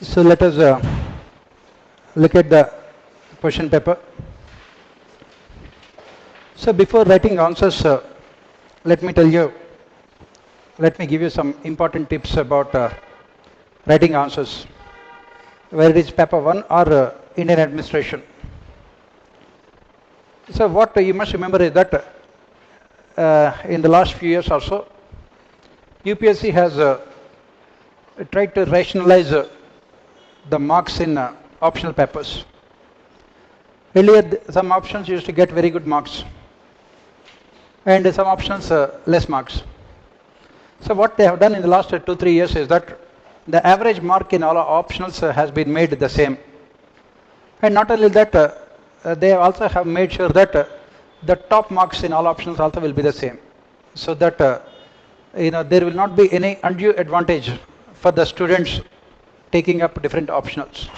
So let us look at the question paper. So before writing answers, let me tell you, let me give you some important tips about writing answers, whether it is paper 1 or Indian administration. So what you must remember is that in the last few years also, UPSC has tried to rationalize the marks in optional papers. Earlier, some options used to get very good marks, and some options less marks. So what they have done in the last 2-3 years is that the average mark in all optionals has been made the same. And not only that, they also have made sure that the top marks in all optionals also will be the same. So that there will not be any undue advantage for the students taking up different optionals.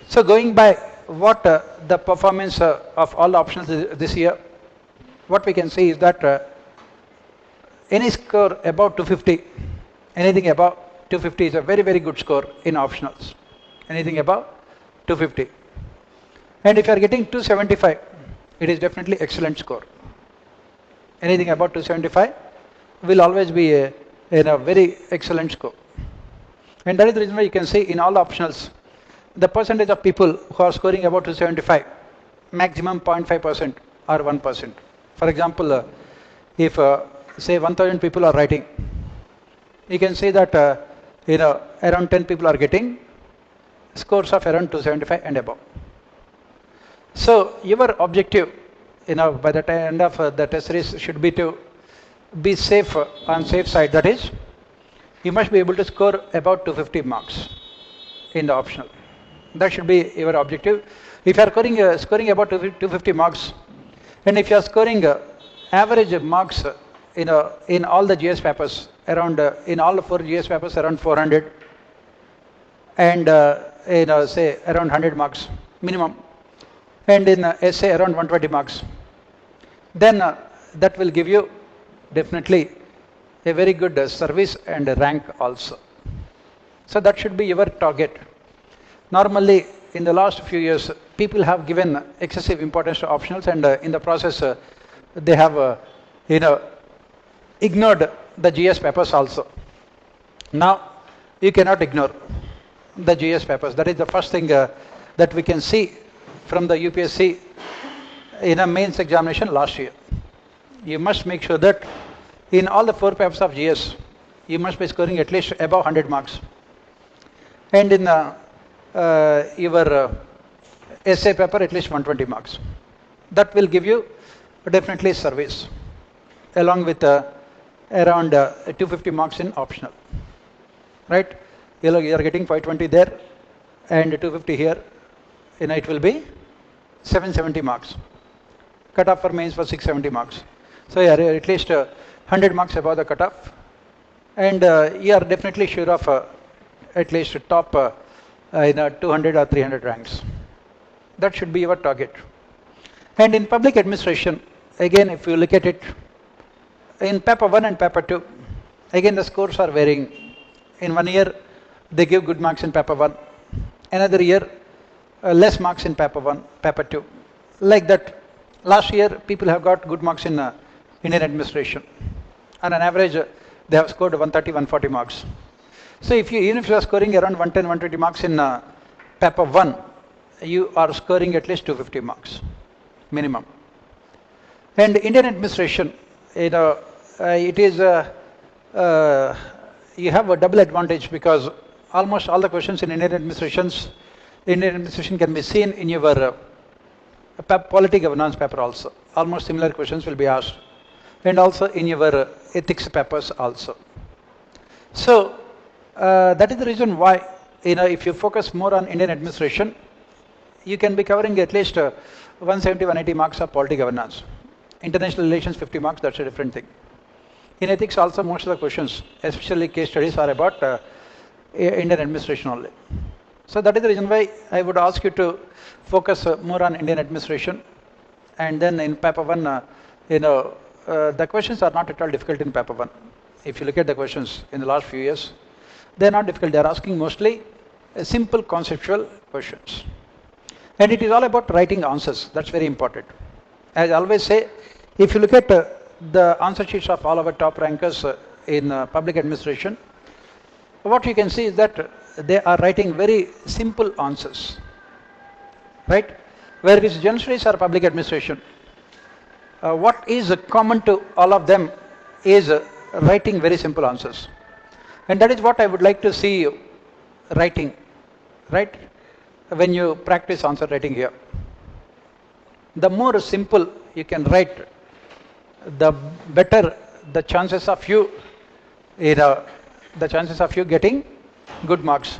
So going by what the performance of all optionals this year, what we can see is that any score above 250, anything above 250 is a very, very good score in optionals. Anything above 250. And if you are getting 275, it is definitely excellent score. Anything above 275 will always be a very excellent score. And that is the reason why you can see in all optionals, the percentage of people who are scoring about 275, maximum 0.5% or 1%. For example, if say 1000 people are writing, you can see that around 10 people are getting scores of around 275 and above. So your objective, by the end of the test series should be to be safe on safe side. That is, you must be able to score about 250 marks in the optional. That should be your objective. If you are scoring about 250 marks, and if you are scoring average marks in all the GS papers around in all the 4 GS papers around 400, and say around 100 marks minimum, and in essay around 120 marks, then that will give you definitely a very good service and rank also. So that should be your target. Normally, in the last few years, people have given excessive importance to optionals, and in the process, they have ignored the GS papers also. Now, you cannot ignore the GS papers. That is the first thing that we can see from the UPSC in a mains examination last year. You must make sure that in all the 4 papers of GS, you must be scoring at least above 100 marks. And in your essay paper, at least 120 marks. That will give you definitely service, along with around 250 marks in optional. Right? You are getting 520 there and 250 here. It will be 770 marks. Cutoff for mains was 670 marks. So you are at least 100 marks above the cutoff, and you are definitely sure of at least top 200 or 300 ranks. That should be your target. And in public administration, again, if you look at it, in paper 1 and paper 2, again the scores are varying. In 1 year, they give good marks in paper 1. Another year, less marks in paper 1, paper 2. Like that, last year, people have got good marks in Indian administration. On an average, they have scored 130, 140 marks. So even if you are scoring around 110, 120 marks in paper 1, you are scoring at least 250 marks, minimum. And Indian administration, it is, you have a double advantage, because almost all the questions in Indian administration can be seen in your polity governance paper also. Almost similar questions will be asked. And also in your ethics papers also. So that is the reason why, if you focus more on Indian administration, you can be covering at least 170, 180 marks of polity governance. International relations 50 marks, that's a different thing. In ethics also, most of the questions, especially case studies, are about Indian administration only. So that is the reason why I would ask you to focus more on Indian administration. And then in paper 1, the questions are not at all difficult in paper 1. If you look at the questions in the last few years, they are not difficult. They are asking mostly simple conceptual questions. And it is all about writing answers. That's very important. As I always say, if you look at the answer sheets of all our top rankers in public administration, what you can see is that they are writing very simple answers, right? Whereas general studies or public administration, what is common to all of them is writing very simple answers. And that is what I would like to see you writing, right? When you practice answer writing here. The more simple you can write, the better the chances of you, getting good marks.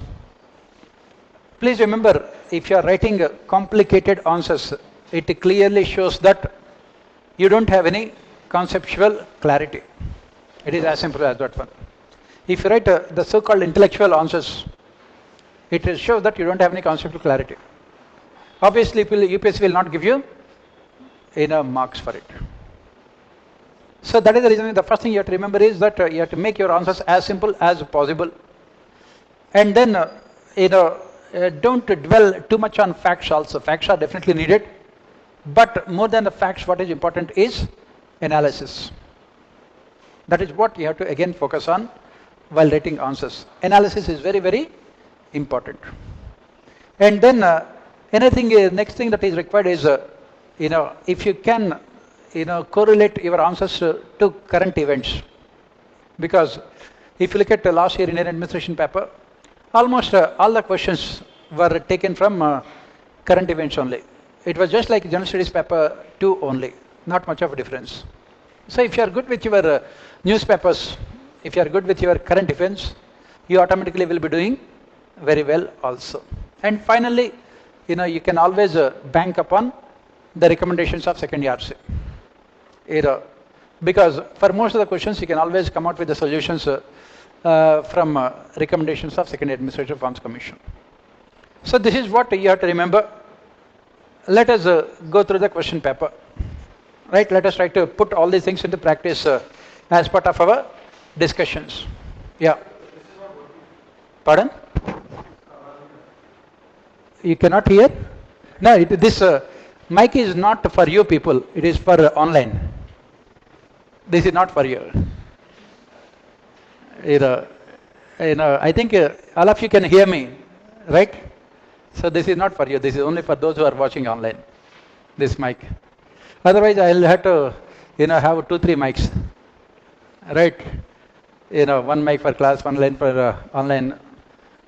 Please remember, if you are writing complicated answers, it clearly shows that you don't have any conceptual clarity. It is as simple as that one. If you write the so-called intellectual answers, it shows that you don't have any conceptual clarity. Obviously, UPSC will not give you enough marks for it. So that is the reason. The first thing you have to remember is that you have to make your answers as simple as possible. And then, don't dwell too much on facts also. Facts are definitely needed. But more than the facts, what is important is analysis. That is what you have to again focus on while writing answers. Analysis is very, very important. And then next thing that is required is, if you can, correlate your answers to current events. Because if you look at the last year Indian administration paper, almost all the questions were taken from current events only. It was just like general studies paper 2 only, not much of a difference. So if you are good with your newspapers, if you are good with your current events, you automatically will be doing very well also. And finally, you can always bank upon the recommendations of second ERC. Because for most of the questions, you can always come out with the solutions from recommendations of second Administrative Reforms Commission. So this is what you have to remember. Let us go through the question paper. Right? Let us try to put all these things into practice as part of our discussions. Yeah. Pardon? You cannot hear? No, this mic is not for you people. It is for online. This is not for you. I think all of you can hear me, right? So this is not for you. This is only for those who are watching online. This mic. Otherwise, I'll have to, have 2-3 mics, right? One mic for class, one line for online,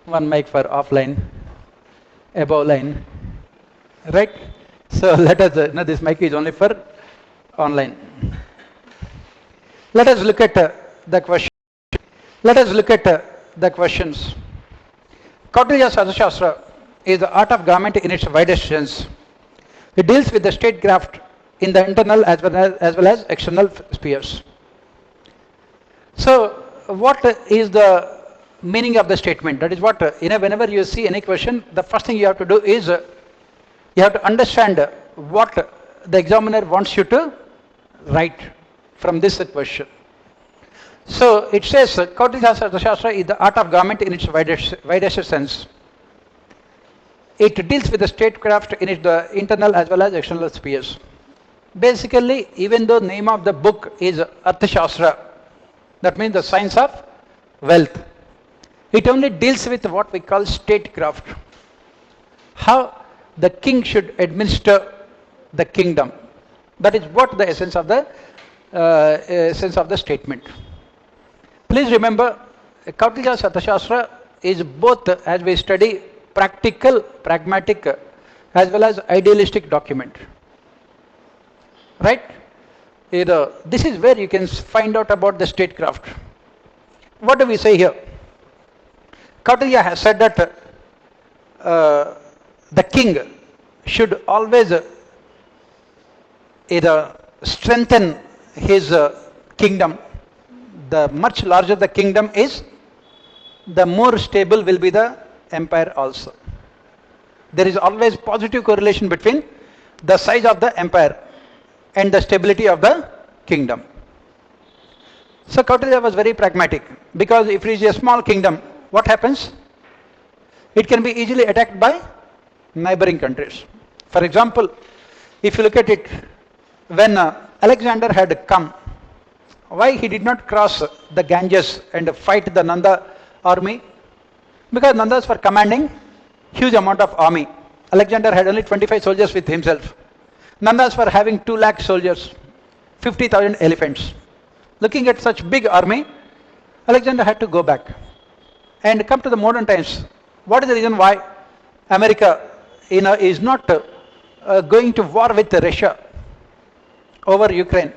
one mic for offline, above line, right? So let us, this mic is only for online. Let us look at the question. Let us look at the questions. Kautilya's Arthashastra is the art of government in its widest sense. It deals with the statecraft in the internal as well as external spheres. So, what is the meaning of the statement? That is what, whenever you see any question, the first thing you have to do is you have to understand what the examiner wants you to write from this question. So, it says Kautilya's Arthashastra is the art of government in its widest sense. It deals with the statecraft in the internal as well as external spheres. Basically, even though name of the book is Arthashastra, that means the science of wealth, it only deals with what we call statecraft. How the king should administer the kingdom. That is what the essence of the statement. Please remember, Kautilya's Arthashastra is both, as we study, practical, pragmatic, as well as idealistic document. Right? This is where you can find out about the statecraft. What do we say here? Kautilya has said that the king should always strengthen his kingdom. The much larger the kingdom is, the more stable will be the empire also. There is always positive correlation between the size of the empire and the stability of the kingdom. So Kautilya was very pragmatic, because if it is a small kingdom, what happens? it can be easily attacked by neighboring countries. For example, if you look at it, when Alexander had come, why he did not cross the Ganges and fight the Nanda army? Because Nandas were commanding huge amount of army. Alexander had only 25 soldiers with himself. Nandas were having 2 lakh soldiers, 50,000 elephants. Looking at such big army, Alexander had to go back and come to the modern times. What is the reason why America is not going to war with Russia over Ukraine?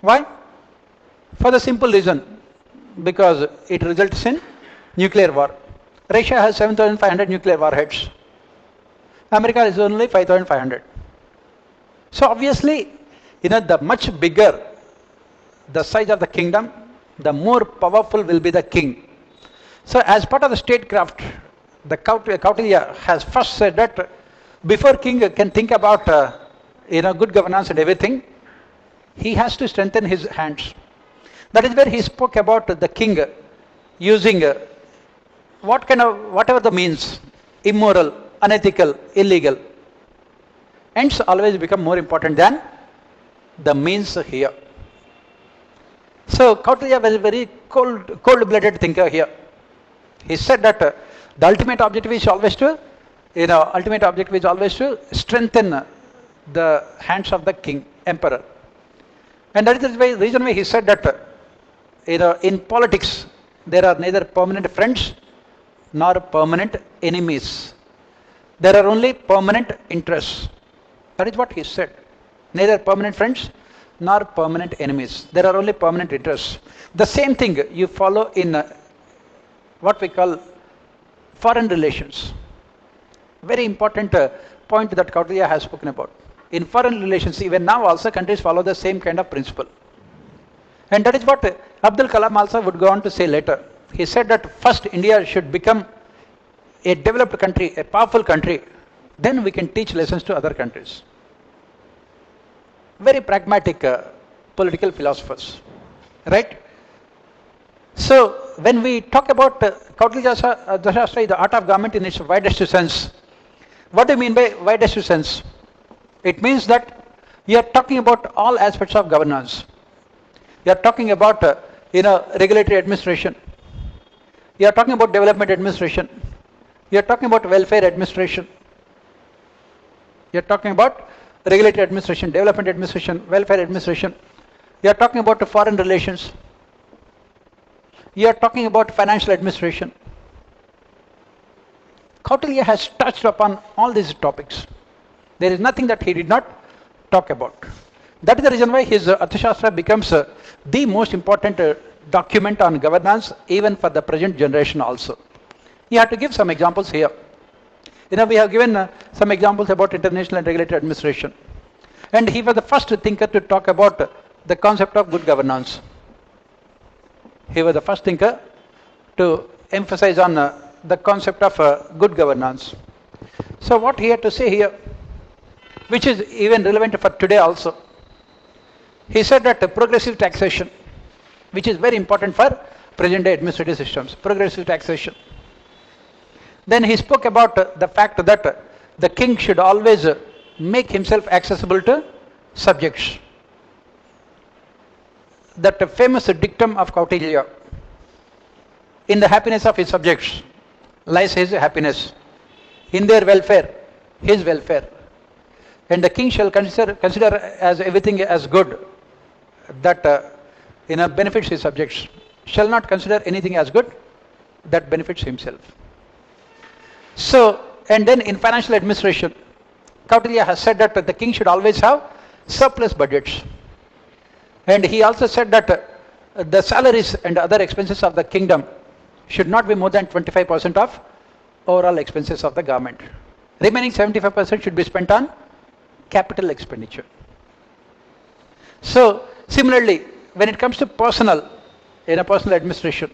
Why? For the simple reason, because it results in nuclear war. Russia has 7,500 nuclear warheads. America is only 5,500. So obviously, the much bigger the size of the kingdom, the more powerful will be the king. So as part of the statecraft, the Kautilya has first said that before king can think about good governance and everything, he has to strengthen his hands. That is where he spoke about the king using whatever the means, immoral, unethical, illegal. Ends always become more important than the means here. So Kautilya was a very cold-blooded thinker here. He said that the ultimate objective is always to, strengthen the hands of the king, emperor. And that is the reason why he said that, in politics, there are neither permanent friends nor permanent enemies. There are only permanent interests. That is what he said. Neither permanent friends nor permanent enemies. There are only permanent interests. The same thing you follow in what we call foreign relations. Very important point that Kautilya has spoken about. In foreign relations, even now also countries follow the same kind of principle. And that is what Abdul Kalam also would go on to say later. He said that first India should become a developed country, a powerful country, then we can teach lessons to other countries. Very pragmatic political philosophers, right? So when we talk about Kautilya's Arthashastra, the art of government in its widest sense, what do you mean by widest sense? It means that you are talking about all aspects of governance. You are talking about regulatory administration. You are talking about development administration. You are talking about welfare administration. You are talking about regulatory administration, development administration, welfare administration. You are talking about foreign relations. You are talking about financial administration. Kautilya has touched upon all these topics. There is nothing that he did not talk about. That is the reason why his Arthashastra becomes the most important document on governance, even for the present generation also. You have to give some examples here. We have given some examples about international and regulatory administration. And he was the first thinker to talk about the concept of good governance. He was the first thinker to emphasize on the concept of good governance. So what he had to say here, which is even relevant for today also, he said that progressive taxation, which is very important for present day administrative systems, progressive taxation. Then he spoke about the fact that the king should always make himself accessible to subjects. That famous dictum of Kautilya, in the happiness of his subjects lies his happiness, in their welfare, his welfare. And the king shall consider as everything as good that benefits his subjects, shall not consider anything as good that benefits himself. So, and then in financial administration, Kautilya has said that the king should always have surplus budgets. And he also said that the salaries and other expenses of the kingdom should not be more than 25% of overall expenses of the government. Remaining 75% should be spent on capital expenditure. So, similarly, when it comes to personal administration,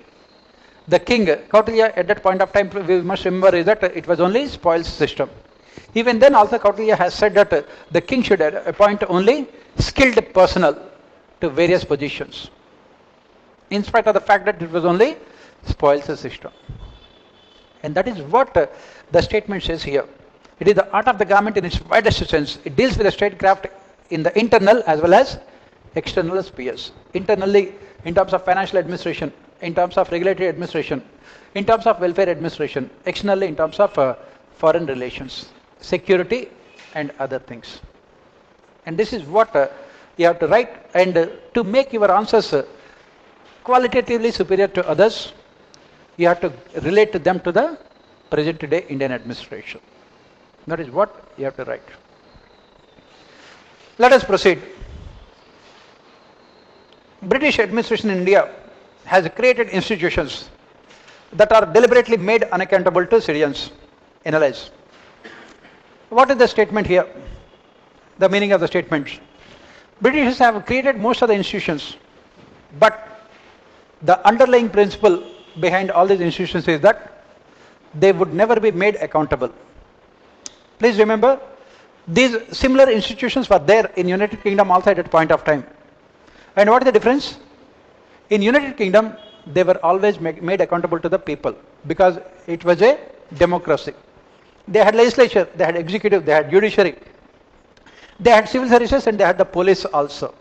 the king, Kautilya, at that point of time, we must remember is that it was only spoils system. Even then also Kautilya has said that the king should appoint only skilled personnel to various positions, in spite of the fact that it was only spoils the system. And that is what the statement says here. It is the art of the government in its widest sense. It deals with the statecraft in the internal as well as external spheres. Internally, in terms of financial administration, in terms of regulatory administration, in terms of welfare administration, externally in terms of foreign relations, security and other things. And this is what you have to write, and to make your answers qualitatively superior to others, you have to relate to them to the present day Indian administration. That is what you have to write. Let us proceed. British administration in India has created institutions that are deliberately made unaccountable to citizens. Analyze. What is the statement here? The meaning of the statement. British have created most of the institutions, but the underlying principle behind all these institutions is that they would never be made accountable. Please remember, these similar institutions were there in United Kingdom also at that point of time. And what is the difference? In United Kingdom, they were always made accountable to the people because it was a democracy. They had legislature, they had executive, they had judiciary, they had civil services, and they had the police also.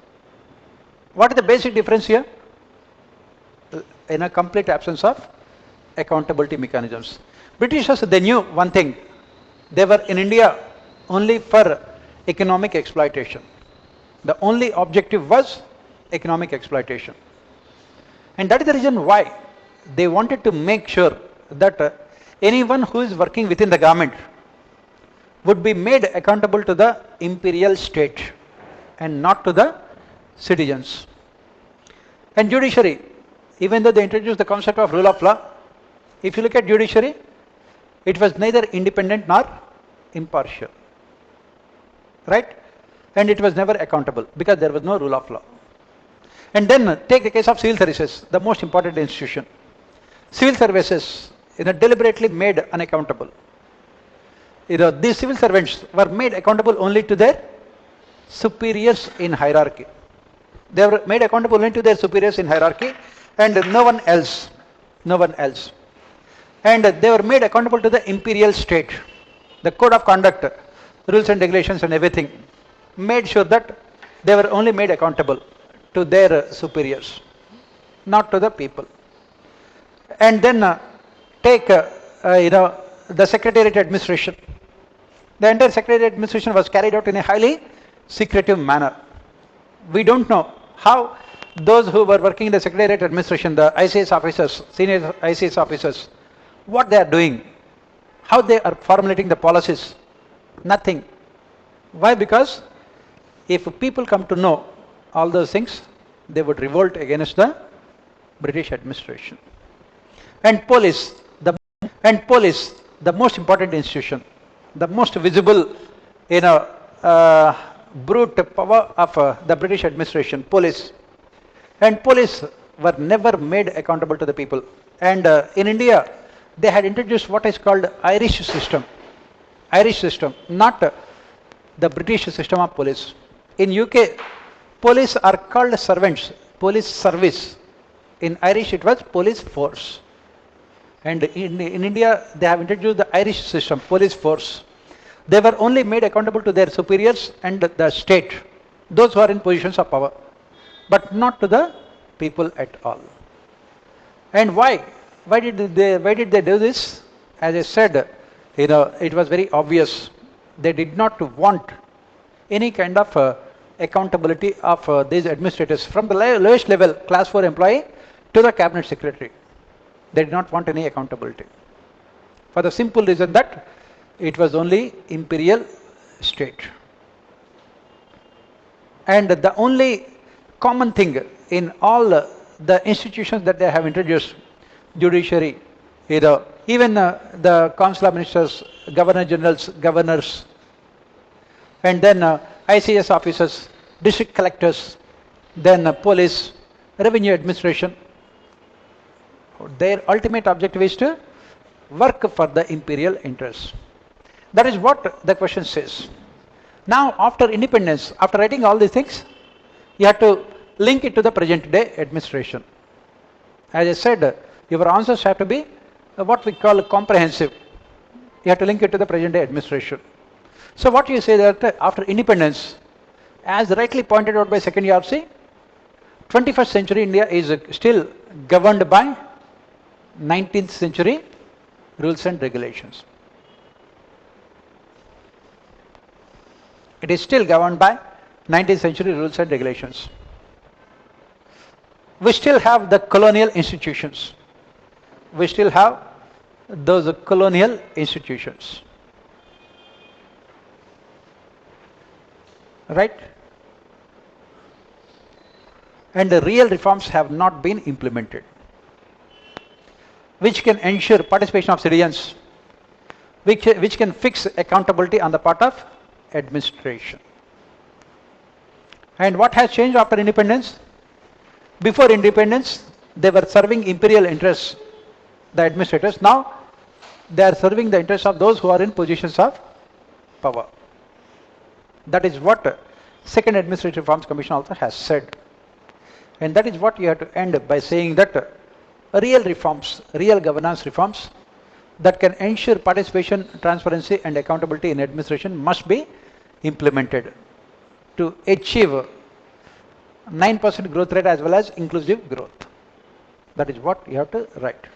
What is the basic difference here? In a complete absence of accountability mechanisms. Britishers, they knew one thing. They were in India only for economic exploitation. The only objective was economic exploitation. And that is the reason why they wanted to make sure that anyone who is working within the government would be made accountable to the imperial state and not to the citizens. And judiciary, even though they introduced the concept of rule of law, if you look at judiciary, it was neither independent nor impartial. Right? And it was never accountable because there was no rule of law. And then take the case of civil services, the most important institution. Civil services, deliberately made unaccountable. These civil servants were made accountable only to their superiors in hierarchy. They were made accountable only to their superiors in hierarchy and no one else. No one else. And they were made accountable to the imperial state. The code of conduct, rules and regulations and everything made sure that they were only made accountable to their superiors, not to the people. And then take the secretariat administration. The entire secretariat administration was carried out in a highly secretive manner. We don't know how those who were working in the secretariat administration, the ICS officers, senior ICS officers, what they are doing, how they are formulating the policies. Nothing. Why? Because if people come to know all those things, they would revolt against the British administration. And police, the most important institution, the most visible, brute power of the British administration, police. And police were never made accountable to the people. And in India, they had introduced what is called Irish system. Irish system, not the British system of police. In UK, police are called servants, police service. In Irish, it was police force. And in India, they have introduced the Irish system, police force. They were only made accountable to their superiors and the state, those who are in positions of power, but not to the people at all. And why? Why did they do this? As I said, it was very obvious. They did not want any kind of accountability of these administrators from the lowest level, class 4 employee, to the cabinet secretary. They did not want any accountability. For the simple reason that it was only imperial state. And the only common thing in all the institutions that they have introduced, judiciary, even the council of ministers, governor generals, governors, and then ICS officers, district collectors, then police, revenue administration. Their ultimate objective is to work for the imperial interests. That is what the question says. Now, after independence, after writing all these things, you have to link it to the present day administration. As I said, your answers have to be what we call comprehensive. You have to link it to the present day administration. So what you say that after independence, as rightly pointed out by second ERC, 21st century India is still governed by 19th century rules and regulations. It is still governed by 19th century rules and regulations. We still have the colonial institutions. We still have those colonial institutions. Right? And the real reforms have not been implemented, which can ensure participation of citizens, which can fix accountability on the part of administration. And what has changed after independence? Before independence, they were serving imperial interests, the administrators. Now, they are serving the interests of those who are in positions of power. That is what Second Administrative Reforms Commission also has said. And that is what you have to end by saying that real reforms, real governance reforms that can ensure participation, transparency and accountability in administration must be implemented to achieve 9% growth rate as well as inclusive growth. That is what you have to write.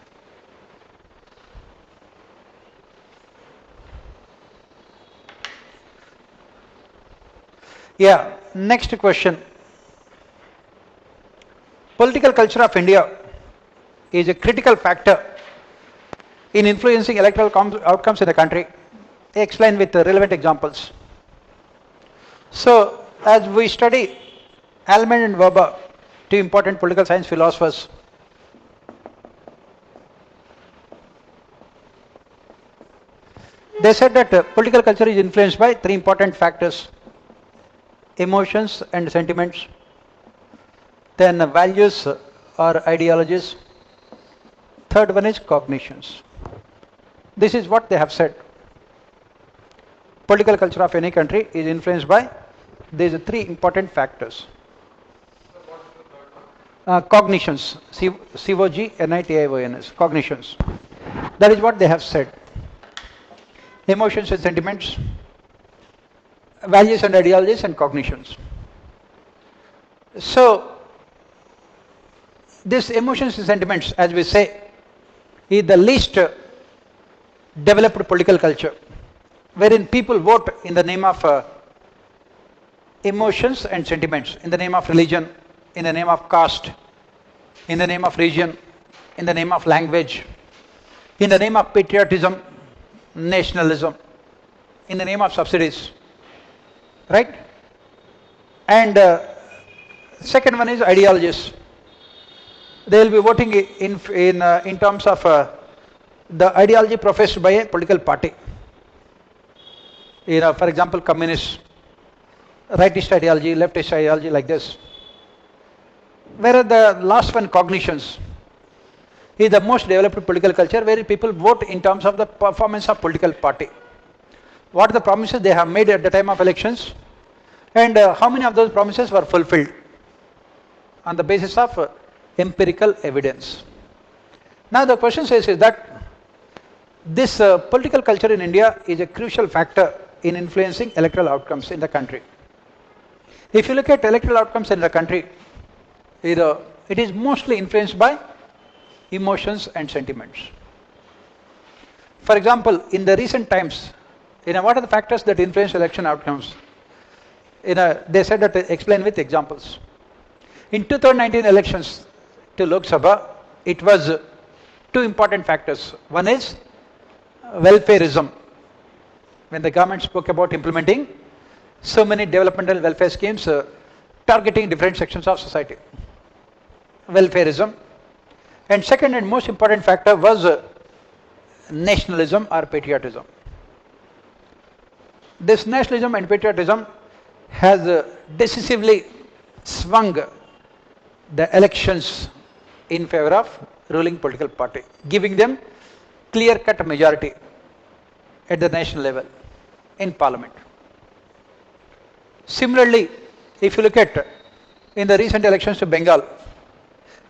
Yeah, next question. Political culture of India is a critical factor in influencing electoral outcomes in the country. Explain with relevant examples. So, as we study Almond and Weber, two important political science philosophers, they said that political culture is influenced by three important factors: emotions and sentiments, then values or ideologies, third one is cognitions. This is what they have said. Political culture of any country is influenced by these three important factors. Cognitions, C-O-G-N-I-T-I-O-N-S, cognitions. That is what they have said. Emotions and sentiments, values and ideologies and cognitions. So, these emotions and sentiments, as we say, is the least developed political culture, wherein people vote in the name of emotions and sentiments, in the name of religion, in the name of caste, in the name of region, in the name of language, in the name of patriotism, nationalism, in the name of subsidies. Right? And second one is ideologies. They will be voting in terms of the ideology professed by a political party. For example, communist, rightist ideology, leftist ideology, like this. Whereas the last one, cognitions, is the most developed political culture where people vote in terms of the performance of political party. What are the promises they have made at the time of elections, and how many of those promises were fulfilled on the basis of empirical evidence. Now the question says is that this political culture in India is a crucial factor in influencing electoral outcomes in the country. If you look at electoral outcomes in the country, it is mostly influenced by emotions and sentiments. For example, in the recent times, what are the factors that influence election outcomes? They said that explain with examples. In 2019 elections to Lok Sabha, it was two important factors. One is welfareism. When the government spoke about implementing so many developmental welfare schemes targeting different sections of society. Welfareism. And second and most important factor was nationalism or patriotism. This nationalism and patriotism has decisively swung the elections in favor of ruling political party, giving them clear-cut majority at the national level in parliament. Similarly, if you look at in the recent elections to Bengal,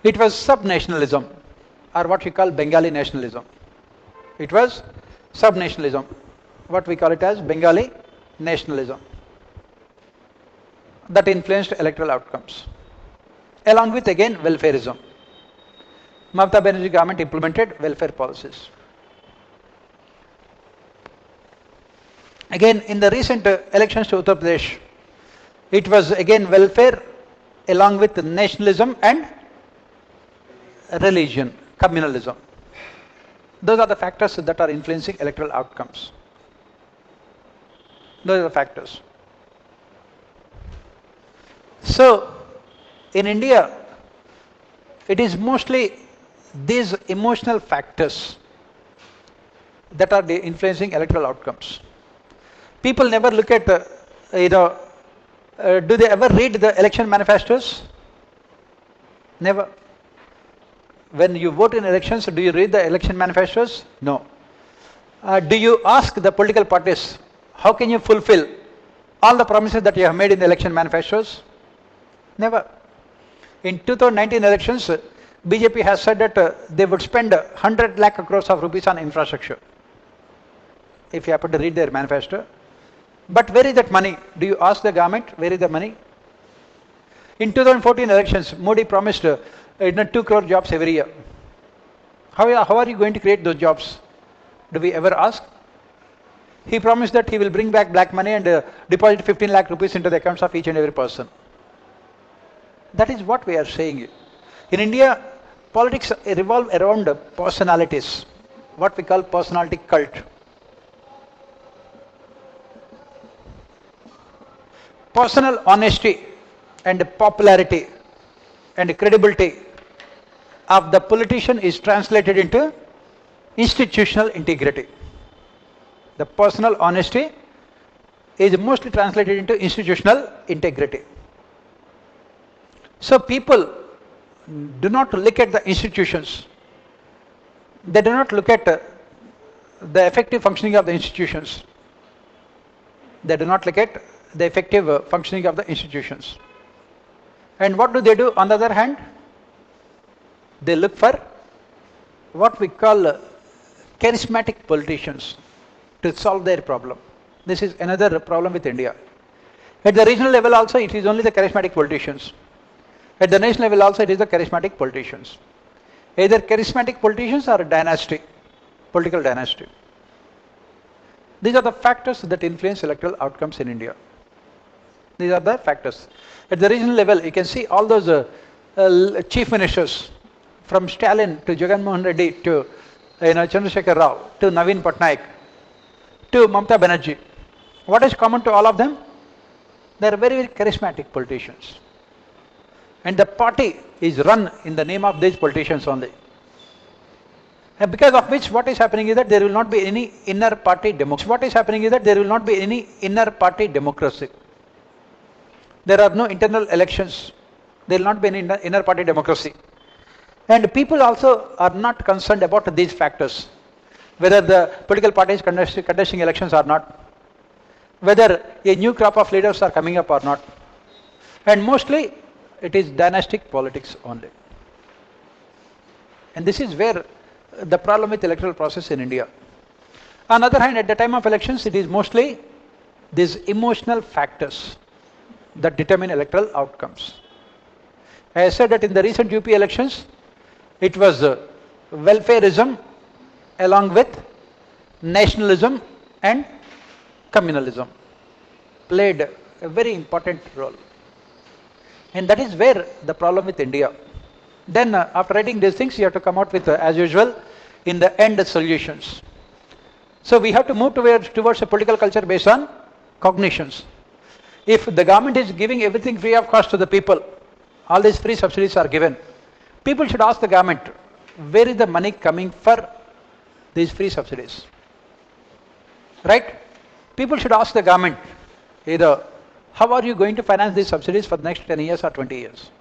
it was sub-nationalism or what we call Bengali nationalism. It was sub-nationalism, what we call it as Bengali nationalism, that influenced electoral outcomes. Along with again welfareism. Mamata Banerjee government implemented welfare policies. Again, in the recent elections to Uttar Pradesh, it was again welfare along with nationalism and religion, communalism. Those are the factors that are influencing electoral outcomes. Those are the factors. So, in India, it is mostly these emotional factors that are influencing electoral outcomes. People never look at, do they ever read the election manifestos? Never. When you vote in elections, do you read the election manifestos? No. Do you ask the political parties, how can you fulfill all the promises that you have made in the election manifestos? Never. In 2019 elections, BJP has said that they would spend 100 lakh crores of rupees on infrastructure. If you happen to read their manifesto. But where is that money? Do you ask the government, where is the money? In 2014 elections, Modi promised 2 crore jobs every year. How are you going to create those jobs? Do we ever ask? He promised that he will bring back black money and deposit 15 lakh rupees into the accounts of each and every person. That is what we are saying. In India, politics revolve around personalities, what we call personality cult. Personal honesty and popularity and credibility of the politician is translated into institutional integrity. The personal honesty is mostly translated into institutional integrity. So people do not look at the institutions. They do not look at the effective functioning of the institutions. They do not look at the effective functioning of the institutions. And what do? On the other hand, they look for what we call charismatic politicians to solve their problem. This is another problem with India. At the regional level also, it is only the charismatic politicians. At the national level also, it is the charismatic politicians. Either charismatic politicians or a dynasty, political dynasty. These are the factors that influence electoral outcomes in India. These are the factors. At the regional level, you can see all those chief ministers, from Stalin to Jagan Mohan Reddy to Chandrasekhar Rao to Naveen Patnaik to Mamata Banerjee. What is common to all of them? They are very, very charismatic politicians. And the party is run in the name of these politicians only. And because of which, what is happening is that there will not be any inner party democracy. What is happening is that there will not be any inner party democracy. There are no internal elections. There will not be any inner party democracy. And people also are not concerned about these factors. Whether the political party is contesting elections or not. Whether a new crop of leaders are coming up or not. And mostly, it is dynastic politics only. And this is where the problem with electoral process in India. On the other hand, at the time of elections, it is mostly these emotional factors that determine electoral outcomes. I said that in the recent UP elections, it was welfareism along with nationalism and communalism played a very important role. And that is where the problem with India. Then after writing these things, you have to come out with, as usual, in the end solutions. So we have to move towards a political culture based on cognitions. If the government is giving everything free of cost to the people, all these free subsidies are given, people should ask the government, where is the money coming for these free subsidies? Right? People should ask the government, either how are you going to finance these subsidies for the next 10 years or 20 years?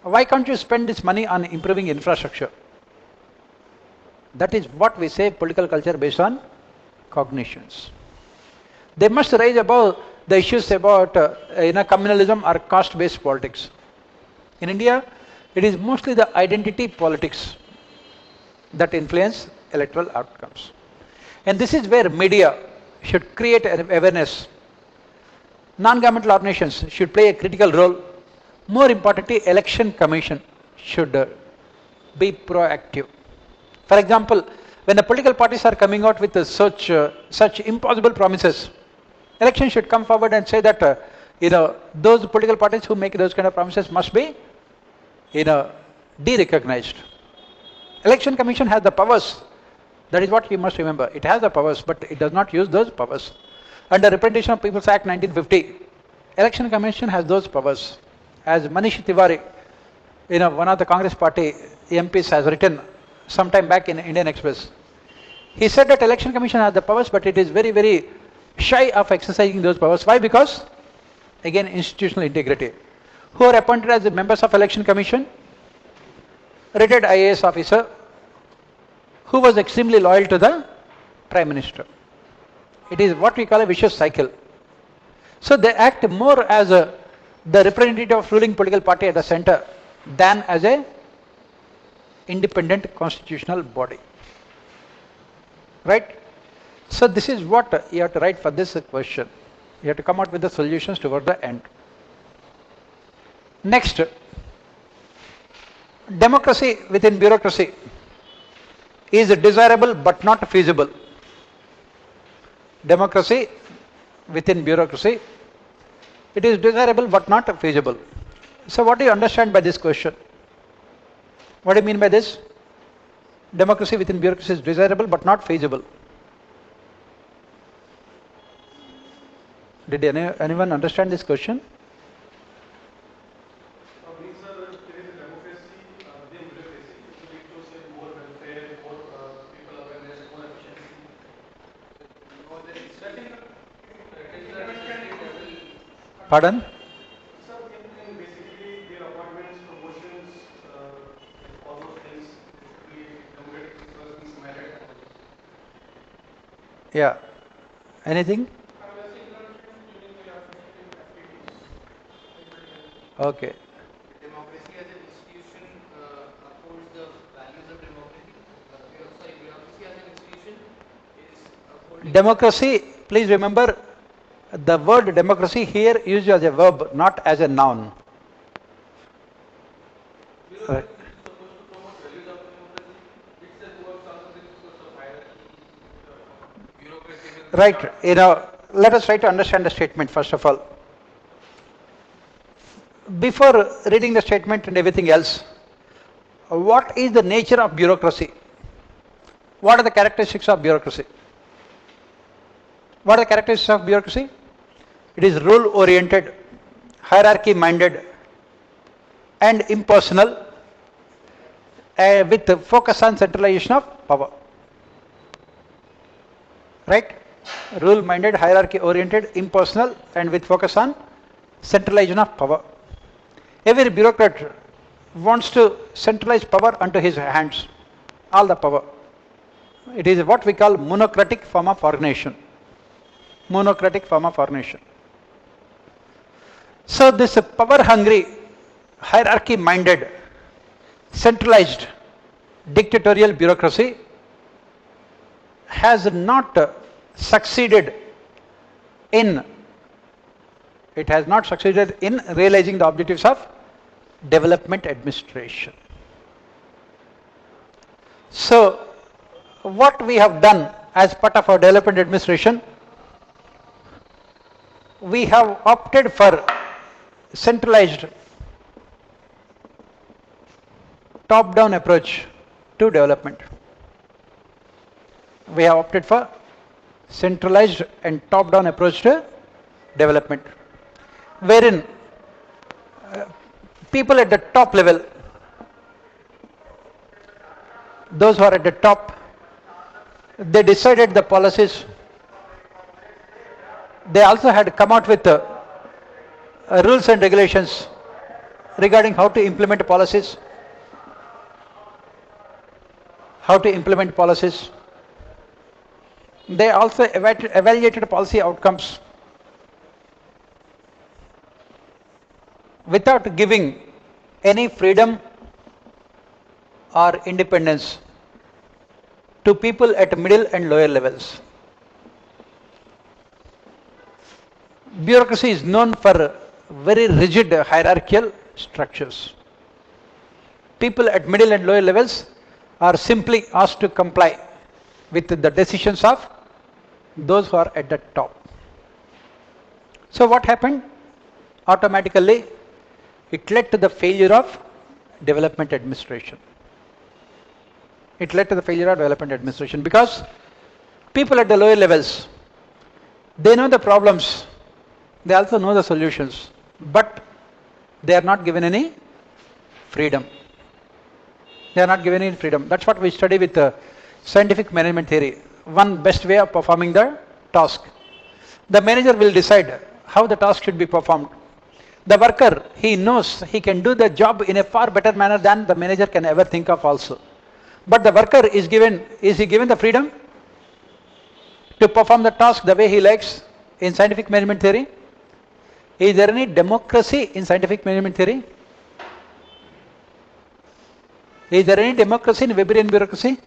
Why can't you spend this money on improving infrastructure? That is what we say political culture based on cognitions. They must raise above the issues about communalism or caste-based politics. In India, it is mostly the identity politics that influence electoral outcomes. And this is where media should create an awareness. Non-governmental organizations should play a critical role. More importantly, election commission should be proactive. For example, when the political parties are coming out with such impossible promises, election should come forward and say that those political parties who make those kind of promises must be de-recognized. Election Commission has the powers. That is what you must remember. It has the powers, but it does not use those powers. Under Representation of People's Act 1950, Election Commission has those powers. As Manish Tiwari, one of the Congress Party MPs has written sometime back in Indian Express. He said that Election Commission has the powers, but it is very, very shy of exercising those powers. Why? Because, again, institutional integrity. Who are appointed as the members of Election Commission? Retired IAS officer who was extremely loyal to the Prime Minister. It is what we call a vicious cycle. So they act more as the representative of ruling political party at the center than as a independent constitutional body. Right? So this is what you have to write for this question. You have to come out with the solutions toward the end. Next, democracy within bureaucracy is desirable but not feasible. Democracy within bureaucracy, it is desirable but not feasible. So what do you understand by this question? What do you mean by this? Democracy within bureaucracy is desirable but not feasible. Did anyone understand this question? Pardon? Basically, their appointments, promotions, all those things, democratic persons merit. Yeah. Anything? Okay. Democracy as an institution upholds the values of democracy. Bureaucracy as an institution is upholding. Democracy, please remember, the word democracy here used as a verb, not as a noun. Right. Right. Let us try to understand the statement first of all. Before reading the statement and everything else, what is the nature of bureaucracy? What are the characteristics of bureaucracy? What are the characteristics of bureaucracy? It is rule-oriented, hierarchy-minded, and impersonal, with a focus on centralization of power. Right? Rule-minded, hierarchy-oriented, impersonal, and with focus on centralization of power. Every bureaucrat wants to centralize power unto his hands, all the power. It is what we call monocratic form of organization. Monocratic form of organization. So this power-hungry, hierarchy-minded, centralized, dictatorial bureaucracy has not succeeded in realizing the objectives of development administration. So what we have done as part of our development administration, we have opted for centralized top-down approach to development. We have opted for centralized and top-down approach to development, wherein people at the top level, those who are at the top, they decided the policies. They also had come out with rules and regulations regarding how to implement policies. They also evaluated policy outcomes without giving any freedom or independence to people at middle and lower levels. Bureaucracy is known for very rigid hierarchical structures. People at middle and lower levels are simply asked to comply with the decisions of those who are at the top. So what happened? Automatically, it led to the failure of development administration. It led to the failure of development administration because people at the lower levels, they know the problems, they also know the solutions, but they are not given any freedom. They are not given any freedom. That's what we study with scientific management theory. One best way of performing the task. The manager will decide how the task should be performed. The worker, he knows he can do the job in a far better manner than the manager can ever think of also. But the worker is he given the freedom to perform the task the way he likes in scientific management theory? Is there any democracy in scientific management theory? Is there any democracy in Weberian bureaucracy?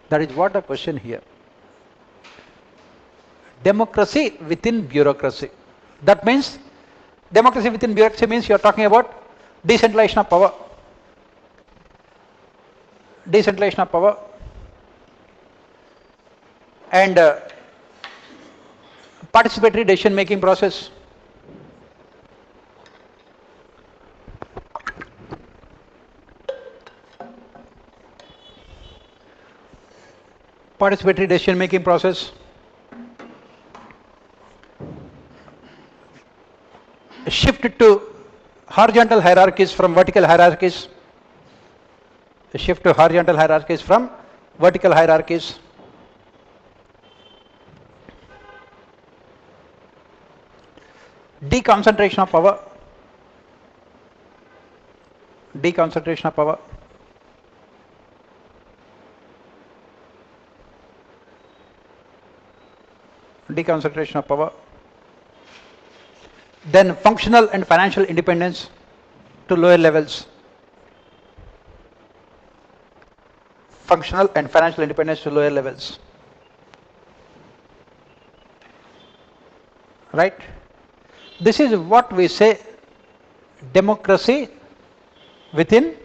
That is what the question here. Democracy within bureaucracy. That means, democracy within bureaucracy means you are talking about decentralization of power. Decentralization of power. And participatory decision making process. Participatory decision making process. Shift to horizontal hierarchies from vertical hierarchies. Shift to horizontal hierarchies from vertical hierarchies. Deconcentration of power. Deconcentration of power. Deconcentration of power. Then functional and financial independence to lower levels. Functional and financial independence to lower levels. Right? This is what we say democracy within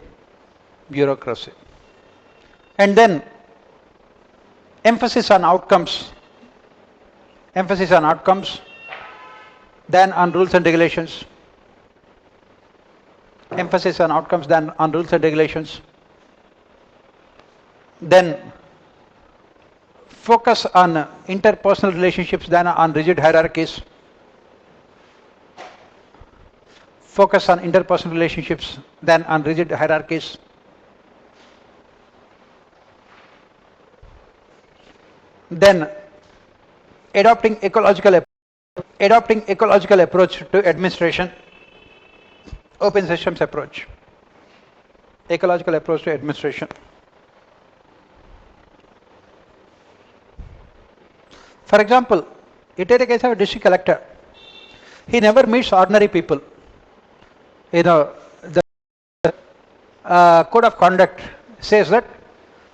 bureaucracy. And then emphasis on outcomes. Emphasis on outcomes than on rules and regulations. Emphasis on outcomes than on rules and regulations. Then focus on interpersonal relationships than on rigid hierarchies. Focus on interpersonal relationships than on rigid hierarchies. Then adopting ecological approach to administration. Open systems approach. Ecological approach to administration. For example, you take a case of a district collector. He never meets ordinary people. You know, the code of conduct says that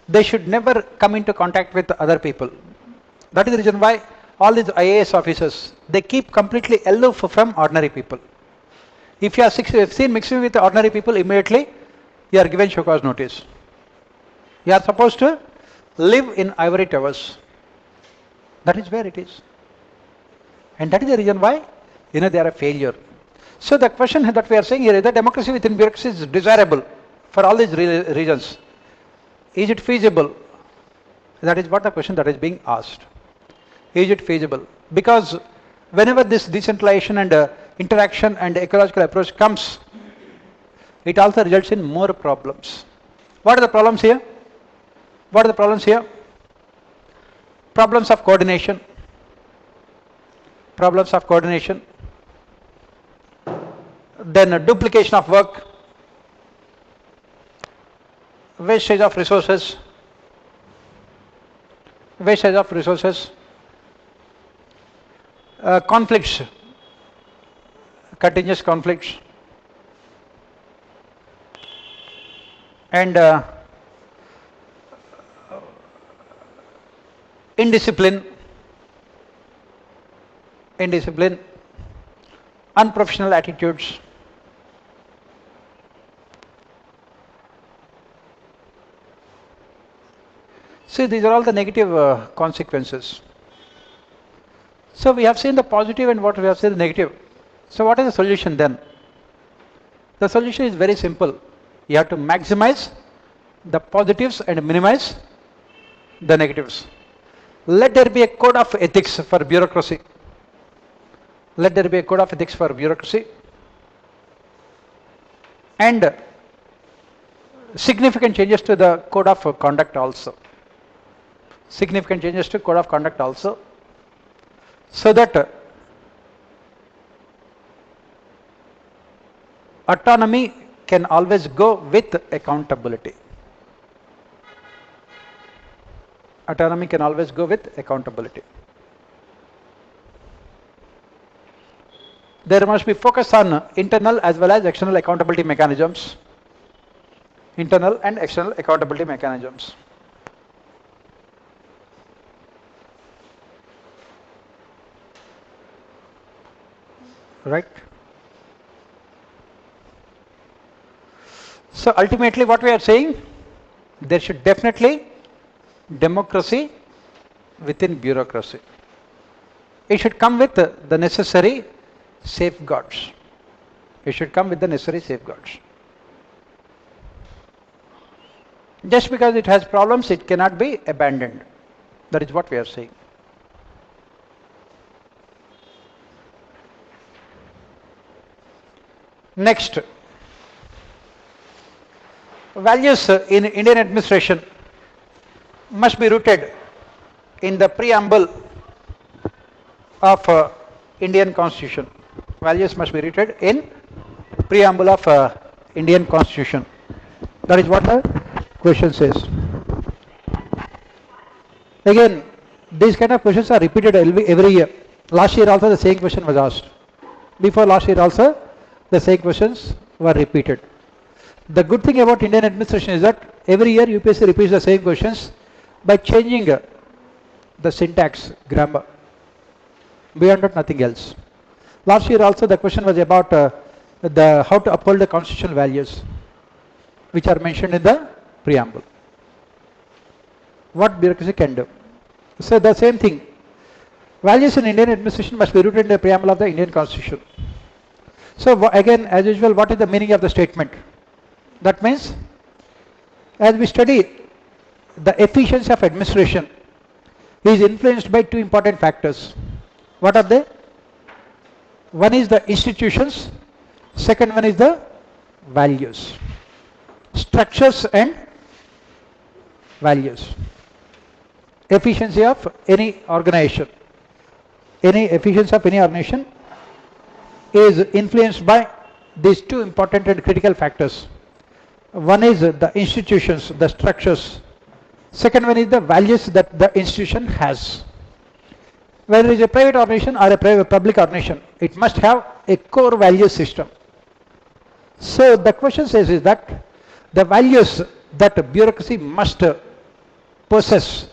they should never come into contact with other people. That is the reason why all these IAS officers, they keep completely aloof from ordinary people. If you are seen mixing with ordinary people, immediately you are given show cause notice. You are supposed to live in ivory towers. That is where it is. And that is the reason why, they are a failure. So the question that we are saying here is that democracy within bureaucracy is desirable for all these reasons. Is it feasible? That is what the question that is being asked. Is it feasible? Because whenever this decentralization and interaction and ecological approach comes, it also results in more problems. What are the problems here? What are the problems here? Problems of coordination. Problems of coordination. Then duplication of work. Wastage of resources. Wastage of resources. Conflicts. Continuous conflicts. And indiscipline, unprofessional attitudes, see, these are all the negative consequences. So we have seen the positive and what we have seen the negative. So what is the solution then? The solution is very simple. You have to maximize the positives and minimize the negatives. Let there be a code of ethics for bureaucracy. Let there be a code of ethics for bureaucracy. And significant changes to the code of conduct also. Significant changes to code of conduct also. So that autonomy can always go with accountability. Autonomy can always go with accountability. There must be focus on internal as well as external accountability mechanisms. Internal and external accountability mechanisms. Right? So ultimately what we are saying, there should definitely democracy within bureaucracy. It should come with the necessary safeguards. It should come with the necessary safeguards. Just because it has problems, it cannot be abandoned. That is what we are saying. Next, values in Indian administration must be rooted in the preamble of Indian Constitution. Values must be rooted in preamble of Indian Constitution. That is what the question says. Again, these kind of questions are repeated every year. Last year also the same question was asked. Before last year also the same questions were repeated. The good thing about Indian administration is that every year UPSC repeats the same questions by changing the syntax, grammar. Beyond that, nothing else. Last year also the question was about how to uphold the constitutional values, which are mentioned in the preamble. What bureaucracy can do. So the same thing. Values in Indian administration must be rooted in the preamble of the Indian Constitution. So again, as usual, what is the meaning of the statement? That means, as we study, the efficiency of administration is influenced by two important factors. What are they? One is the institutions, second one is the values. Structures and values. Efficiency of any organization. Any efficiency of any organization is influenced by these two important and critical factors. One is the institutions, the structures. Second one is the values that the institution has. Whether it is a private organization or a public organization, it must have a core value system. So the question says is that the values that bureaucracy must possess,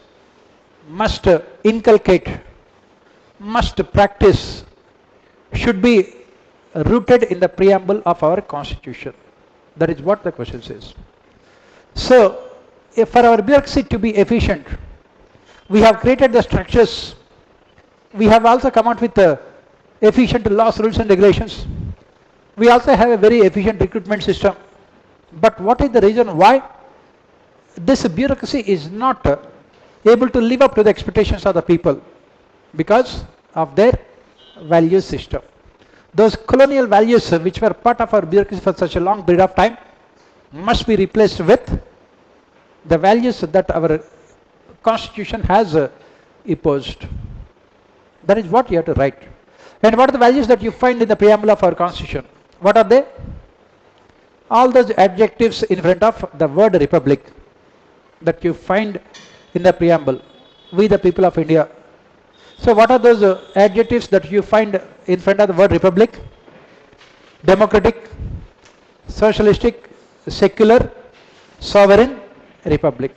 must inculcate, must practice, should be rooted in the preamble of our Constitution. That is what the question says. So, if for our bureaucracy to be efficient, we have created the structures. We have also come out with efficient laws, rules and regulations. We also have a very efficient recruitment system. But what is the reason why this bureaucracy is not able to live up to the expectations of the people? Because of their value system. Those colonial values which were part of our bureaucracy for such a long period of time must be replaced with the values that our Constitution has imposed. That is what you have to write. And what are the values that you find in the preamble of our Constitution? What are they? All those adjectives in front of the word republic that you find in the preamble. We the people of India. So what are those adjectives that you find in front of the word republic? Democratic, socialistic, secular, sovereign, republic.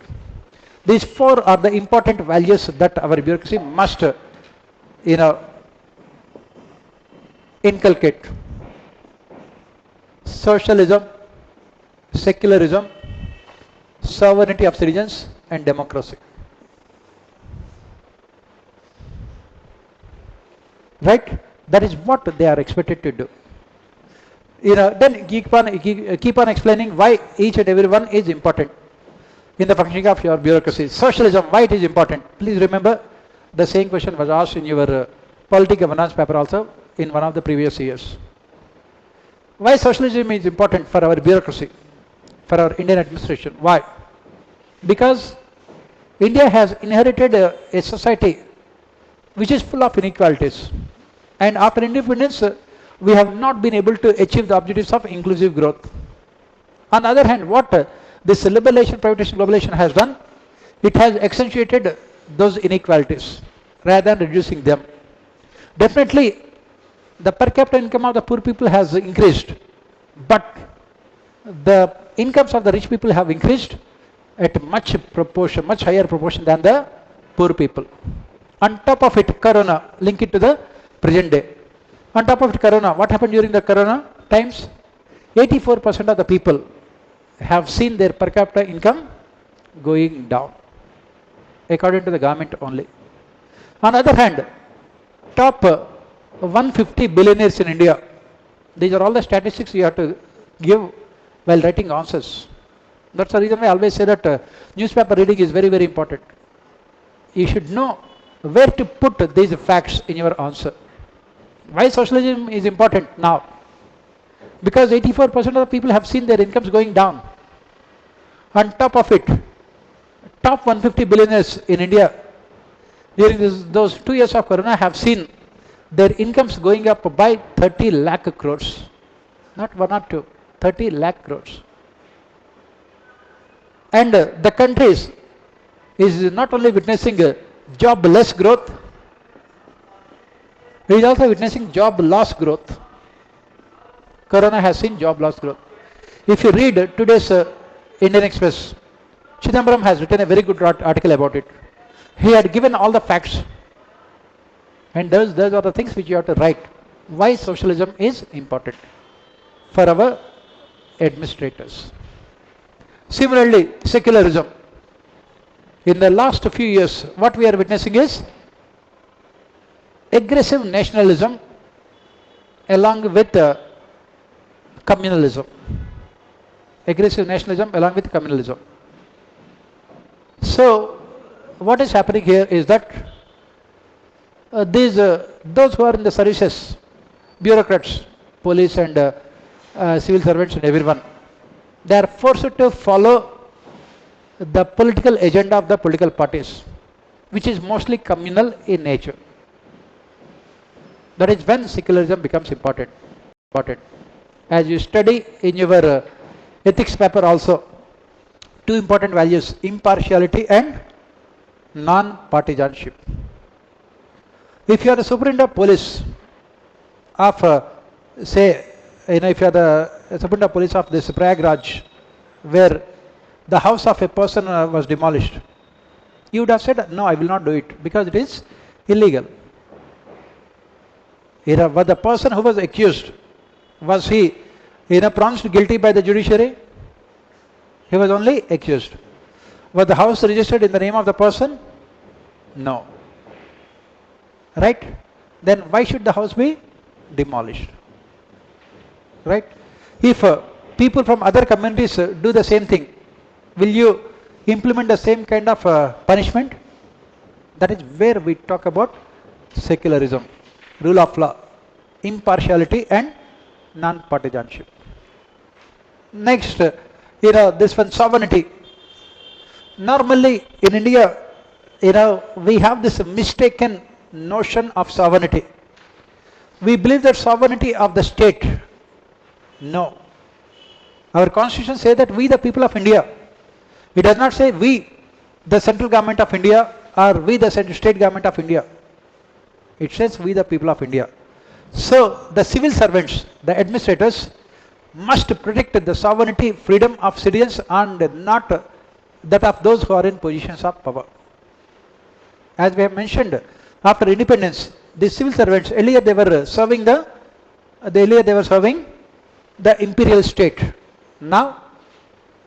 These four are the important values that our bureaucracy must, inculcate. Socialism, secularism, sovereignty of citizens, and democracy. Right? That is what they are expected to do. Then keep on explaining why each and every one is important in the functioning of your bureaucracy. Socialism, why it is important? Please remember, the same question was asked in your polity governance paper also in one of the previous years. Why socialism is important for our bureaucracy, for our Indian administration? Why? Because India has inherited a society which is full of inequalities. And after independence, we have not been able to achieve the objectives of inclusive growth. On the other hand, what this liberalization, privatization, globalization has done, it has accentuated those inequalities rather than reducing them. Definitely, the per capita income of the poor people has increased, but the incomes of the rich people have increased at much higher proportion than the poor people. On top of it, Corona, link it to the present day. On top of it, Corona, what happened during the Corona times? 84% of the people have seen their per capita income going down, according to the government only. On the other hand, top 150 billionaires in India, these are all the statistics you have to give while writing answers. That's the reason why I always say that newspaper reading is very, very important. You should know where to put these facts in your answer. Why socialism is important now? Because 84% of the people have seen their incomes going down. On top of it, top 150 billionaires in India during those 2 years of Corona have seen their incomes going up by 30 lakh crores. Not 1 or 2, 30 lakh crores. And the countries is not only witnessing jobless growth, it is also witnessing job loss growth. Corona has seen job loss growth. If you read today's Indian Express, Chidambaram has written a very good article about it. He had given all the facts. And those are the things which you have to write. Why socialism is important for our administrators. Similarly, secularism. In the last few years, what we are witnessing is aggressive nationalism along with communalism. Aggressive nationalism along with communalism. So, what is happening here is that those who are in the services, bureaucrats, police and civil servants and everyone, they are forced to follow the political agenda of the political parties, which is mostly communal in nature. That is when secularism becomes important. As you study in your ethics paper also, two important values, impartiality and non-partisanship. If you are the superintendent of police of, if you are the superintendent of police of this Prayagraj, where the house of a person was demolished, you would have said, no, I will not do it because it is illegal. But the person who was accused, was he pronounced guilty by the judiciary? He was only accused. Was the house registered in the name of the person? No. Right? Then why should the house be demolished? Right? If people from other communities do the same thing, will you implement the same kind of punishment? That is where we talk about secularism, rule of law, impartiality and non-partisanship. Next, this one, sovereignty. Normally in India, we have this mistaken notion of sovereignty. We believe that sovereignty of the state. No. Our constitution says that we the people of India. It does not say we the central government of India or we the state government of India. It says we the people of India. So the civil servants, the administrators must protect the sovereignty, freedom of citizens and not that of those who are in positions of power. As we have mentioned, after independence, the civil servants, earlier they were serving the imperial state. Now,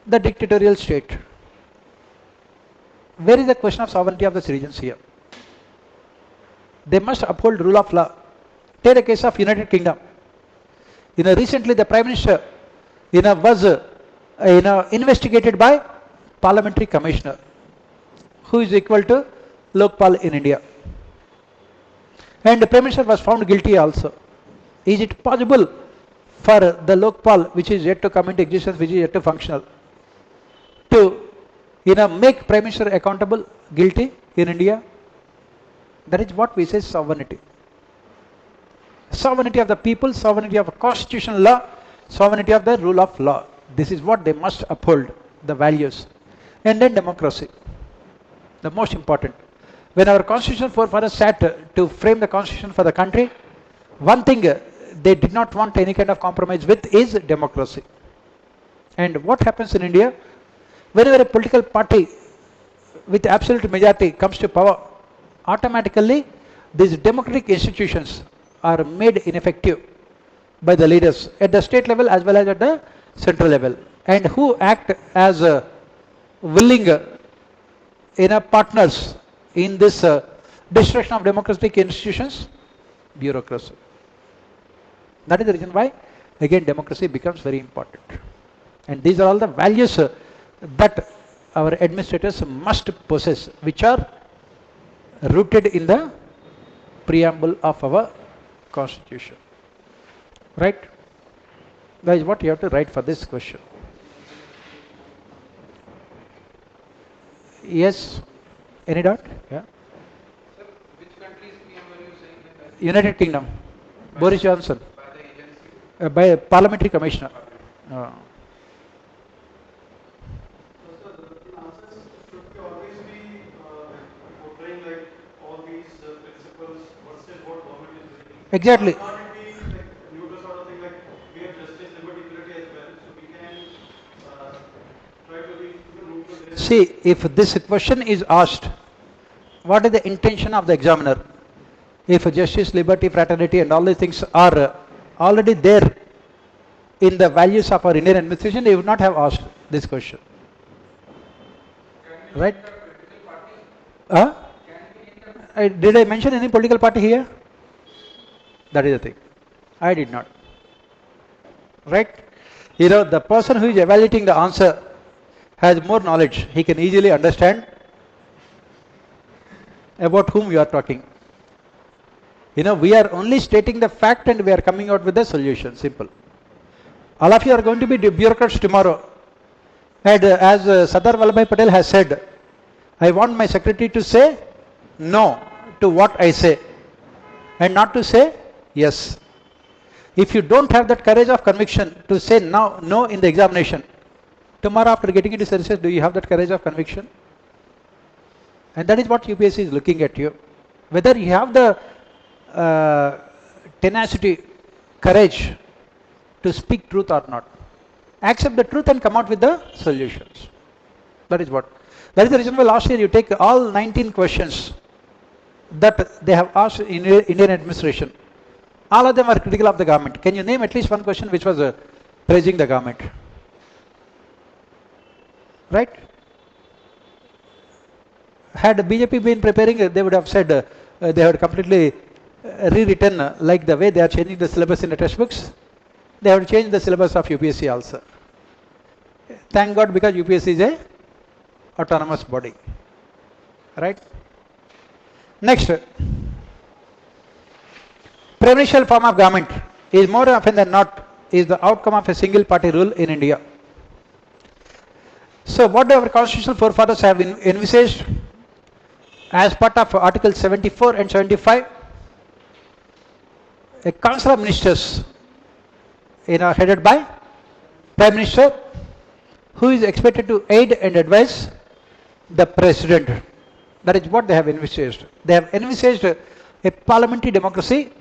the dictatorial state. Where is the question of sovereignty of the citizens here? They must uphold rule of law. Take the case of United Kingdom. Recently the Prime Minister, was, investigated by Parliamentary Commissioner, who is equal to Lokpal in India. And the Prime Minister was found guilty also. Is it possible for the Lokpal, which is yet to come into existence, which is yet to functional, to make Prime Minister accountable, guilty in India? That is what we say sovereignty. Sovereignty of the people, sovereignty of constitutional law, sovereignty of the rule of law. This is what they must uphold, the values. And then democracy, the most important. When our constitutional forefathers sat to frame the constitution for the country, one thing they did not want any kind of compromise with is democracy. And what happens in India? Whenever a political party with absolute majority comes to power, automatically these democratic institutions are made ineffective by the leaders at the state level as well as at the central level, and who act as willing partners in this destruction of democratic institutions? Bureaucracy. That is the reason why again democracy becomes very important. And these are all the values that our administrators must possess, which are rooted in the preamble of our constitution. Right? That is what you have to write for this question. Yes? Any doubt? Yeah. Sir, which country's PM were you saying that? United Kingdom. Boris Johnson. By the agency? By a parliamentary commissioner. So, sir, the answers should be always be portraying like all these principles versus what government is doing. Exactly. Can't it be like neutral sort of thing, like we have justice, liberty, equality as well, so we can try to be neutral there. See, if this question is asked, what is the intention of the examiner? If justice, liberty, fraternity and all these things are already there in the values of our Indian administration, they would not have asked this question. Right? Did I mention any political party here? That is the thing. I did not. Right? The person who is evaluating the answer has more knowledge. He can easily understand about whom you are talking. We are only stating the fact and we are coming out with the solution. Simple. All of you are going to be bureaucrats tomorrow. And as Sardar Vallabhbhai Patel has said, I want my secretary to say no to what I say and not to say yes. If you don't have that courage of conviction to say no in the examination, tomorrow after getting into services, do you have that courage of conviction? And that is what UPSC is looking at you. Whether you have the tenacity, courage to speak truth or not. Accept the truth and come out with the solutions. That is what. That is the reason why last year you take all 19 questions that they have asked in Indian administration. All of them are critical of the government. Can you name at least one question which was praising the government? Right? Had BJP been preparing, they would have said they had completely rewritten like the way they are changing the syllabus in the textbooks. They have changed the syllabus of UPSC also. Thank God, because UPSC is a autonomous body. Right? Next. Presidential form of government is more often than not is the outcome of a single party rule in India. So what do our constitutional forefathers have envisaged as part of Article 74 and 75? A council of ministers headed by Prime Minister, who is expected to aid and advise the President. That is what they have envisaged. They have envisaged a parliamentary democracy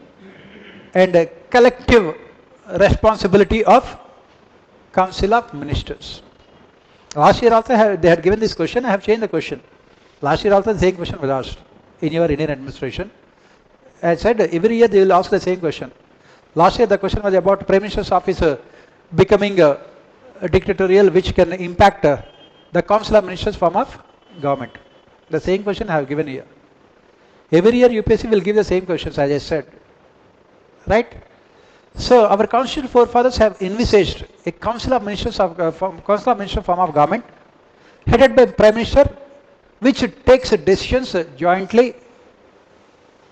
and a collective responsibility of Council of Ministers. Last year also they had given this question, I have changed the question. Last year also the same question was asked in your Indian administration. I said every year they will ask the same question. Last year the question was about Prime Minister's office becoming a dictatorial which can impact the Council of Ministers form of government. The same question I have given here. Every year UPSC will give the same questions as I said. Right? So our constitutional forefathers have envisaged a Council of Ministers Council of Ministers form of government headed by Prime Minister which takes decisions jointly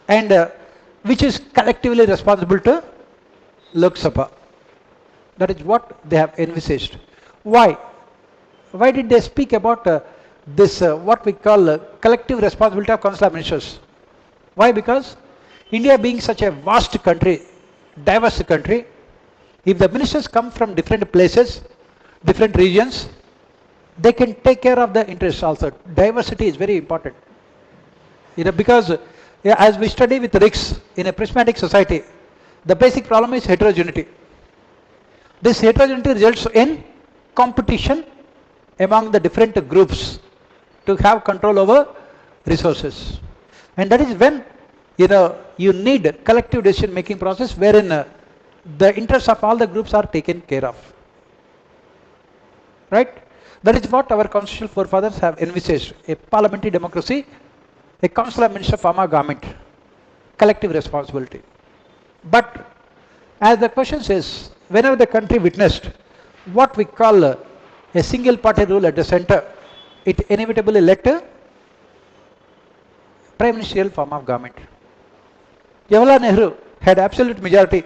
and which is collectively responsible to Lok Sabha. That is what they have envisaged. Why? Why did they speak about this what we call collective responsibility of Council of Ministers? Why? Because India being such a vast country, diverse country, if the ministers come from different places, different regions, they can take care of the interests also. Diversity is very important. Because as we study with RICS in a prismatic society, the basic problem is heterogeneity. This heterogeneity results in competition among the different groups to have control over resources. And that is when you need collective decision making process wherein the interests of all the groups are taken care of. Right? That is what our constitutional forefathers have envisaged. A parliamentary democracy, a council of ministers form of government, collective responsibility. But as the question says, whenever the country witnessed what we call a single party rule at the center, it inevitably led to prime ministerial form of government. Jawaharlal Nehru had absolute majority,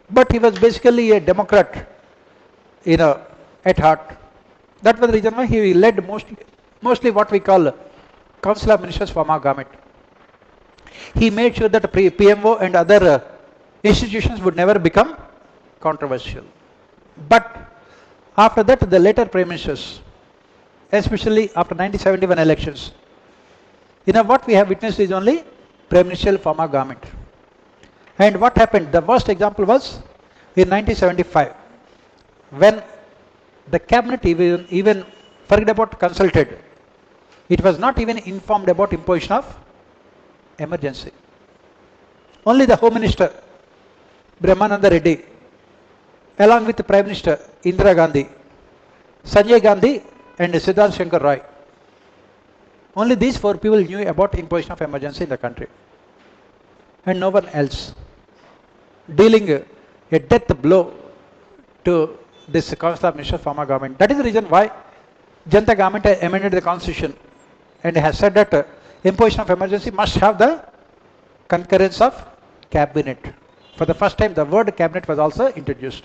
but he was basically a Democrat, at heart. That was the reason why he led mostly what we call Council of Ministers form of government. He made sure that PMO and other institutions would never become controversial. But after that, the later prime ministers, especially after 1971 elections, what we have witnessed is only prime ministerial form of government. And what happened? The worst example was in 1975, when the cabinet even forget about consulted. It was not even informed about imposition of emergency. Only the Home Minister, Brahmananda Reddy, along with the Prime Minister, Indira Gandhi, Sanjay Gandhi and Siddharth Shankar Roy. Only these four people knew about imposition of emergency in the country. And no one else. Dealing a death blow to this Council of Ministers form of government. That is the reason why Janata government has amended the constitution and has said that imposition of emergency must have the concurrence of cabinet. For the first time the word cabinet was also introduced.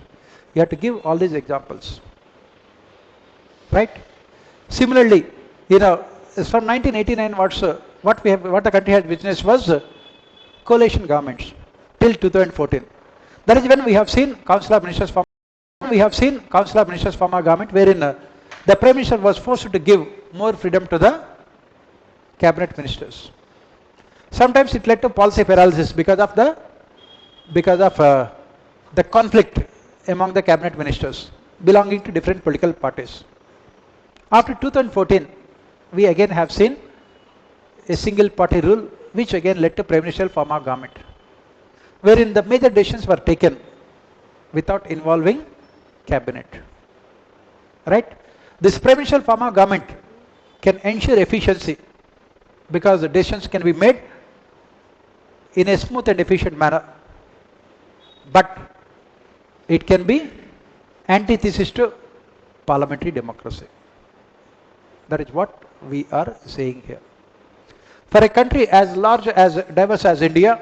You have to give all these examples. Right? Similarly, from 1989 what the country had witnessed was coalition governments till 2014. That is when we have seen Council of Ministers form of government, wherein the Prime Minister was forced to give more freedom to the cabinet ministers. Sometimes it led to policy paralysis because of the conflict among the cabinet ministers belonging to different political parties. After 2014, we again have seen a single party rule, which again led to prime ministerial form of government, wherein the major decisions were taken without involving cabinet. Right? This prime ministerial form of government can ensure efficiency because the decisions can be made in a smooth and efficient manner. But it can be antithesis to parliamentary democracy. That is what we are saying here. For a country as large, as diverse as India,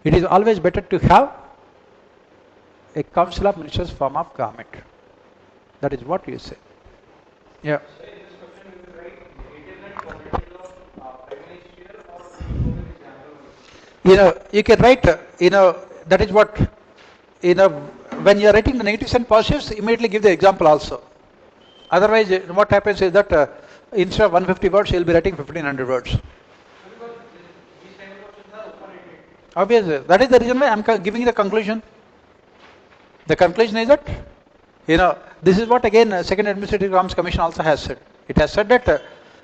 it is always better to have a Council of Ministers form of government. That is what you say. Yeah. So in this question, we will write negative qualities of prime ministerial or we will go with example? You can write, that is what, when you are writing the negatives and positives, immediately give the example also. Otherwise, what happens is that instead of 150 words, you will be writing 1500 words. Because these kind of questions are open-ended. Obviously, that is the reason why I am giving the conclusion. The conclusion is that This is what again Second Administrative Reforms Commission also has said. It has said that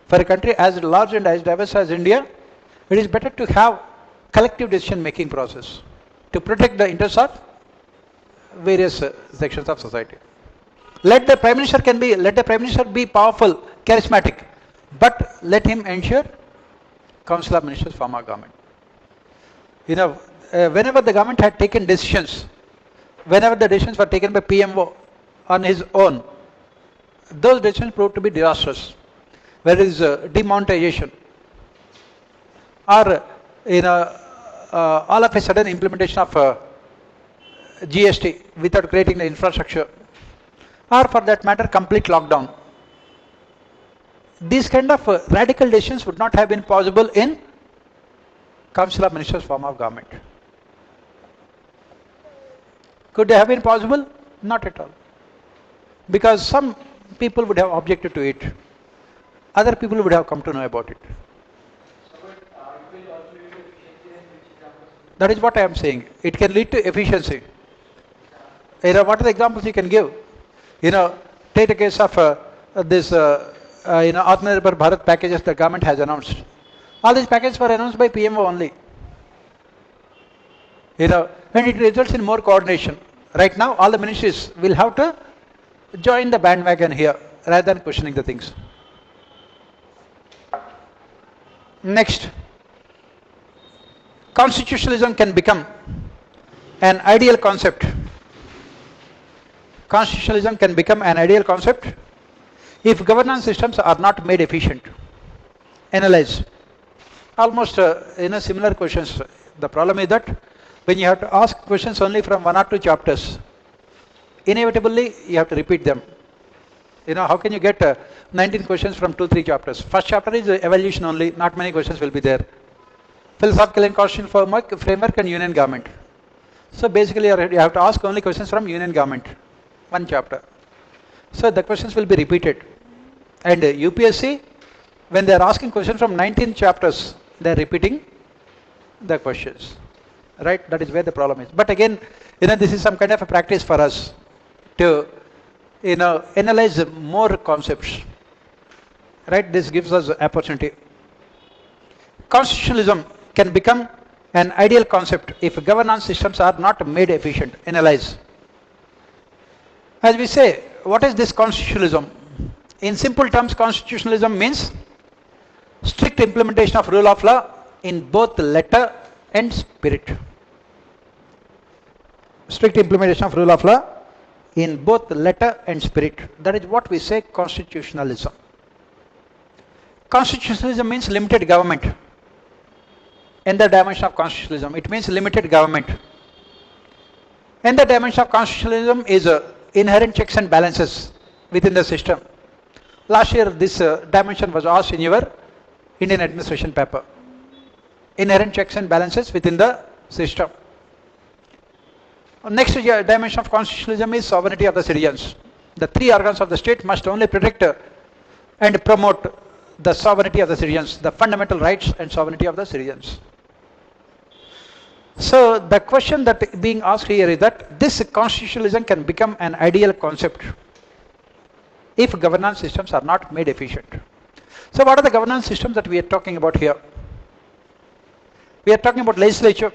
for a country as large and as diverse as India, it is better to have collective decision making process to protect the interests of various sections of society. Let the Prime Minister be powerful, charismatic, but let him ensure Council of Ministers form a government. Whenever the government had taken decisions, whenever the decisions were taken by PMO on his own, those decisions proved to be disastrous. Whether it is demonetization or all of a sudden implementation of GST without creating the infrastructure, or for that matter complete lockdown. These kind of radical decisions would not have been possible in Council of Ministers form of government. Could they have been possible? Not at all. Because some people would have objected to it. Other people would have come to know about it. That is what I am saying. It can lead to efficiency. What are the examples you can give? Take the case of this Atmanirbhar Bharat packages the government has announced. All these packages were announced by PMO only. And it results in more coordination. Right now, all the ministries will have to join the bandwagon here rather than questioning the things. Next, constitutionalism can become an ideal concept. Constitutionalism can become an ideal concept if governance systems are not made efficient. Analyze. Almost similar questions. The problem is that when you have to ask questions only from 1 or 2 chapters, inevitably you have to repeat them. How can you get 19 questions from 2-3 chapters? First chapter is evaluation only, not many questions will be there. Philosophical and constitutional framework and union government. So basically you have to ask only questions from union government, 1 chapter. So the questions will be repeated. And UPSC, when they are asking questions from 19 chapters, they are repeating the questions. Right? That is where the problem is. But again, this is some kind of a practice for us to, analyze more concepts. Right? This gives us opportunity. Constitutionalism can become an ideal concept if governance systems are not made efficient. Analyze. As we say, what is this constitutionalism? In simple terms, constitutionalism means strict implementation of rule of law in both letter and spirit. Strict implementation of rule of law in both letter and spirit. That is what we say constitutionalism. Constitutionalism means limited government. In the dimension of constitutionalism, it means limited government. And the dimension of constitutionalism is inherent checks and balances within the system. Last year, this dimension was asked in your Indian administration paper. Inherent checks and balances within the system. Next dimension of constitutionalism is sovereignty of the citizens. The 3 organs of the state must only protect and promote the sovereignty of the citizens, the fundamental rights and sovereignty of the citizens. So the question that being asked here is that this constitutionalism can become an ideal concept if governance systems are not made efficient. So what are the governance systems that we are talking about here? We are talking about legislature,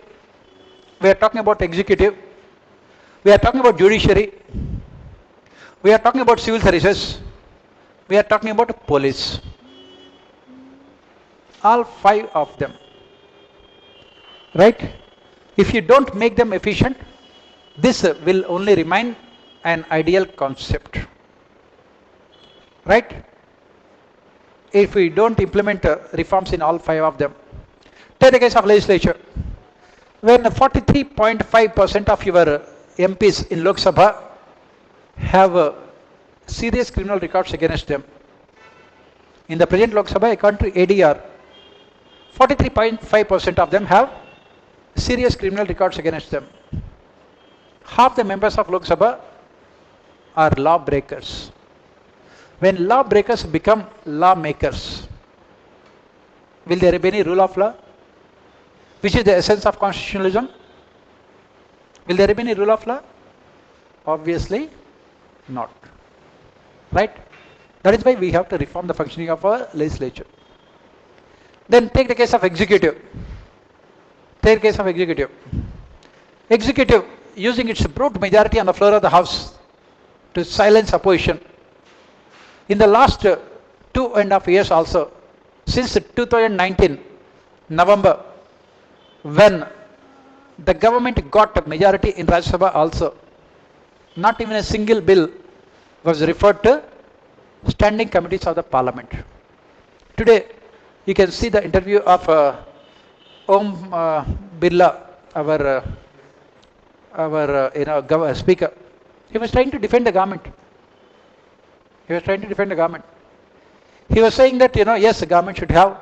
we are talking about executive, we are talking about judiciary, we are talking about civil services, we are talking about police. All 5 of them. Right? If you don't make them efficient, this will only remain an ideal concept. Right? If we don't implement reforms in all 5 of them. Take the case of legislature. When 43.5% of your MPs in Lok Sabha have serious criminal records against them. In the present Lok Sabha, according to ADR, 43.5% of them have serious criminal records against them. Half the members of Lok Sabha are lawbreakers. When lawbreakers become lawmakers, will there be any rule of law? Which is the essence of constitutionalism? Will there be any rule of law? Obviously, Not. Right? That is why we have to reform the functioning of our legislature. Then take the case of executive. Take the case of executive. Executive using its brute majority on the floor of the House to silence opposition. In the last 2.5 years also, since 2019, November, when the government got a majority in Rajya Sabha also, not even a single bill was referred to standing committees of the parliament. Today, you can see the interview of Om Birla, our speaker. He was trying to defend the government. He was trying to defend the government. He was saying that, yes, the government should have,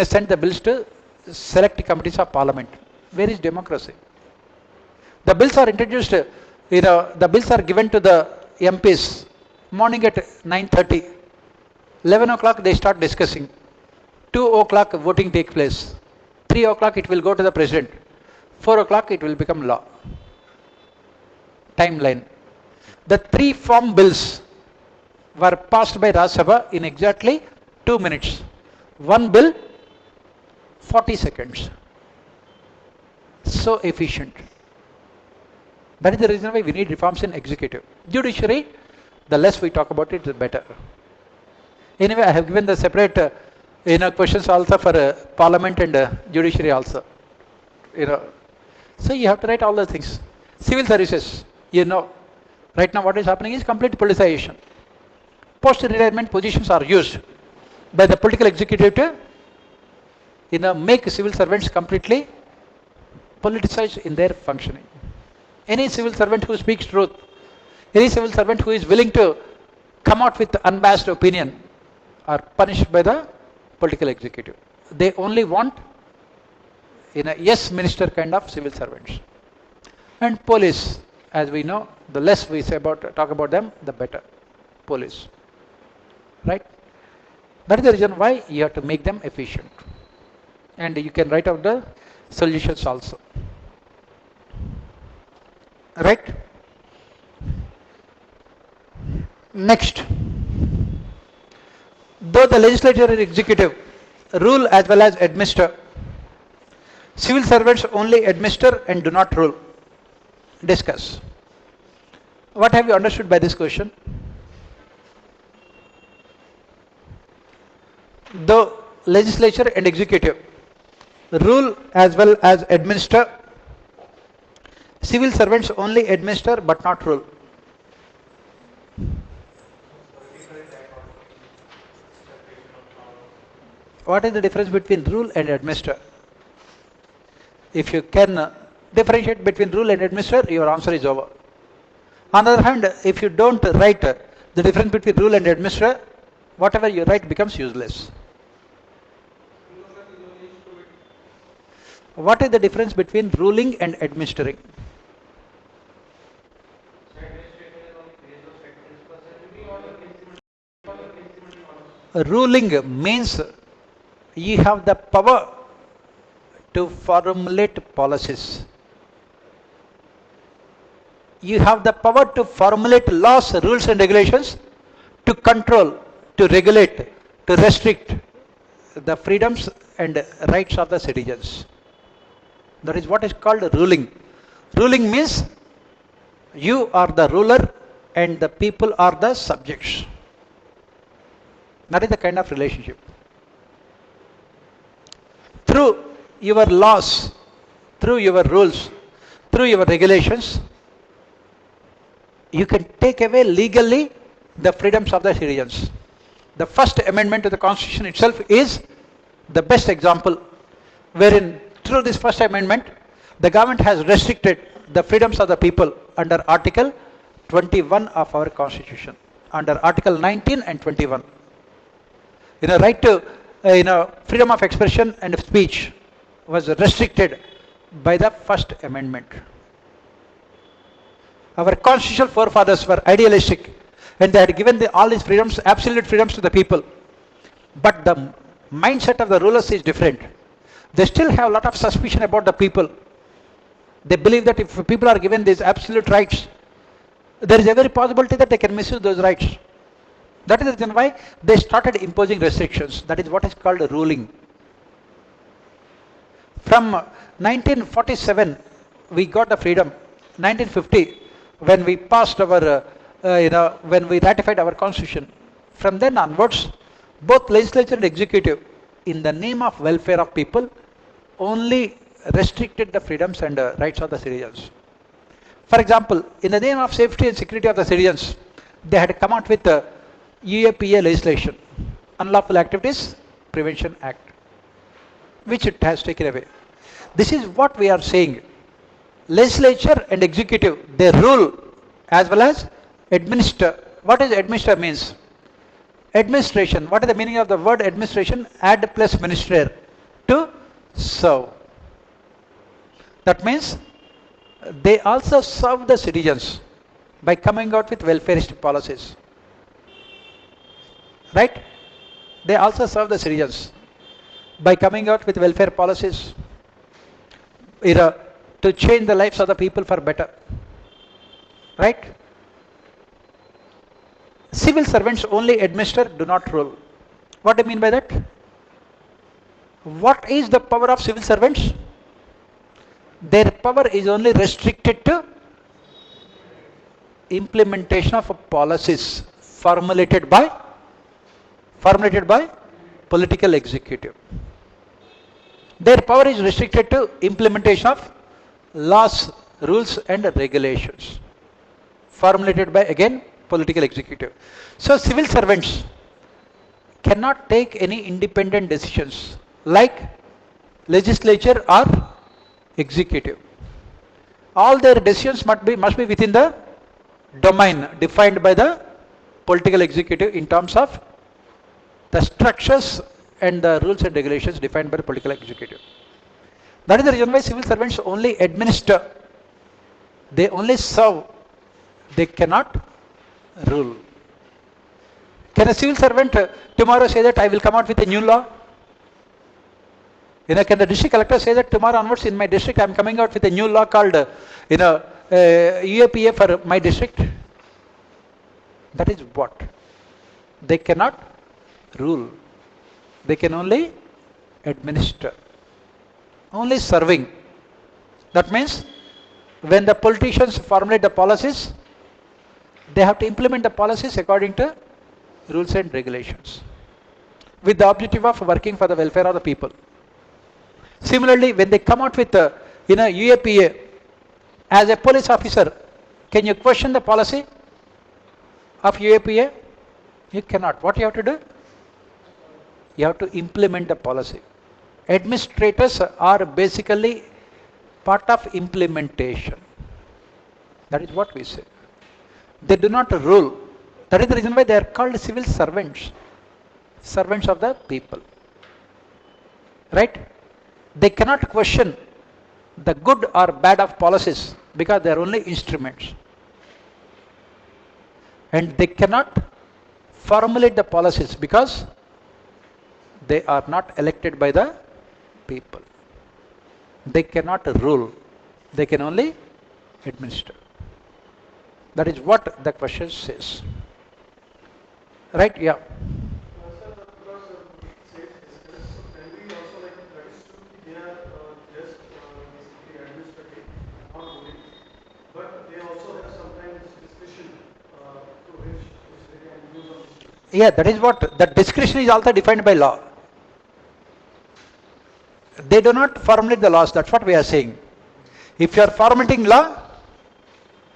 sent the bills to select committees of parliament. Where is democracy? The bills are introduced, the bills are given to the MPs morning at 9:30. 11 o'clock they start discussing. 2 o'clock voting takes place. 3 o'clock it will go to the president. 4 o'clock it will become law. Timeline. The 3 form bills were passed by Rajya Sabha in exactly 2 minutes. One bill, 40 seconds. So efficient. That is the reason why we need reforms in executive. Judiciary, the less we talk about it, the better. Anyway, I have given the separate questions also for parliament and judiciary also. So you have to write all the things. Civil services, right now what is happening is complete politicization. Post-retirement positions are used by the political executive to make civil servants completely politicized in their functioning. Any civil servant who speaks truth, any civil servant who is willing to come out with unbiased opinion are punished by the political executive. They only want yes minister kind of civil servants. And police, as we know, the less we talk about them, the better. Police. Right? That is the reason why you have to make them efficient. And you can write out the solutions also. Right? Next. Though the legislature and executive rule as well as administer, civil servants only administer and do not rule. Discuss. What have you understood by this question? Though legislature and executive rule as well as administer, civil servants only administer but not rule. What is the difference between rule and administer? If you can differentiate between rule and administer, your answer is over. On the other hand, if you don't write the difference between rule and administer, whatever you write becomes useless. What is the difference between ruling and administering? Ruling means you have the power to formulate policies. You have the power to formulate laws, rules and regulations to control, to regulate, to restrict the freedoms and rights of the citizens. That is what is called ruling. Ruling means you are the ruler and the people are the subjects. That is the kind of relationship. Through your laws, through your rules, through your regulations, you can take away legally the freedoms of the citizens. The first amendment to the Constitution itself is the best example, wherein through this first amendment, the government has restricted the freedoms of the people under Article 21 of our Constitution, under Article 19 and 21. Right to freedom of expression and speech was restricted by the First Amendment. Our constitutional forefathers were idealistic and they had given all these freedoms, absolute freedoms to the people. But the mindset of the rulers is different. They still have a lot of suspicion about the people. They believe that if people are given these absolute rights, there is every possibility that they can misuse those rights. That is the reason why they started imposing restrictions. That is what is called ruling. From 1947, we got the freedom. 1950, when we passed our, when we ratified our constitution. From then onwards, both legislature and executive, in the name of welfare of people, only restricted the freedoms and rights of the citizens. For example, in the name of safety and security of the citizens, they had come out with the UAPA legislation, Unlawful Activities Prevention Act, which it has taken away. This is what we are saying. Legislature and executive, they rule as well as administer. What is administer means? Administration. What is the meaning of the word administration? Ad plus minister, to serve. That means they also serve the citizens by coming out with welfareist policies. Right? They also serve the citizens by coming out with welfare policies, to change the lives of the people for better. Right? Civil servants only administer, do not rule. What do you mean by that? What is the power of civil servants? Their power is only restricted to implementation of policies formulated by political executive. Their power is restricted to implementation of laws, rules and regulations formulated by, again, political executive. So civil servants cannot take any independent decisions like legislature or executive. All their decisions must be within the domain defined by the political executive in terms of the structures and the rules and regulations defined by the political executive. That is the reason why civil servants only administer, they only serve, they cannot rule. Can a civil servant tomorrow say that I will come out with a new law? Can the district collector say that tomorrow onwards in my district I am coming out with a new law called, UAPA for my district? That is what? They cannot rule. They can only administer. Only serving. That means when the politicians formulate the policies, they have to implement the policies according to rules and regulations with the objective of working for the welfare of the people. Similarly, when they come out with UAPA, as a police officer, can you question the policy of UAPA? You cannot. What you have to do? You have to implement the policy. Administrators are basically part of implementation. That is what we say. They do not rule. That is the reason why they are called civil servants. Servants of the people. Right? They cannot question the good or bad of policies because they are only instruments. And they cannot formulate the policies because they are not elected by the people. They cannot rule. They can only administer. That is what the question says. Right? Yeah. Sir, because it says discuss, so can we also understood they are just basically administrative, not ruling, but they also have sometimes discretion to which they can use of discretion. Yeah, that is what. The discretion is also defined by law. They do not formulate the laws. That's what we are saying. If you are formulating law,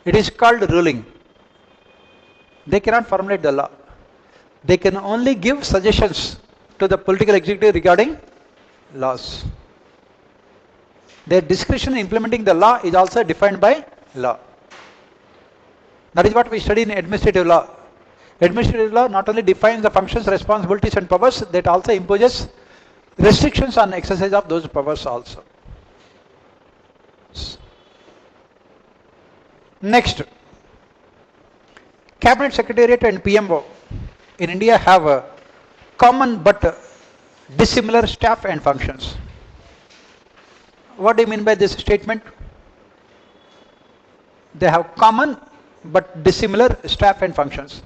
it is called ruling. They cannot formulate the law. They can only give suggestions to the political executive regarding laws. Their discretion in implementing the law is also defined by law. That is what we study in administrative law. Administrative law not only defines the functions, responsibilities and powers, that also imposes restrictions on exercise of those powers also. Next, Cabinet Secretariat and PMO in India have a common but dissimilar staff and functions. What do you mean by this statement? They have common but dissimilar staff and functions.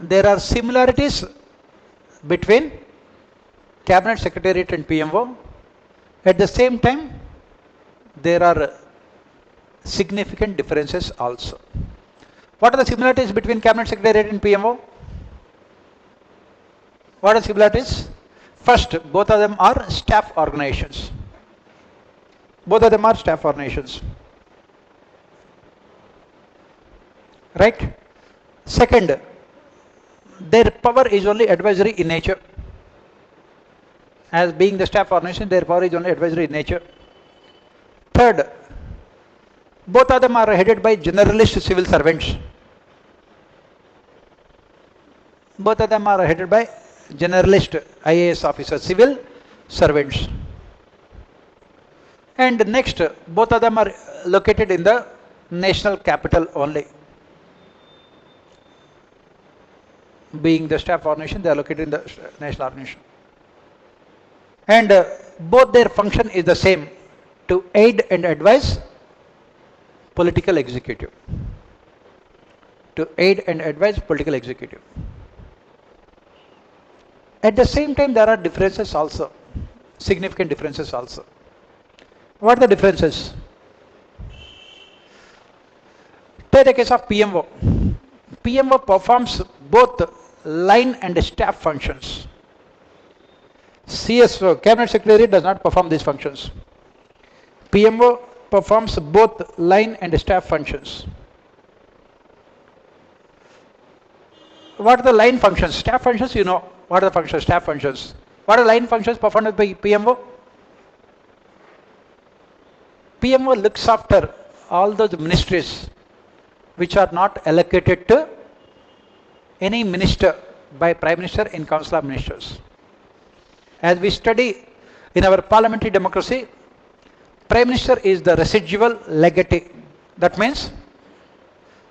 There are similarities between Cabinet Secretariat and PMO. At the same time, there are significant differences also. What are the similarities between Cabinet Secretariat and PMO? What are the similarities? First, both of them are staff organizations. Both of them are staff organizations. Right? Second, their power is only advisory in nature. As being the staff organization, their power is only advisory in nature. Third, both of them are headed by generalist civil servants. Both of them are headed by generalist IAS officers, civil servants. And next, both of them are located in the national capital only. Being the staff organization, they are located in the national organization. And both their function is the same, to aid and advise political executive. To aid and advise political executive. At the same time, there are differences also, significant differences also. What are the differences? Take the case of PMO. PMO performs both line and staff functions. CSO, Cabinet Secretary, does not perform these functions. PMO performs both line and staff functions. What are the line functions? Staff functions, you know. What are the functions? Staff functions. What are line functions performed by PMO? PMO looks after all those ministries which are not allocated to any minister by Prime Minister in Council of Ministers. As we study in our parliamentary democracy, Prime Minister is the residual legatee. That means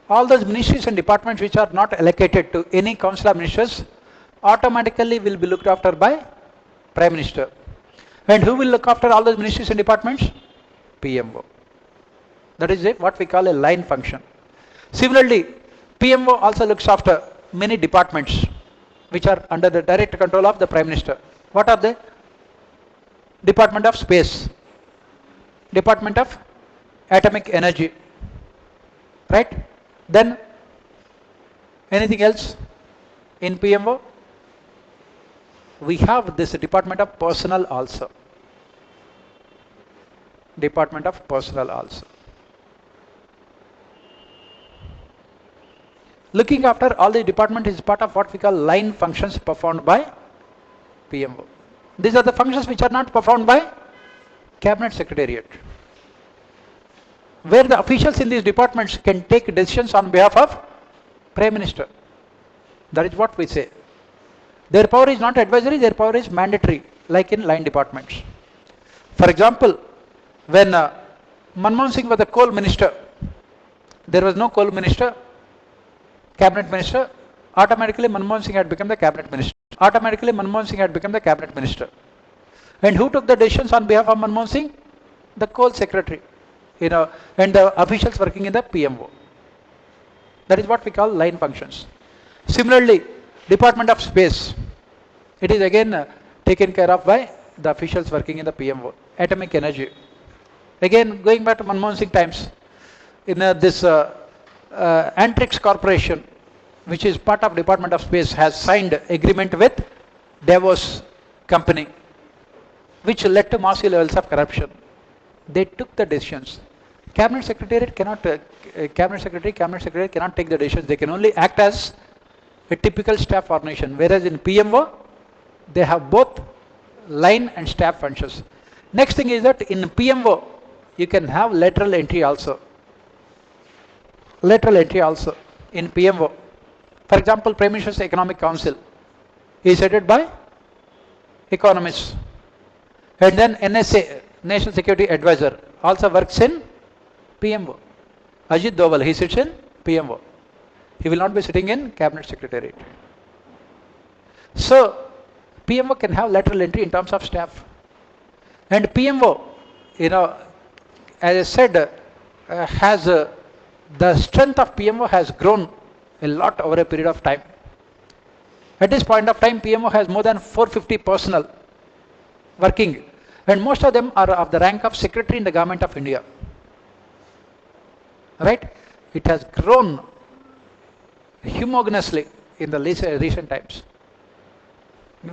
all those ministries and departments which are not allocated to any Council of Ministers automatically will be looked after by Prime Minister. And who will look after all those ministries and departments? PMO. That is what we call a line function. Similarly, PMO also looks after many departments which are under the direct control of the Prime Minister. What are they? Department of Space, Department of Atomic Energy, right? Then anything else in PMO? We have this Department of Personnel also. Department of Personnel also. Looking after all the department is part of what we call line functions performed by PMO. These are the functions which are not performed by Cabinet Secretariat, where the officials in these departments can take decisions on behalf of Prime Minister. That is what we say. Their power is not advisory, their power is mandatory, like in line departments. For example, when Manmohan Singh was the coal minister, there was no coal minister, cabinet minister, automatically Manmohan Singh had become the cabinet minister. Automatically Manmohan Singh had become the cabinet minister. And who took the decisions on behalf of Manmohan Singh? The coal secretary, and the officials working in the PMO. That is what we call line functions. Similarly, Department of Space, it is again taken care of by the officials working in the PMO. Atomic Energy, again going back to Manmohan Singh times, in this Antrix Corporation, which is part of Department of Space, has signed agreement with Davos company, which led to massive levels of corruption. They took the decisions. Cabinet Secretary cannot take the decisions. They can only act as a typical staff organization, whereas in PMO, they have both line and staff functions. Next thing is that in PMO, you can have lateral entry also. Lateral entry also in PMO. For example, Prime Minister's Economic Council is headed by economists. And then NSA, National Security Advisor, also works in PMO. Ajit Doval, he sits in PMO. He will not be sitting in Cabinet Secretariat. So, PMO can have lateral entry in terms of staff. And PMO, as I said, has the strength of PMO has grown a lot over a period of time. At this point of time, PMO has more than 450 personnel working, and most of them are of the rank of secretary in the government of India. Right? It has grown humongously in the recent times.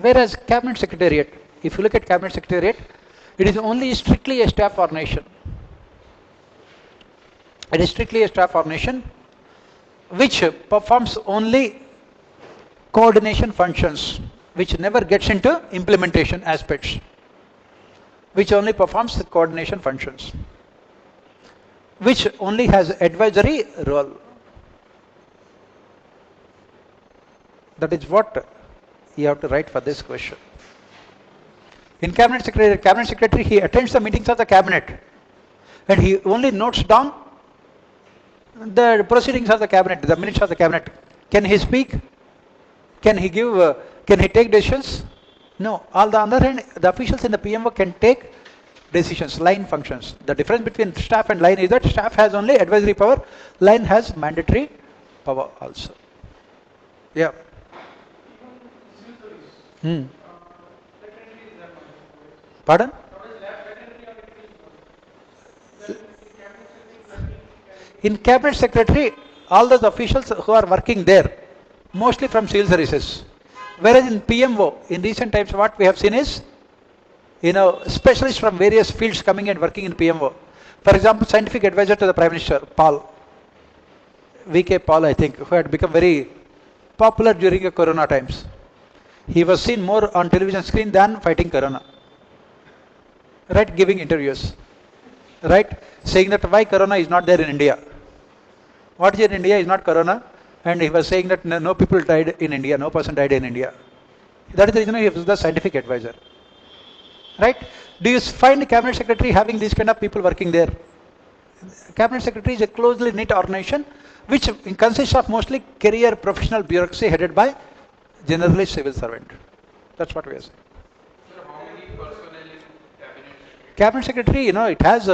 Whereas cabinet secretariat, if you look at cabinet secretariat, it is only strictly a staff formation. It is strictly a staff formation which performs only coordination functions, which never gets into implementation aspects, which only performs the coordination functions, which only has advisory role. That is what you have to write for this question. In cabinet secretary, he attends the meetings of the cabinet and he only notes down the proceedings of the cabinet, the minutes of the cabinet. Can he speak? Can he give? Can he take decisions? No. On the other hand, the officials in the PMO can take decisions, line functions. The difference between staff and line is that staff has only advisory power, line has mandatory power also. Yeah. Pardon? In cabinet secretary, all those officials who are working there, mostly from civil services. Whereas in PMO, in recent times, what we have seen is, specialists from various fields coming and working in PMO. For example, scientific advisor to the Prime Minister, Paul, VK Paul, I think, who had become very popular during the Corona times. He was seen more on television screen than fighting Corona. Right, giving interviews. Right, saying that why Corona is not there in India. What is in India is not Corona. And he was saying that no people died in India, no person died in India. That is the reason he was the scientific advisor. Right? Do you find the cabinet secretary having these kind of people working there? Cabinet secretary is a closely knit organization which consists of mostly career professional bureaucracy headed by generally civil servant. That's what we are saying. Sir, how many personnel in Cabinet secretary, it has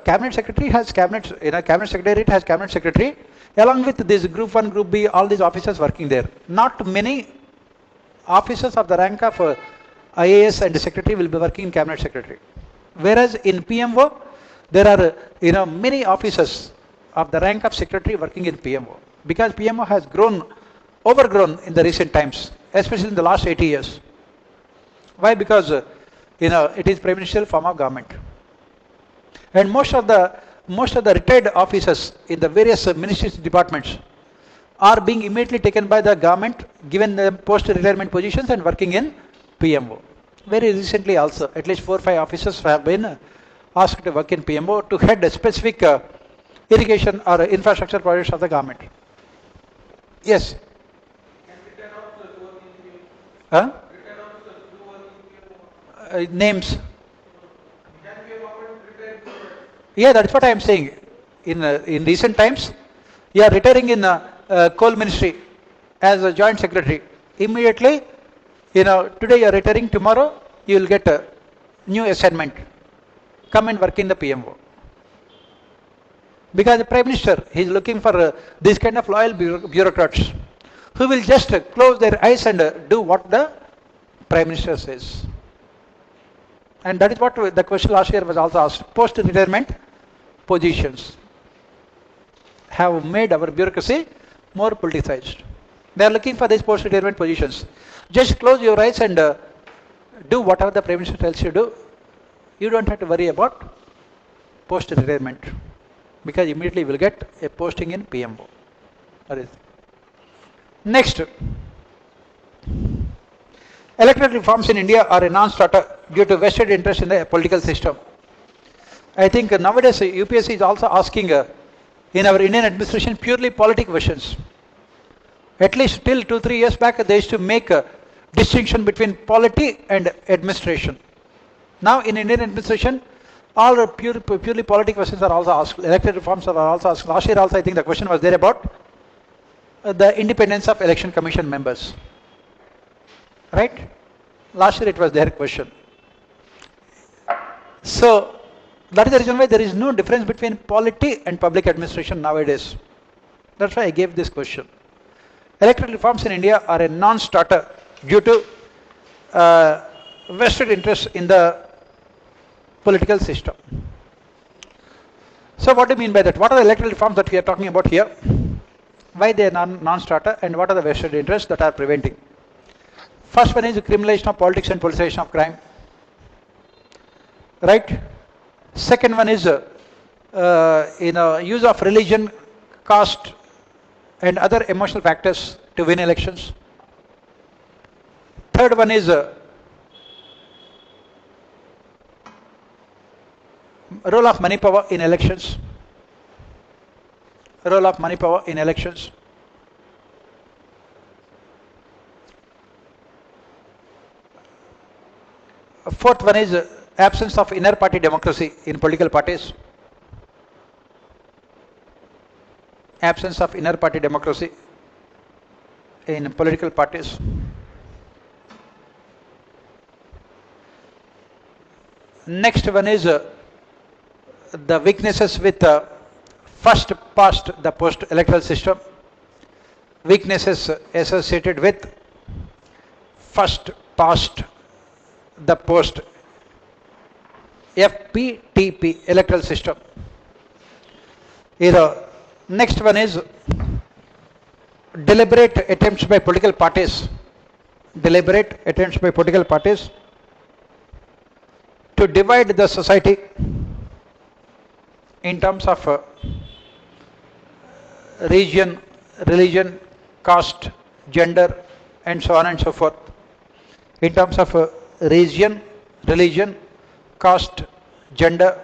cabinet secretary has cabinet, cabinet secretariat has cabinet secretary, along with this group 1, group B, all these officers working there. Not many officers of the rank of IAS and secretary will be working in cabinet secretary. Whereas in PMO, there are, many officers of the rank of secretary working in PMO. Because PMO has overgrown in the recent times, especially in the last 80 years. Why? Because, it is prime ministerial form of government. And most of the retired officers in the various ministries departments are being immediately taken by the government, given the post-retirement positions and working in PMO. Very recently also, at least 4 or 5 officers have been asked to work in PMO to head a specific irrigation or infrastructure projects of the government. Yes? Huh? Names? Yeah, that's what I am saying. In recent times, you are retiring in coal ministry as a joint secretary. Immediately, today you are retiring, tomorrow you will get a new assignment. Come and work in the PMO. Because the Prime Minister, he is looking for these kind of loyal bureaucrats who will just close their eyes and do what the Prime Minister says. And that is what the question last year was also asked. Post-retirement positions have made our bureaucracy more politicized. They are looking for these post-retirement positions. Just close your eyes and do whatever the Prime Minister tells you to do. You don't have to worry about post-retirement, because immediately you will get a posting in PMO. That is. Next, electoral reforms in India are a non-starter due to vested interest in the political system. I think nowadays UPSC is also asking in our Indian administration purely politic questions. At least till 2-3 years back, they used to make a distinction between polity and administration. Now in Indian administration, all purely political questions are also asked. Electoral reforms are also asked. Last year also I think the question was there about the independence of election commission members. Right? Last year it was their question. So That is the reason why there is no difference between polity and public administration nowadays. That's why I gave this question. Electoral reforms in India are a non-starter due to vested interests in the political system. So what do you mean by that? What are the electoral reforms that we are talking about here? Why they are non-starter, and what are the vested interests that are preventing? First one is the criminalization of politics and politicization of crime. Right? Second one is use of religion, caste, and other emotional factors to win elections. Third one is role of money power in elections. Role of money power in elections. Fourth one is absence of inner party democracy in political parties. Absence of inner party democracy in political parties. Next one is the weaknesses with first past the post electoral system. Weaknesses associated with first past the post FPTP electoral system. Next one is deliberate attempts by political parties. Deliberate attempts by political parties to divide the society in terms of region, religion, caste, gender, and so on and so forth. In terms of region, religion, caste, gender,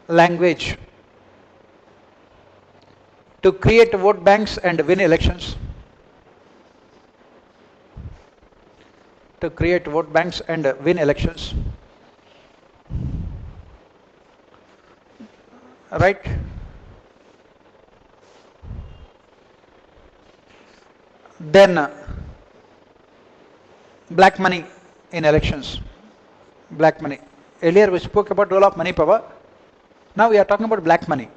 language, to create vote banks and win elections. To create vote banks and win elections. Right? Then black money in elections. Black money. Earlier we spoke about role of money power. Now we are talking about black money.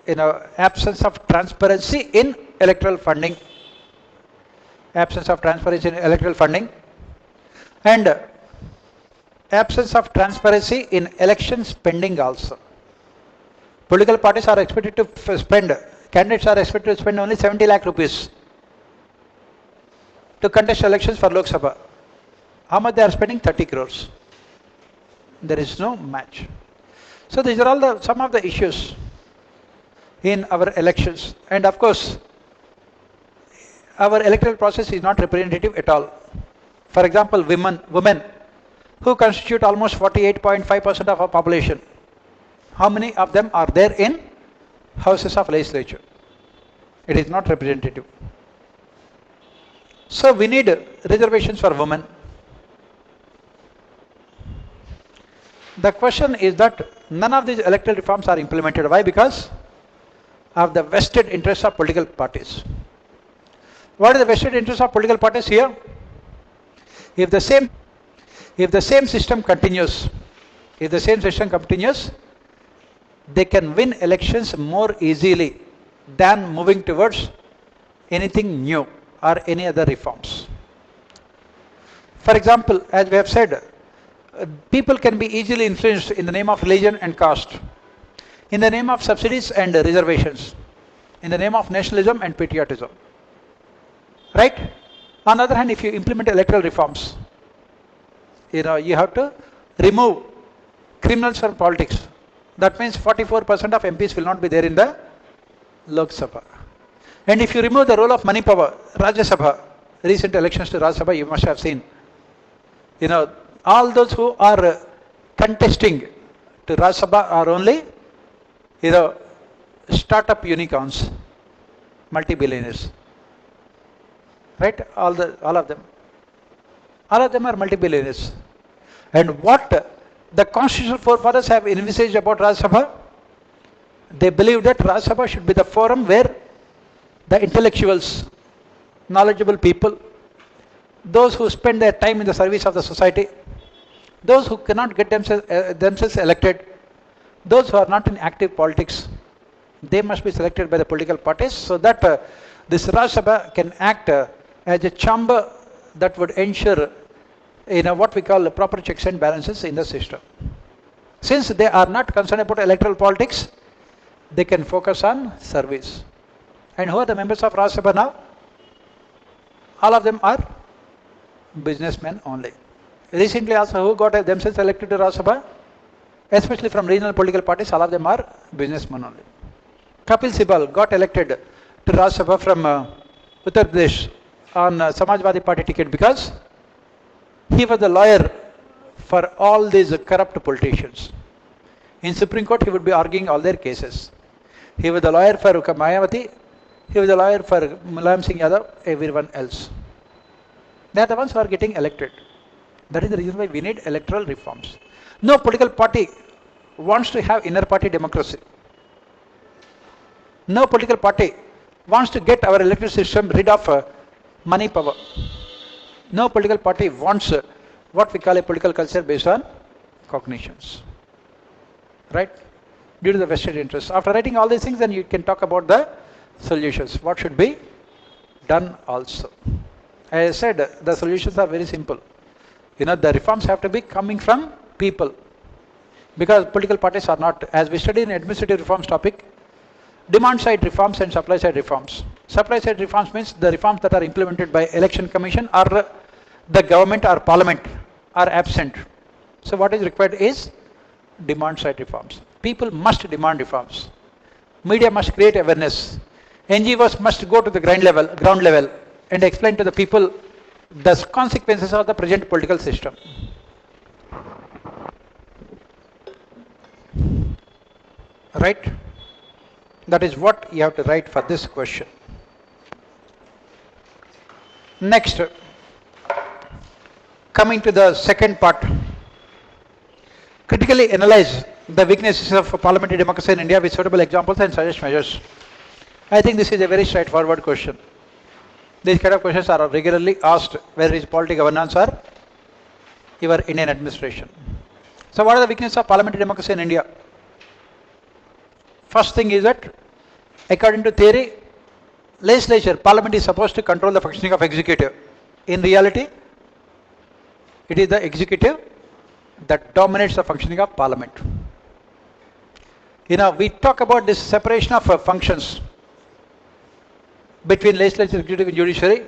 Absence of transparency in electoral funding. Absence of transparency in electoral funding. And absence of transparency in election spending also. Political parties are expected to spend, candidates are expected to spend only 70 lakh rupees to contest elections for Lok Sabha. How much they are spending? 30 crores. There is no match. So these are all some of the issues in our elections. And of course, our electoral process is not representative at all. For example, women who constitute almost 48.5% of our population. How many of them are there in houses of legislature? It is not representative. So we need reservations for women. The question is that none of these electoral reforms are implemented. Why? Because of the vested interests of political parties. What is the vested interest of political parties here? If the same system continues, they can win elections more easily than moving towards anything new or any other reforms. For example, as we have said, people can be easily influenced in the name of religion and caste, in the name of subsidies and reservations, in the name of nationalism and patriotism. Right? On the other hand, if you implement electoral reforms, you have to remove criminals from politics. That means 44% of MPs will not be there in the Lok Sabha. And if you remove the role of money power, Rajya Sabha, recent elections to Rajya Sabha, you must have seen, all those who are contesting to Rajya Sabha are only, startup unicorns, multi-billionaires. Right? All of them. All of them are multi-billionaires. And what the constitutional forefathers have envisaged about Rajya Sabha, they believe that Rajya Sabha should be the forum where the intellectuals, knowledgeable people, those who spend their time in the service of the society, those who cannot get themselves elected, those who are not in active politics, they must be selected by the political parties so that this Rajya Sabha can act as a chamber that would ensure what we call proper checks and balances in the system. Since they are not concerned about electoral politics, they can focus on service. And who are the members of Rajya Sabha now? All of them are businessmen only. Recently also, who got themselves elected to Rajya Sabha? Especially from regional political parties, all of them are businessmen only. Kapil Sibal got elected to Rajya Sabha from Uttar Pradesh on Samajwadi Party ticket because he was the lawyer for all these corrupt politicians. In Supreme Court, he would be arguing all their cases. He was the lawyer for Mayawati, he was the lawyer for Mulayam Singh Yadav, everyone else. They are the ones who are getting elected. That is the reason why we need electoral reforms. No political party wants to have inner party democracy. No political party wants to get our electoral system rid of money power. No political party wants what we call a political culture based on cognitions. Right? Due to the vested interests. After writing all these things, then you can talk about the solutions. What should be done also. As I said, the solutions are very simple. The reforms have to be coming from people. Because political parties are not, as we studied in administrative reforms topic, demand side reforms and supply side reforms. Supply side reforms means the reforms that are implemented by election commission or the government or parliament are absent. So what is required is demand side reforms. People must demand reforms. Media must create awareness. NGOs must go to the ground level and explain to the people the consequences of the present political system. Right? That is what you have to write for this question. Next, coming to the second part, critically analyze the weaknesses of parliamentary democracy in India with suitable examples and suggest measures. I think this is a very straightforward question. These kind of questions are regularly asked whether it is polity governance or your Indian administration. So what are the weaknesses of parliamentary democracy in India? First thing is that, according to theory, legislature, parliament is supposed to control the functioning of executive. In reality, it is the executive that dominates the functioning of parliament. We talk about this separation of functions between legislature, executive and judiciary.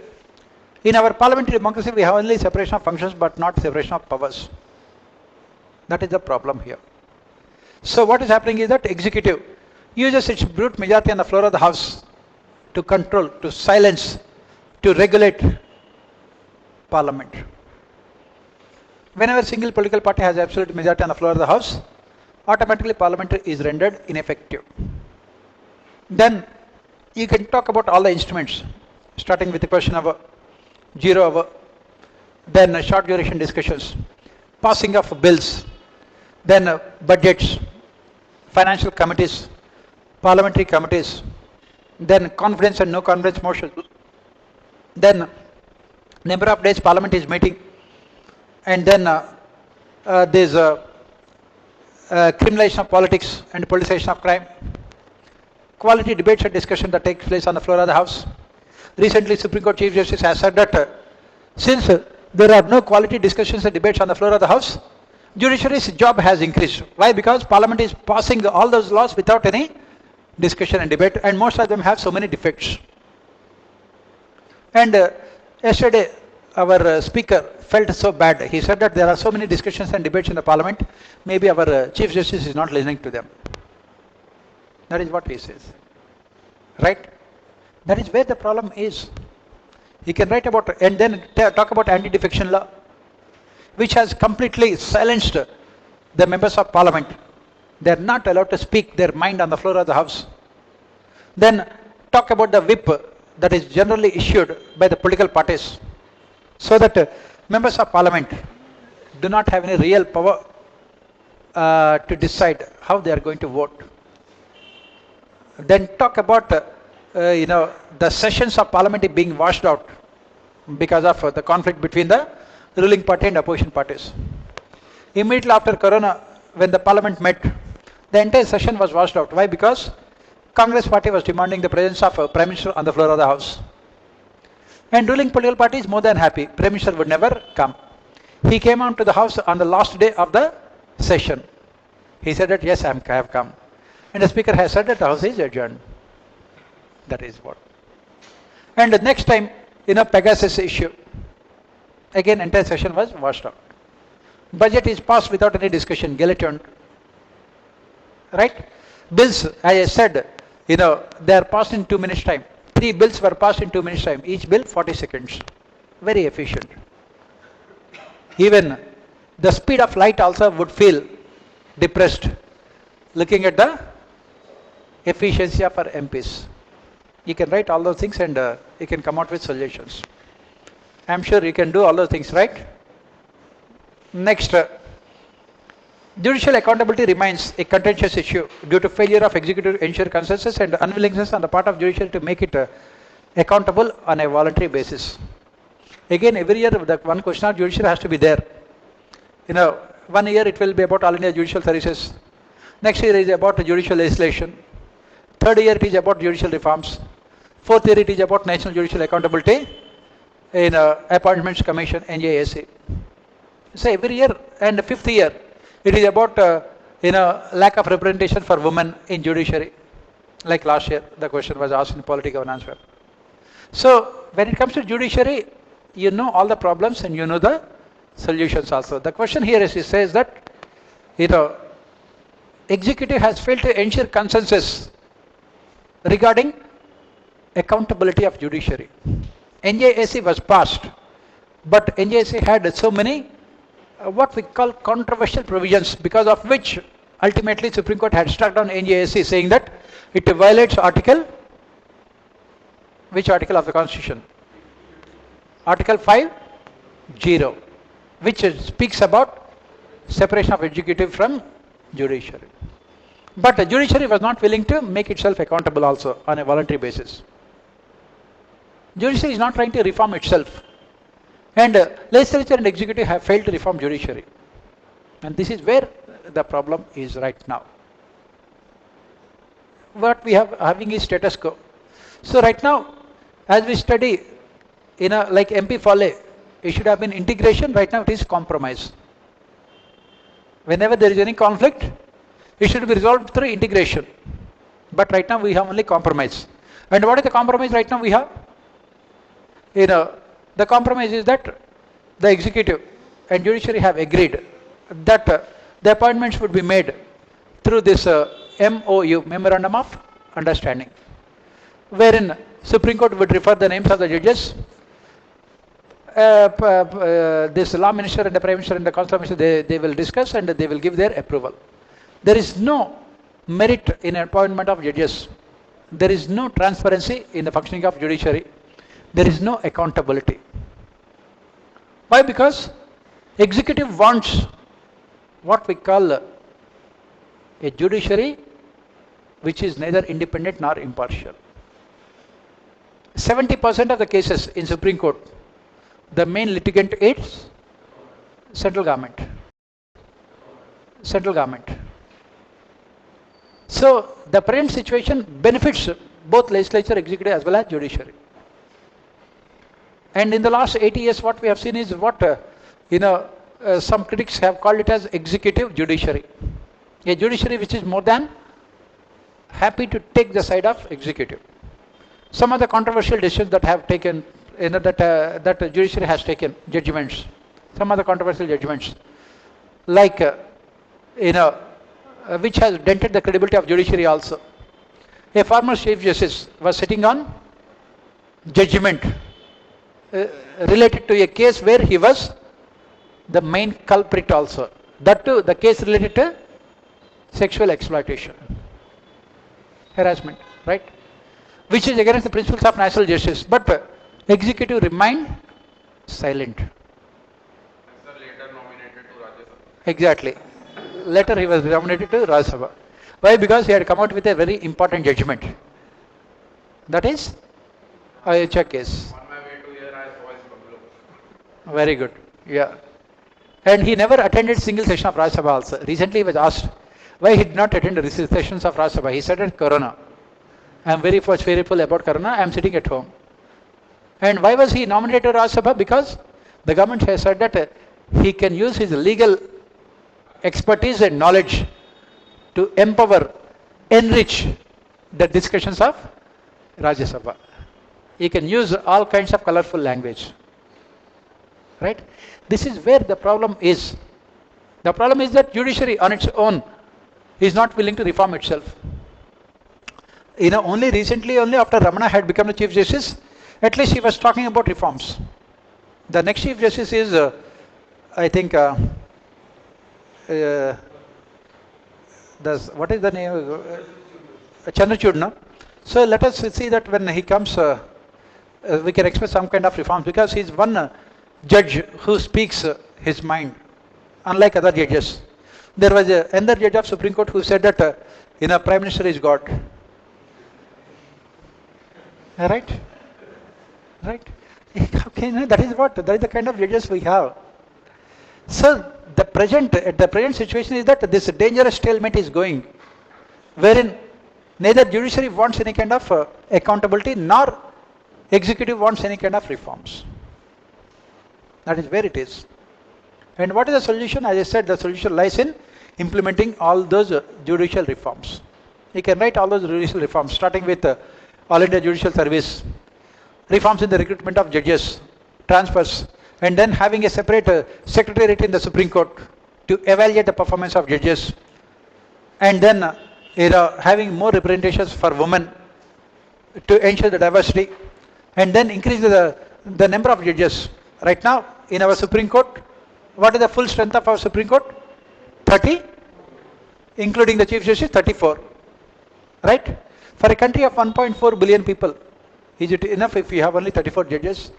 In our parliamentary democracy, we have only separation of functions but not separation of powers. That is the problem here. So what is happening is that executive uses its brute majority on the floor of the house to control, to silence, to regulate parliament. Whenever single political party has absolute majority on the floor of the house, automatically parliament is rendered ineffective. Then you can talk about all the instruments, starting with the question of 0 hour, then short duration discussions, passing of bills, then budgets, financial committees, parliamentary committees, then confidence and no confidence motion, then number of days parliament is meeting, and then there's criminalization of politics and politicization of crime, quality debates and discussion that takes place on the floor of the house. Recently, Supreme Court Chief Justice has said that since there are no quality discussions and debates on the floor of the house, judiciary's job has increased. Why? Because parliament is passing all those laws without any discussion and debate, and most of them have so many defects. And yesterday, our speaker felt so bad. He said that there are so many discussions and debates in the parliament, maybe our Chief Justice is not listening to them. That is what he says. Right? That is where the problem is. He can write about, and then talk about anti-defection law, which has completely silenced the members of parliament. They are not allowed to speak their mind on the floor of the house. Then talk about the whip that is generally issued by the political parties, so that members of parliament do not have any real power to decide how they are going to vote. Then talk about the sessions of parliament being washed out because of the conflict between the ruling party and opposition parties. Immediately after Corona, when the parliament met, the entire session was washed out. Why? Because Congress party was demanding the presence of a Prime Minister on the floor of the House. And ruling political party is more than happy. Prime Minister would never come. He came on to the House on the last day of the session. He said that, yes, I have come. And the Speaker has said that the House is adjourned. That is what. And the next time, Pegasus issue. Again, entire session was washed out. Budget is passed without any discussion, guillotined. Right? Bills, as I said, they are passed in 2 minutes time. 3 bills were passed in 2 minutes time. Each bill 40 seconds. Very efficient. Even the speed of light also would feel depressed looking at the efficiency of our MPs. You can write all those things and you can come out with solutions. I am sure you can do all those things, right? Next, judicial accountability remains a contentious issue due to failure of executive to ensure consensus and unwillingness on the part of judiciary to make it accountable on a voluntary basis. Again, every year the one question of judiciary has to be there. 1 year it will be about All India Judicial Services. Next year is about judicial legislation. Third year it is about judicial reforms. Fourth year it is about National Judicial Accountability in Appointments Commission, NJAC. So every year, and fifth year it is about lack of representation for women in judiciary. Like last year the question was asked in Polity Governance Web. So when it comes to judiciary, you know all the problems and you know the solutions also. The question here is, it says that executive has failed to ensure consensus regarding accountability of judiciary. NJAC was passed, but NJAC had so many what we call controversial provisions, because of which ultimately Supreme Court had struck down NJAC, saying that it violates which article of the Constitution? Article 5(0), which speaks about separation of executive from judiciary. But the judiciary was not willing to make itself accountable also on a voluntary basis. Judiciary is not trying to reform itself. And legislature and executive have failed to reform judiciary. And this is where the problem is right now. What we have having is status quo. So right now, as we study, like MP Fale, it should have been integration. Right now it is compromise. Whenever there is any conflict, it should be resolved through integration. But right now we have only compromise. And what is the compromise right now we have? The compromise is that the executive and judiciary have agreed that the appointments would be made through this MOU, Memorandum of Understanding, wherein Supreme Court would refer the names of the judges. This law minister and the prime minister and the council minister, they will discuss and they will give their approval. There is no merit in appointment of judges. There is no transparency in the functioning of judiciary. There is no accountability. Why? Because executive wants what we call a judiciary which is neither independent nor impartial. 70% of the cases in Supreme Court, the main litigant is central government. Central government. So the present situation benefits both legislature, executive as well as judiciary. And in the last 80 years, what we have seen is what some critics have called it as executive judiciary. A judiciary which is more than happy to take the side of executive. Some of the controversial decisions that have taken, that the judiciary has taken, judgments, some of the controversial judgments, like, which has dented the credibility of judiciary also. A former Chief Justice was sitting on judgment related to a case where he was the main culprit also. That too, the case related to sexual exploitation, harassment, right? Which is against the principles of natural justice. But executive remained silent. Sir, later nominated to Rajya Sabha. Exactly. Later he was nominated to Rajya Sabha. Why? Because he had come out with a very important judgment. That is Ayodhya case. On my way to here, I saw his bungalow. Very good. Yeah. And he never attended single session of Rajya Sabha also. Recently he was asked why he did not attend the sessions of Rajya Sabha. He said that Corona. I am very much fearful about Corona. I am sitting at home. And why was he nominated to Rajya Sabha? Because the government has said that he can use his legal expertise and knowledge to empower, enrich the discussions of Rajya Sabha. He can use all kinds of colorful language. Right? This is where the problem is. The problem is that judiciary on its own is not willing to reform itself. Only recently, only after Ramana had become the Chief Justice, at least he was talking about reforms. The next Chief Justice is, I think, what is the name? Chandrachud, no? So let us see that when he comes, we can expect some kind of reforms, because he is one judge who speaks his mind, unlike other judges. There was another judge of Supreme Court who said that Prime Minister is God. Right? Right? Okay, that is the kind of judges we have. So at the present situation is that this dangerous stalemate is going, wherein neither judiciary wants any kind of accountability, nor executive wants any kind of reforms. That is where it is. And what is the solution? As I said, the solution lies in implementing all those judicial reforms. You can write all those judicial reforms, starting with All India Judicial Service, reforms in the recruitment of judges, transfers, and then having a separate secretariat in the Supreme Court to evaluate the performance of judges, and then having more representations for women to ensure the diversity, and then increase the number of judges. Right now, in our Supreme Court, what is the full strength of our Supreme Court? 30, including the Chief Justice, 34. Right? For a country of 1.4 billion people, is it enough if we have only 34 judges?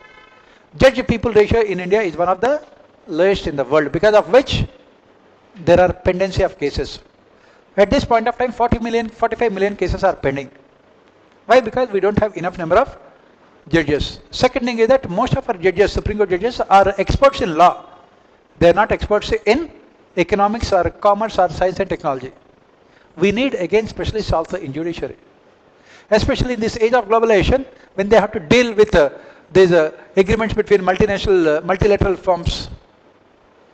Judge-people ratio in India is one of the lowest in the world, because of which there are pendency of cases. At this point of time, 45 million cases are pending. Why? Because we don't have enough number of judges. Second thing is that most of our judges, Supreme Court judges, are experts in law. They are not experts in economics or commerce or science and technology. We need again specialists also in judiciary. Especially in this age of globalization, when they have to deal with these agreements between multilateral firms,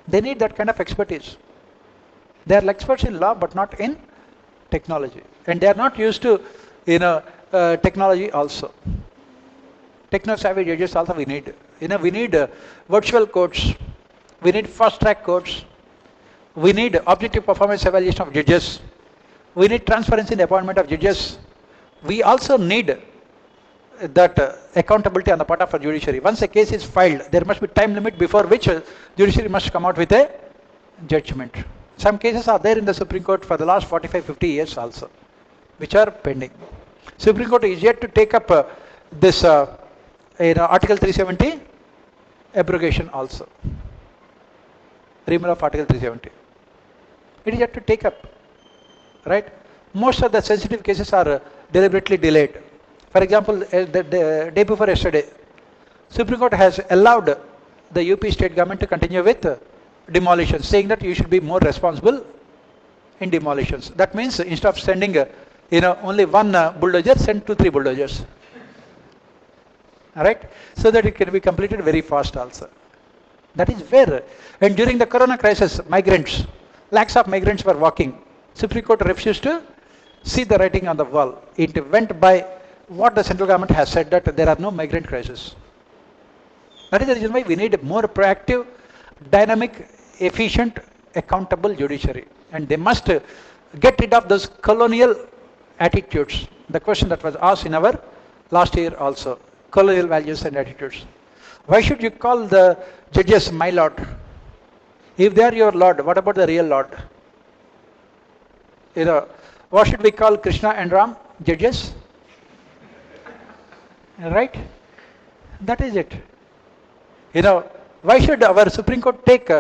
they need that kind of expertise. They are experts in law, but not in technology, and they are not used to technology also. Techno-savvy judges also we need. We need virtual courts. We need fast-track courts. We need objective performance evaluation of judges. We need transparency in the appointment of judges. We also need that accountability on the part of the judiciary. Once a case is filed, there must be time limit before which judiciary must come out with a judgment. Some cases are there in the Supreme Court for the last 45-50 years also, which are pending. Supreme Court is yet to take up this Article 370 abrogation also. Removal of Article 370. It is yet to take up. Right? Most of the sensitive cases are deliberately delayed. For example, the day before yesterday, Supreme Court has allowed the UP state government to continue with demolitions, saying that you should be more responsible in demolitions. That means instead of sending only one bulldozer, send 2-3 bulldozers. Alright? So that it can be completed very fast also. That is where, and during the corona crisis, migrants, lakhs of migrants were walking. Supreme Court refused to see the writing on the wall. It went by what the central government has said, that there are no migrant crises. That is the reason why we need a more proactive, dynamic, efficient, accountable judiciary. And they must get rid of those colonial attitudes. The question that was asked in our last year also, colonial values and attitudes. Why should you call the judges my lord? If they are your lord, what about the real lord? What should we call Krishna and Ram? Judges? Right? That is it. Why should our Supreme Court take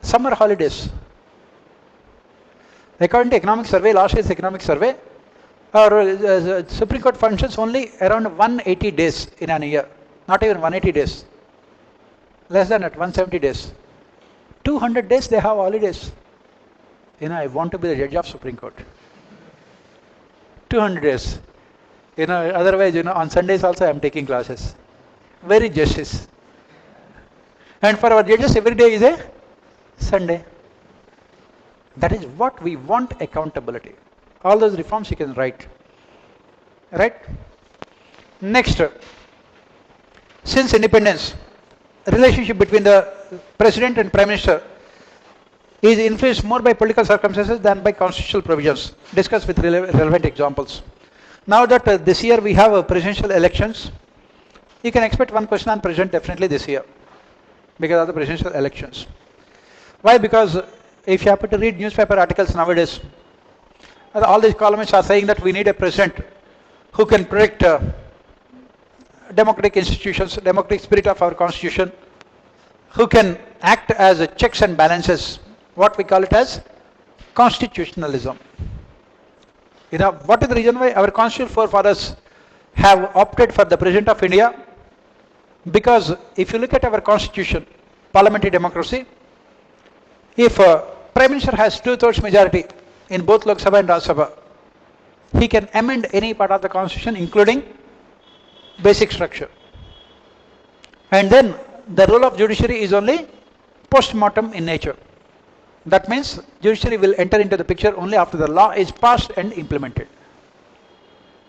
summer holidays? According to economic survey, last year's economic survey, our Supreme Court functions only around 180 days in an year. Not even 180 days. Less than that, 170 days. 200 days they have holidays. I want to be the judge of Supreme Court. 200 days. Otherwise, on Sundays also I am taking classes. Very justice. And for our judges, every day is a Sunday. That is what we want, accountability. All those reforms you can write. Right? Next, since independence, relationship between the President and Prime Minister is influenced more by political circumstances than by constitutional provisions. Discuss with relevant examples. Now that this year we have presidential elections, you can expect one question on President definitely this year because of the presidential elections. Why? Because if you happen to read newspaper articles nowadays, all these columnists are saying that we need a president who can protect democratic institutions, democratic spirit of our constitution, who can act as a checks and balances, what we call it as constitutionalism. What is the reason why our constitutional forefathers have opted for the President of India? Because if you look at our constitution, parliamentary democracy, if Prime Minister has 2/3 majority in both Lok Sabha and Rajya Sabha, he can amend any part of the constitution including basic structure. And then the role of judiciary is only post-mortem in nature. That means judiciary will enter into the picture only after the law is passed and implemented.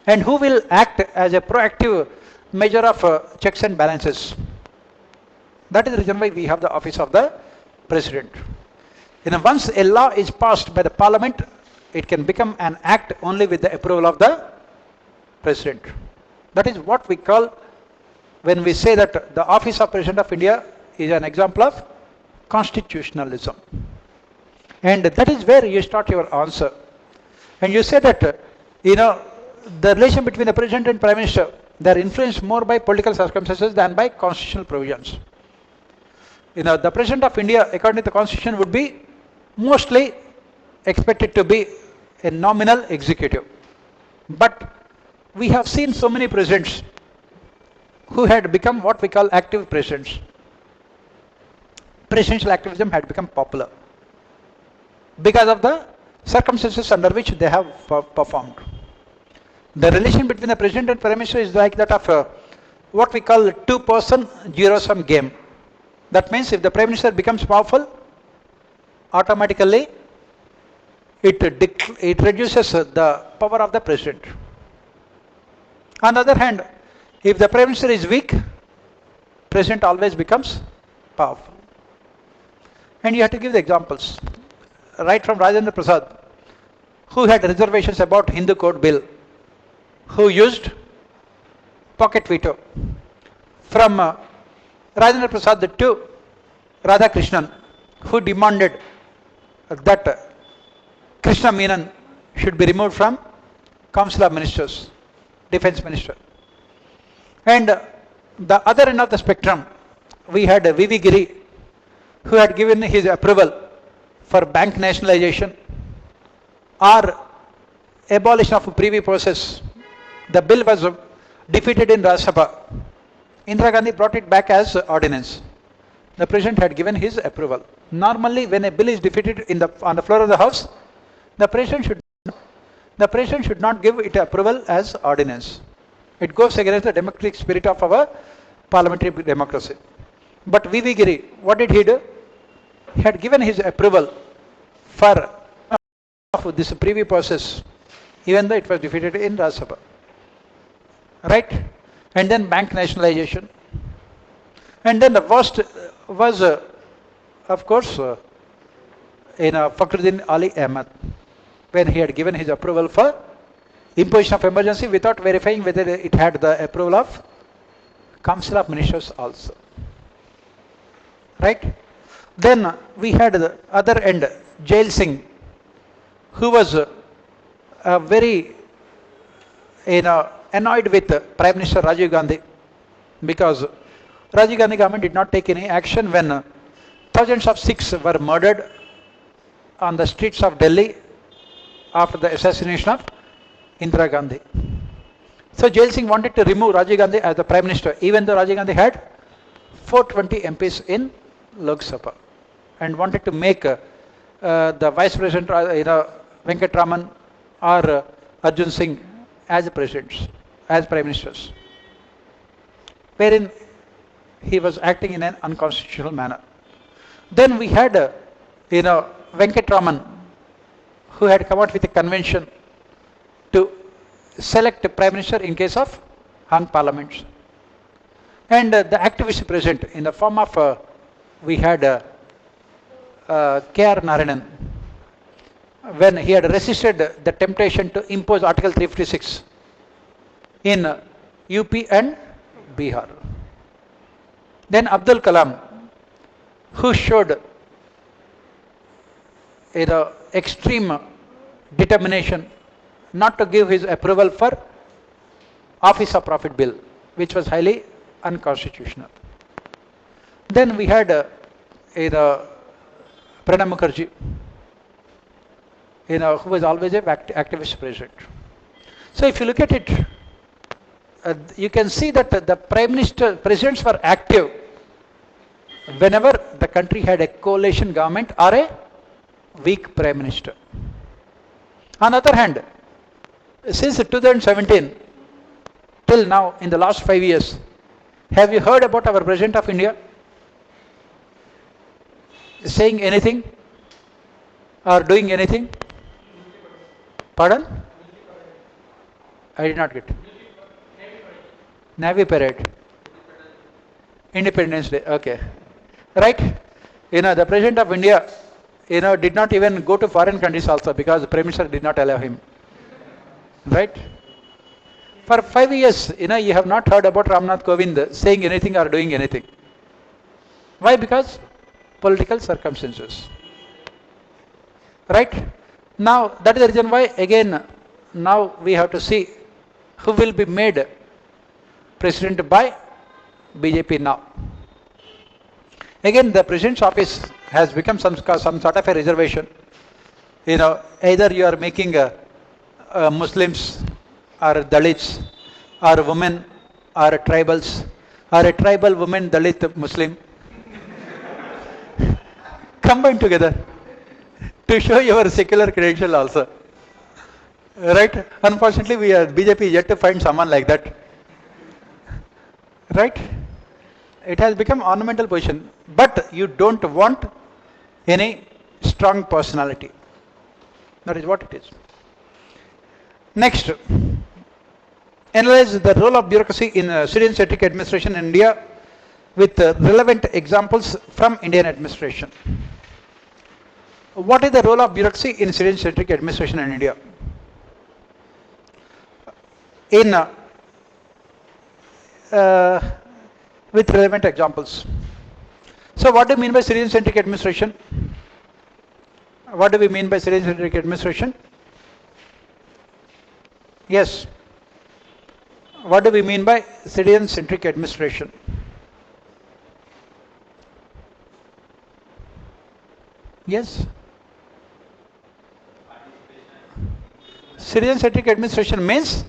And who will act as a proactive measure of checks and balances? That is the reason why we have the office of the President. Once a law is passed by the Parliament, it can become an act only with the approval of the President. That is what we call when we say that the office of President of India is an example of constitutionalism. And that is where you start your answer. And you say that, the relation between the President and Prime Minister, they are influenced more by political circumstances than by constitutional provisions. The President of India, according to the Constitution, would be mostly expected to be a nominal executive. But we have seen so many presidents who had become what we call active presidents. Presidential activism had become popular because of the circumstances under which they have performed. The relation between the President and Prime Minister is like that of what we call two-person zero-sum game. That means if the Prime Minister becomes powerful, automatically it reduces the power of the President. On the other hand, if the Prime Minister is weak, President always becomes powerful. And you have to give the examples. Right from Rajendra Prasad, who had reservations about Hindu Code Bill, who used pocket veto. From Rajendra Prasad to Radhakrishnan, who demanded that Krishna Menon should be removed from Council of Ministers, Defense Minister. And the other end of the spectrum, we had V.V. Giri, who had given his approval for bank nationalization or abolition of privy process. The bill was defeated in Rajya Sabha. Indira Gandhi brought it back as ordinance. The President had given his approval. Normally, when a bill is defeated on the floor of the House, the President should not give it approval as ordinance. It goes against the democratic spirit of our parliamentary democracy. But V.V. Giri, what did he do? He had given his approval for this privy process, even though it was defeated in Rajya Sabha. Right? And then bank nationalization. And then the worst was, of course, Fakhruddin Ali Ahmed, when he had given his approval for imposition of emergency without verifying whether it had the approval of Council of Ministers also. Right? Then we had the other end, Jail Singh, who was very annoyed with Prime Minister Rajiv Gandhi, because Rajiv Gandhi government did not take any action when thousands of Sikhs were murdered on the streets of Delhi after the assassination of Indira Gandhi. So Jail Singh wanted to remove Rajiv Gandhi as the Prime Minister, even though Rajiv Gandhi had 420 MPs in Lok Sabha. and wanted to make the Vice President, Venkatraman or Arjun Singh as presidents, as Prime Ministers, wherein he was acting in an unconstitutional manner. Then we had, Venkatraman, who had come out with a convention to select a Prime Minister in case of hung parliaments. And the activist present in the form of, we had K.R. Narayanan, when he had resisted the temptation to impose Article 356 in UP and Bihar. Then Abdul Kalam, who showed extreme determination not to give his approval for Office of Profit Bill, which was highly unconstitutional. Then we had Pranab Mukherjee, who was always an activist president. So if you look at it, you can see that the presidents were active whenever the country had a coalition government or a weak prime minister. On the other hand, since 2017 till now, in the last 5 years, have you heard about our President of India saying anything or doing anything? Pardon? I did not get. Navy parade. Independence Day. Okay. Right? The President of India, did not even go to foreign countries also because the Prime Minister did not allow him. Right? For 5 years, you have not heard about Ramnath Kovind saying anything or doing anything. Why? Because political circumstances. Right? Now, that is the reason why, again, now we have to see who will be made president by BJP now. Again, the president's office has become some sort of a reservation. Either you are making Muslims or Dalits or women or tribals or a tribal woman, Dalit, Muslim combined together to show your secular credential also. Right? Unfortunately, BJP is yet to find someone like that. Right? It has become ornamental position, but you don't want any strong personality. That is what it is. Next, analyze the role of bureaucracy in citizen-centric administration in India with relevant examples from Indian administration. What is the role of bureaucracy in citizen-centric administration in India? With relevant examples. So what do you mean by citizen-centric administration? What do we mean by citizen-centric administration? Yes. What do we mean by citizen-centric administration? Yes. Citizen-centric administration means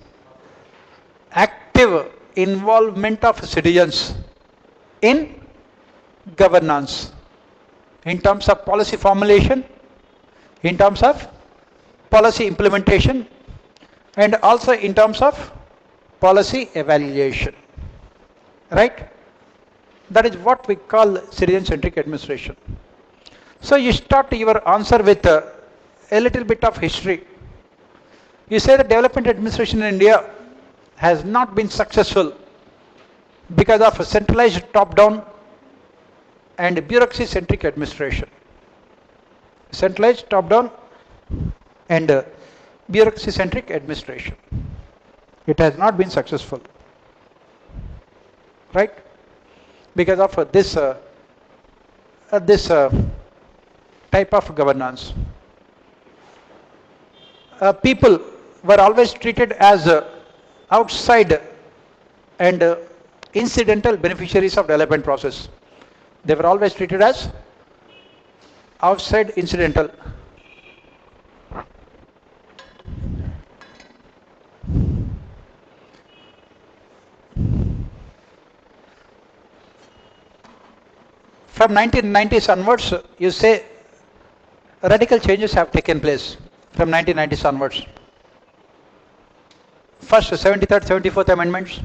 active involvement of citizens in governance, in terms of policy formulation, in terms of policy implementation, and also in terms of policy evaluation. Right? That is what we call citizen-centric administration. So you start your answer with a little bit of history. You say the development administration in India has not been successful because of a centralized top-down and bureaucracy-centric administration. Centralized top-down and bureaucracy-centric administration. It has not been successful. Right? Because of this type of governance. People were always treated as outside and incidental beneficiaries of development process. They were always treated as outside incidental. From 1990s onwards, you say radical changes have taken place from 1990s onwards. First, 73rd, 74th amendments.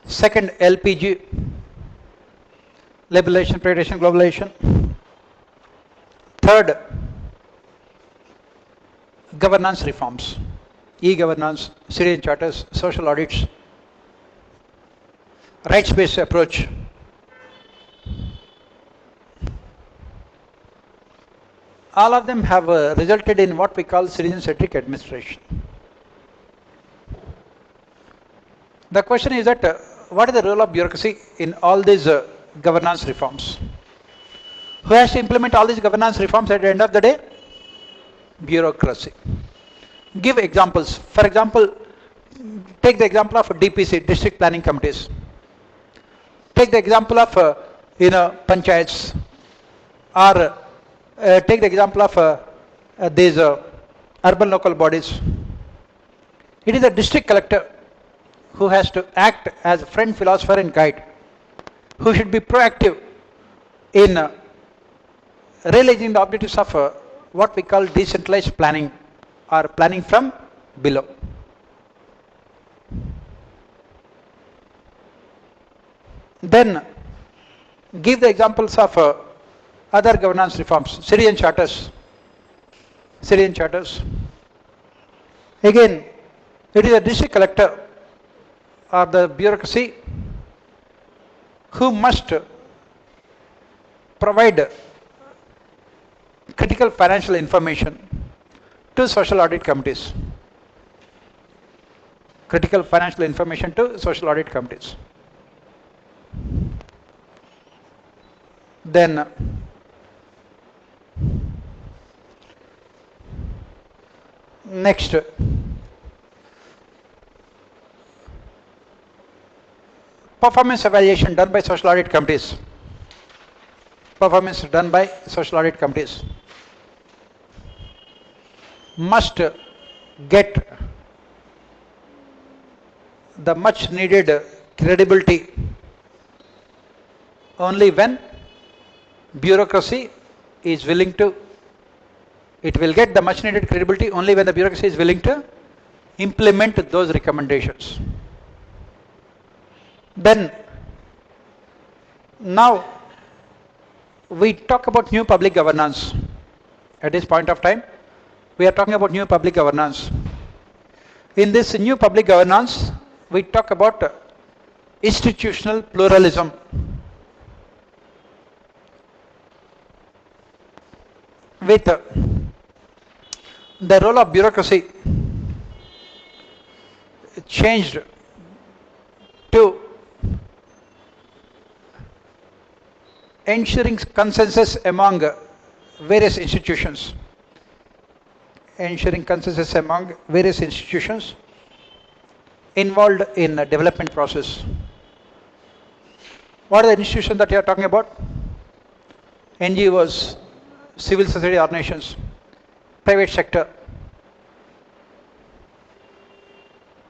Second, LPG, liberalization, privatization, globalization. Third, governance reforms, e-governance, citizen charters, social audits, rights-based approach. All of them have resulted in what we call citizen-centric administration. The question is that what is the role of bureaucracy in all these governance reforms? Who has to implement all these governance reforms at the end of the day? Bureaucracy. Give examples. For example, take the example of DPC, district planning committees. Take the example of panchayats, or take the example of these urban local bodies. It is the district collector who has to act as a friend, philosopher and guide, who should be proactive in realizing the objectives of what we call decentralized planning, or planning from below. Then give the examples of other governance reforms, citizen charters. Citizen charters. Again, it is a district collector or the bureaucracy who must provide critical financial information to social audit committees. Critical financial information to social audit committees. Then next, performance evaluation done by social audit committees. Performance done by social audit committees must get the much needed credibility only when bureaucracy is willing to, it will get the much needed credibility only when the bureaucracy is willing to implement those recommendations. Then, now we talk about new public governance. At this point of time, we are talking about new public governance. In this new public governance, we talk about institutional pluralism. With the role of bureaucracy changed to ensuring consensus among various institutions. Ensuring consensus among various institutions involved in the development process. What are the institutions that you are talking about? NGOs, civil society organizations, private sector,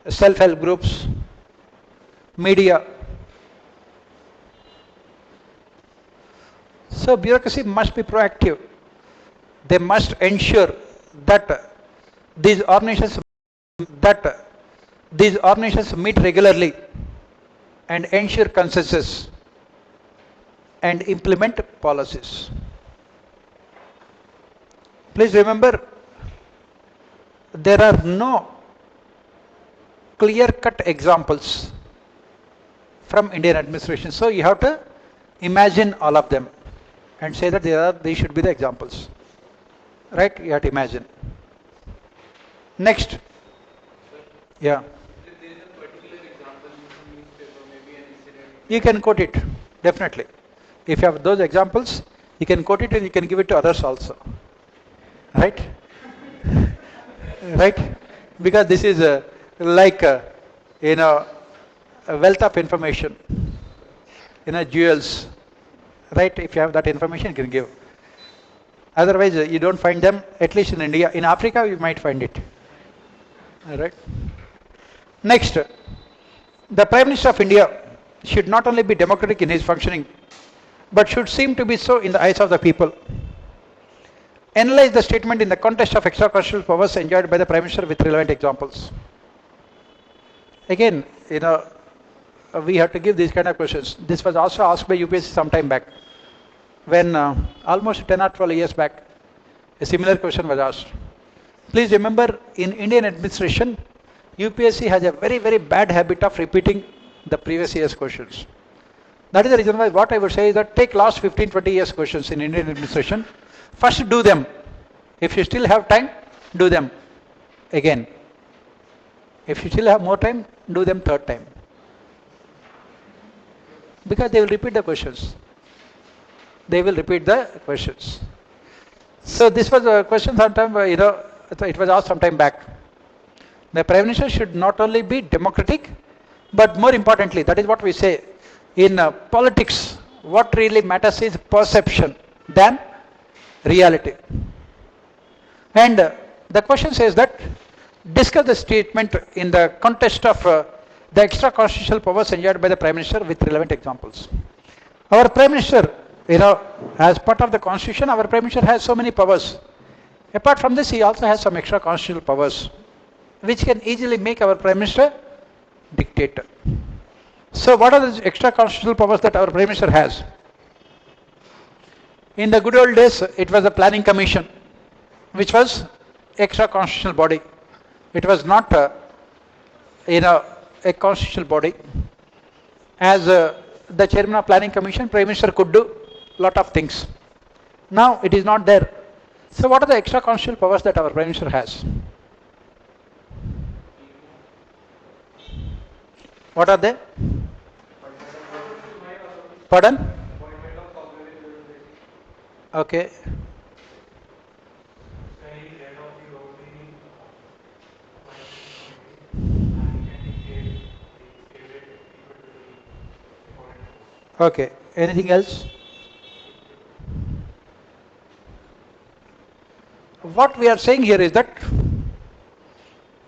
self-help groups, media. So bureaucracy must be proactive. They must ensure that these organizations meet regularly and ensure consensus and implement policies. Please remember, there are no clear-cut examples from Indian administration. So you have to imagine all of them and say that these should be the examples. Right? You have to imagine. Next. Yeah. If there is a particular example in some newspaper, maybe an incident. You can quote it, definitely. If you have those examples, you can quote it and you can give it to others also. Right? Right? Because this is like, a wealth of information, jewels. Right? If you have that information, you can give. Otherwise, you don't find them, at least in India. In Africa, you might find it. All right? Next, the Prime Minister of India should not only be democratic in his functioning, but should seem to be so in the eyes of the people. Analyze the statement in the context of extra-constitutional powers enjoyed by the Prime Minister with relevant examples. Again, we have to give these kind of questions. This was also asked by UPSC some time back. When almost 10 or 12 years back, a similar question was asked. Please remember, in Indian administration, UPSC has a very, very bad habit of repeating the previous year's questions. That is the reason why what I would say is that take last 15, 20 years questions in Indian administration. First do them. If you still have time, do them again. If you still have more time, do them third time. Because they will repeat the questions. They will repeat the questions. So this was a question sometime, it was asked some time back. The Prime Minister should not only be democratic, but more importantly, that is what we say, in politics, what really matters is perception than reality. And the question says that, discuss the statement in the context of the extra constitutional powers enjoyed by the Prime Minister with relevant examples. Our Prime Minister, as part of the Constitution, our Prime Minister has so many powers. Apart from this, he also has some extra constitutional powers, which can easily make our Prime Minister dictator. So what are the extra constitutional powers that our Prime Minister has? In the good old days, it was the Planning Commission, which was extra constitutional body. It was not a constitutional body. As the chairman of Planning Commission, Prime Minister could do lot of things. Now it is not there. So what are the extra constitutional powers that our Prime Minister has? What are they? Pardon? Okay. Okay. Anything else? What we are saying here is that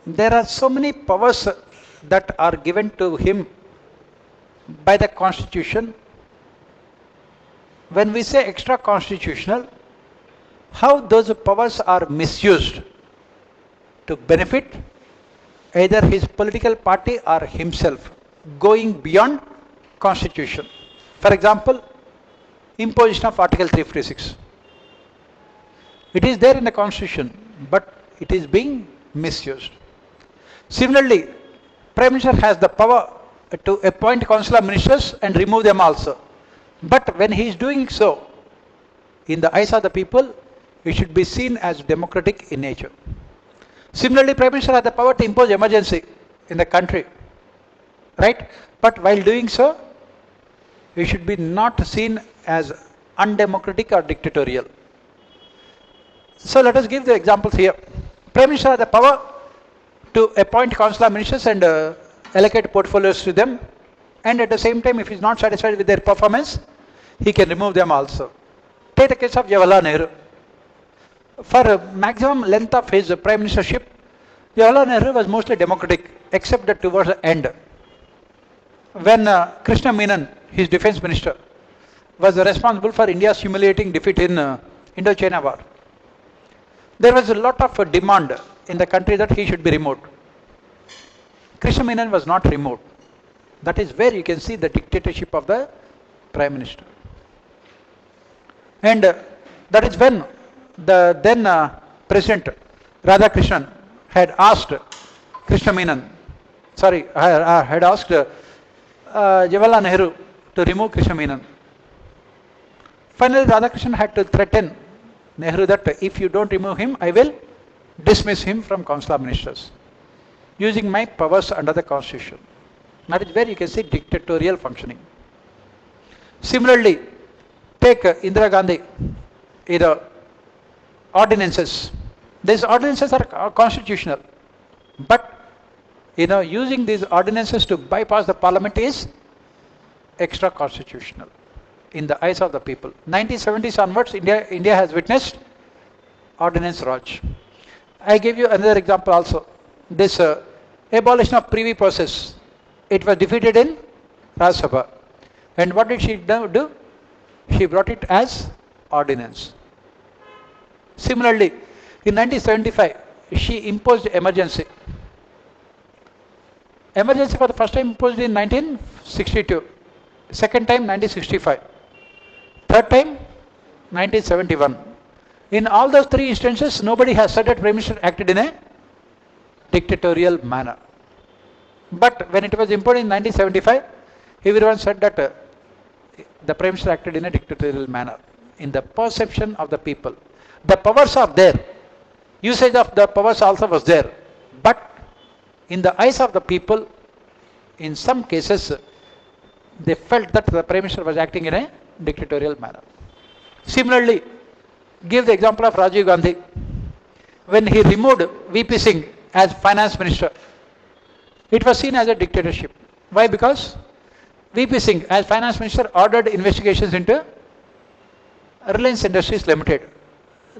there are so many powers that are given to him by the Constitution. When we say extra constitutional, how those powers are misused to benefit either his political party or himself, going beyond Constitution. For example, imposition of Article 356. It is there in the Constitution, but it is being misused. Similarly, Prime Minister has the power to appoint Council of Ministers and remove them also. But when he is doing so, in the eyes of the people, it should be seen as democratic in nature. Similarly, Prime Minister has the power to impose emergency in the country, right? But while doing so, it should be not seen as undemocratic or dictatorial. So let us give the examples here. Prime Minister has the power to appoint Council of Ministers and allocate portfolios to them, and at the same time, if he is not satisfied with their performance, he can remove them also. Take the case of Jawaharlal Nehru. For a maximum length of his prime ministership, Jawaharlal Nehru was mostly democratic, except that towards the end, when Krishna Menon, his defense minister, was responsible for India's humiliating defeat in Indo-China war. There was a lot of demand in the country that he should be removed. Krishna Menon was not removed. That is where you can see the dictatorship of the Prime Minister. And that is when the then President Radhakrishnan had asked Krishna Menon, had asked Jawaharlal Nehru to remove Krishna Menon. Finally, Radhakrishnan had to threaten Nehru that if you don't remove him, I will dismiss him from Council of Ministers, using my powers under the Constitution. That is where you can see dictatorial functioning. Similarly, take Indira Gandhi, ordinances. These ordinances are constitutional, but using these ordinances to bypass the parliament is extra constitutional in the eyes of the people. 1970s onwards, India has witnessed Ordinance Raj. I give you another example also. This abolition of privy process. It was defeated in Rajya Sabha. And what did she do? She brought it as ordinance. Similarly, in 1975, she imposed emergency. Emergency for the first time imposed in 1962, second time 1965, third time 1971. In all those three instances, nobody has said that Prime Minister acted in a dictatorial manner. But when it was imposed in 1975, everyone said that the Prime Minister acted in a dictatorial manner. In the perception of the people, the powers are there. Usage of the powers also was there. But in the eyes of the people, in some cases, they felt that the Prime Minister was acting in a dictatorial manner. Similarly, give the example of Rajiv Gandhi. When he removed VP Singh as finance minister, it was seen as a dictatorship. Why? Because VP Singh as finance minister ordered investigations into Reliance Industries Limited,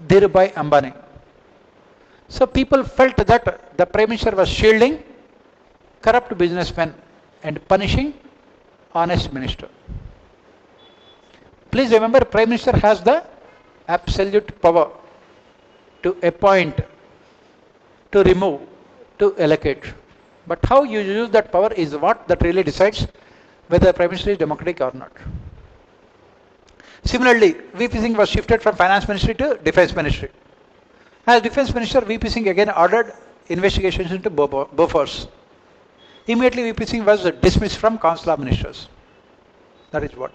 Dhirubhai Ambani. So people felt that the Prime Minister was shielding corrupt businessmen and punishing honest minister. Please remember, Prime Minister has the absolute power to appoint, to remove, to allocate. But how you use that power is what that really decides whether the Prime Minister is democratic or not. Similarly, VP Singh was shifted from Finance Ministry to Defence Ministry. As Defence Minister, VP Singh again ordered investigations into Bofors. Immediately, VP Singh was dismissed from Council of Ministers. That is what.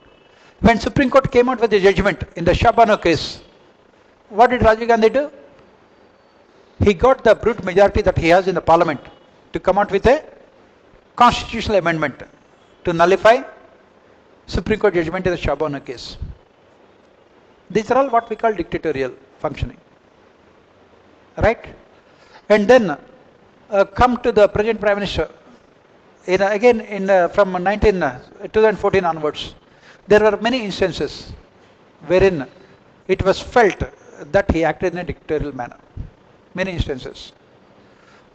When Supreme Court came out with the judgment in the Shabano case, what did Rajiv Gandhi do? He got the brute majority that he has in the Parliament to come out with a constitutional amendment to nullify Supreme Court judgment in the Shabano case. These are all what we call dictatorial functioning. Right? And then come to the present Prime Minister. From 2014 onwards, there were many instances wherein it was felt that he acted in a dictatorial manner. Many instances.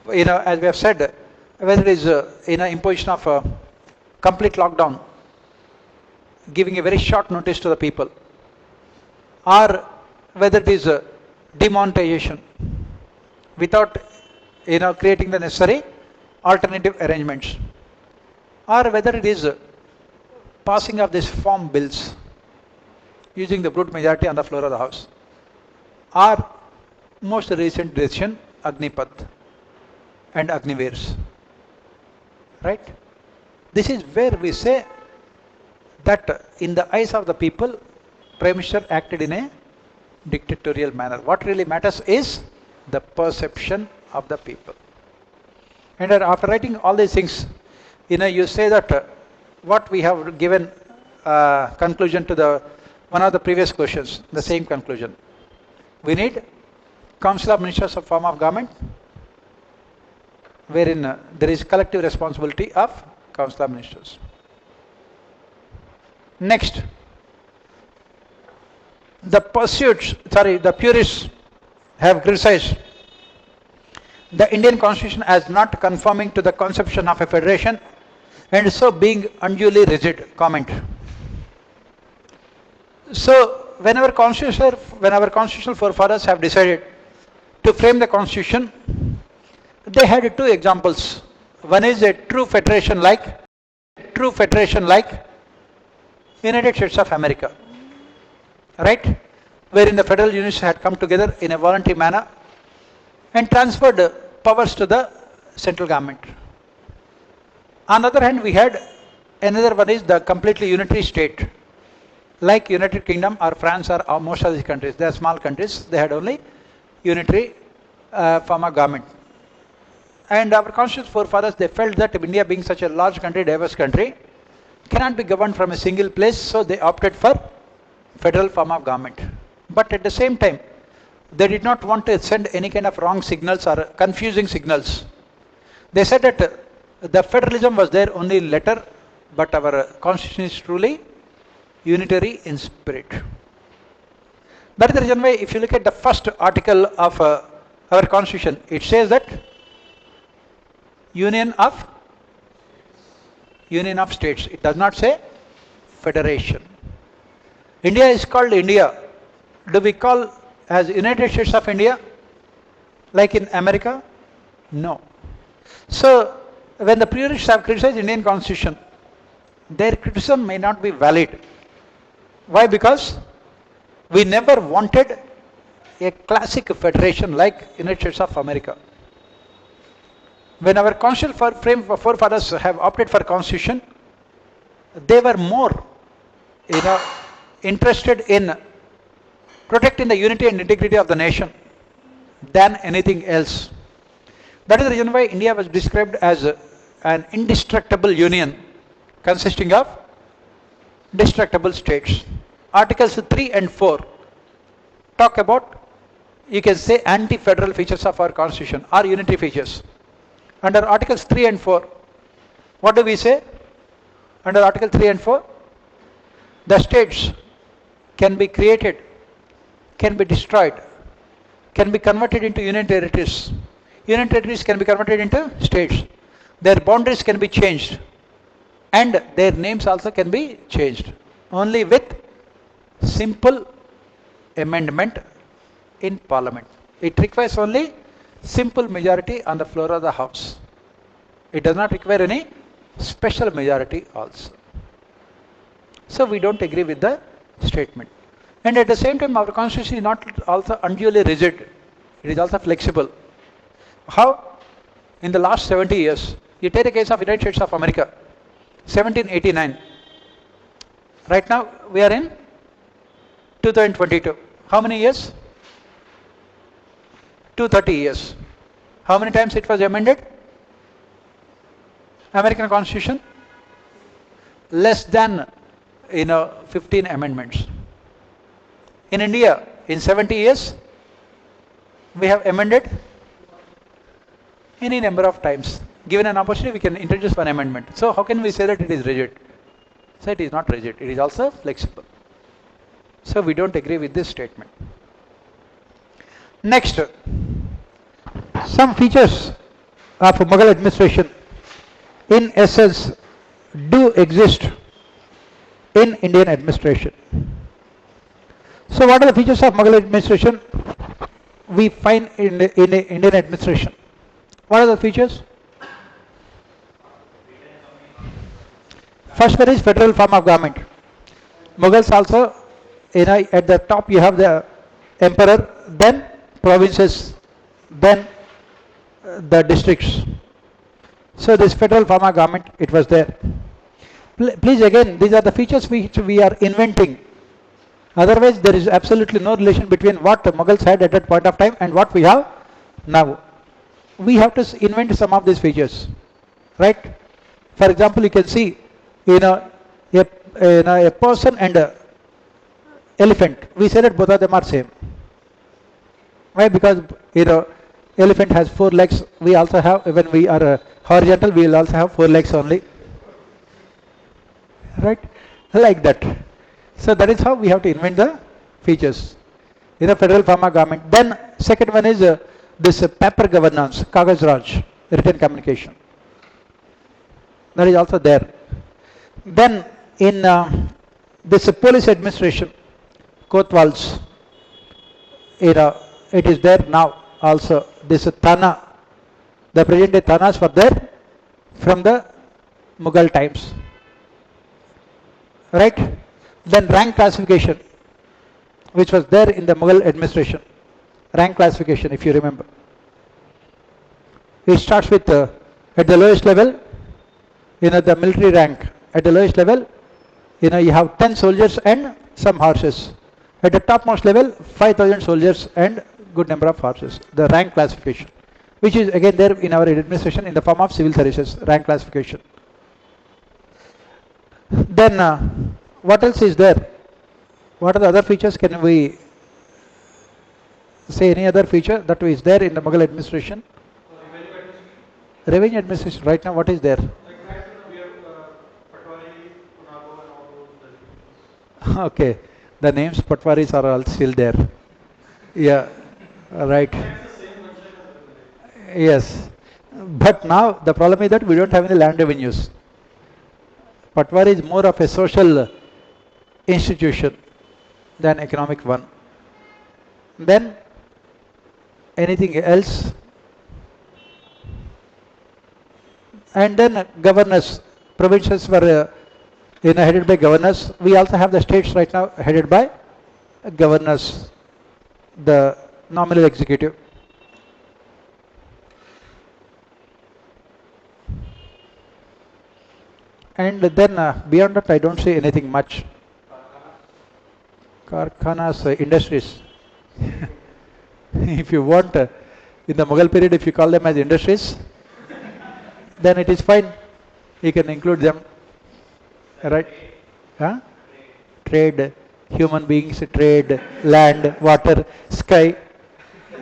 As we have said, whether it is imposition of a complete lockdown, giving a very short notice to the people, or whether it is demonetization without creating the necessary alternative arrangements, or whether it is passing of these farm bills using the brute majority on the floor of the House, or most recent decision Agnipath and Agniveers. Right? This is where we say that in the eyes of the people, Prime Minister acted in a dictatorial manner. What really matters is the perception of the people. And after writing all these things, you say that what we have given conclusion to one of the previous questions, the same conclusion. We need Council of Ministers of form of government, wherein there is collective responsibility of Council of Ministers. Next, the purists have criticized the Indian Constitution as not conforming to the conception of a federation and so being unduly rigid. Comment. So, when our constitutional forefathers have decided to frame the Constitution, they had two examples. One is a true federation like United States of America, right? Wherein the federal units had come together in a voluntary manner and transferred powers to the central government. On the other hand, we had another one is the completely unitary state, like United Kingdom or France or most of these countries. They are small countries, they had only unitary form of government. And our constitutional forefathers, they felt that India being such a large country, diverse country, cannot be governed from a single place, so they opted for federal form of government. But at the same time, they did not want to send any kind of wrong signals or confusing signals. They said that the federalism was there only in letter, but our constitution is truly unitary in spirit. That is the reason why if you look at the first article of our constitution, it says that Union of States. It does not say federation. India is called India. Do we call as United States of India like in America? No. So when the purists have criticized Indian constitution, their criticism may not be valid. Why? Because we never wanted a classic federation like United States of America. When our constitutional forefathers have opted for constitution, they were more, interested in protecting the unity and integrity of the nation than anything else. That is the reason why India was described as an indestructible union consisting of destructible states. Articles 3 and 4 talk about, you can say, anti-federal features of our constitution or unity features. Under Articles 3 and 4, what do we say? Under Article 3 and 4, the states can be created, can be destroyed, can be converted into union territories. Union territories can be converted into states. Their boundaries can be changed and their names also can be changed only with simple amendment in Parliament. It requires only simple majority on the floor of the House. It does not require any special majority also. So we don't agree with the statement. And at the same time, our constitution is not also unduly rigid. It is also flexible. How? In the last 70 years, you take the case of United States of America, 1789. Right now, we are in 2022. How many years? 230 years. How many times it was amended? American Constitution? Less than 15 amendments. In India, in 70 years, we have amended any number of times. Given an opportunity, we can introduce one amendment. So how can we say that it is rigid? So it is not rigid, it is also flexible. So we don't agree with this statement. Next, some features of Mughal administration in essence do exist in Indian administration. So what are the features of Mughal administration we find in the Indian administration? What are the features? First one is federal form of government. Mughals also, at the top you have the emperor, then provinces, then the districts. So this federal form of government, it was there. Please again, these are the features which we are inventing. Otherwise, there is absolutely no relation between what the Mughals had at that point of time and what we have now. We have to invent some of these features, right? For example, you can see, a person and a elephant. We say that both of them are same. Why? Because elephant has 4 legs. We also have, when we are horizontal, we will also have 4 legs only, right? Like that. So that is how we have to invent the features. Federal form of government. Then second one is this paper governance, Kagaz Raj, written communication. That is also there. Then in this police administration, Kotwals, it is there now also. This Thana, the present day Thanas were there from the Mughal times, right? Then rank classification, which was there in the Mughal administration. Rank classification, if you remember. It starts with, at the lowest level, the military rank. At the lowest level, you have 10 soldiers and some horses. At the topmost level, 5,000 soldiers and good number of horses. The rank classification, which is again there in our administration in the form of civil services, rank classification. Then what else is there? What are the other features? Can we say any other feature that is there in the Mughal administration? Revenue administration. Right now, what is there? Okay, the names Patwaris are all still there. Yeah, right. Yes, but now the problem is that we don't have any land revenues. Patwari is more of a social institution. then economic one. Then anything else, and then governors. Provinces were headed by governors. We also have the states right now headed by governors, the nominal executive. And then beyond that, I don't see anything much. Karkhanas, industries. If you want, in the Mughal period, if you call them as industries, then it is fine. You can include them, right? Huh? Trade, human beings, trade, land, water, sky,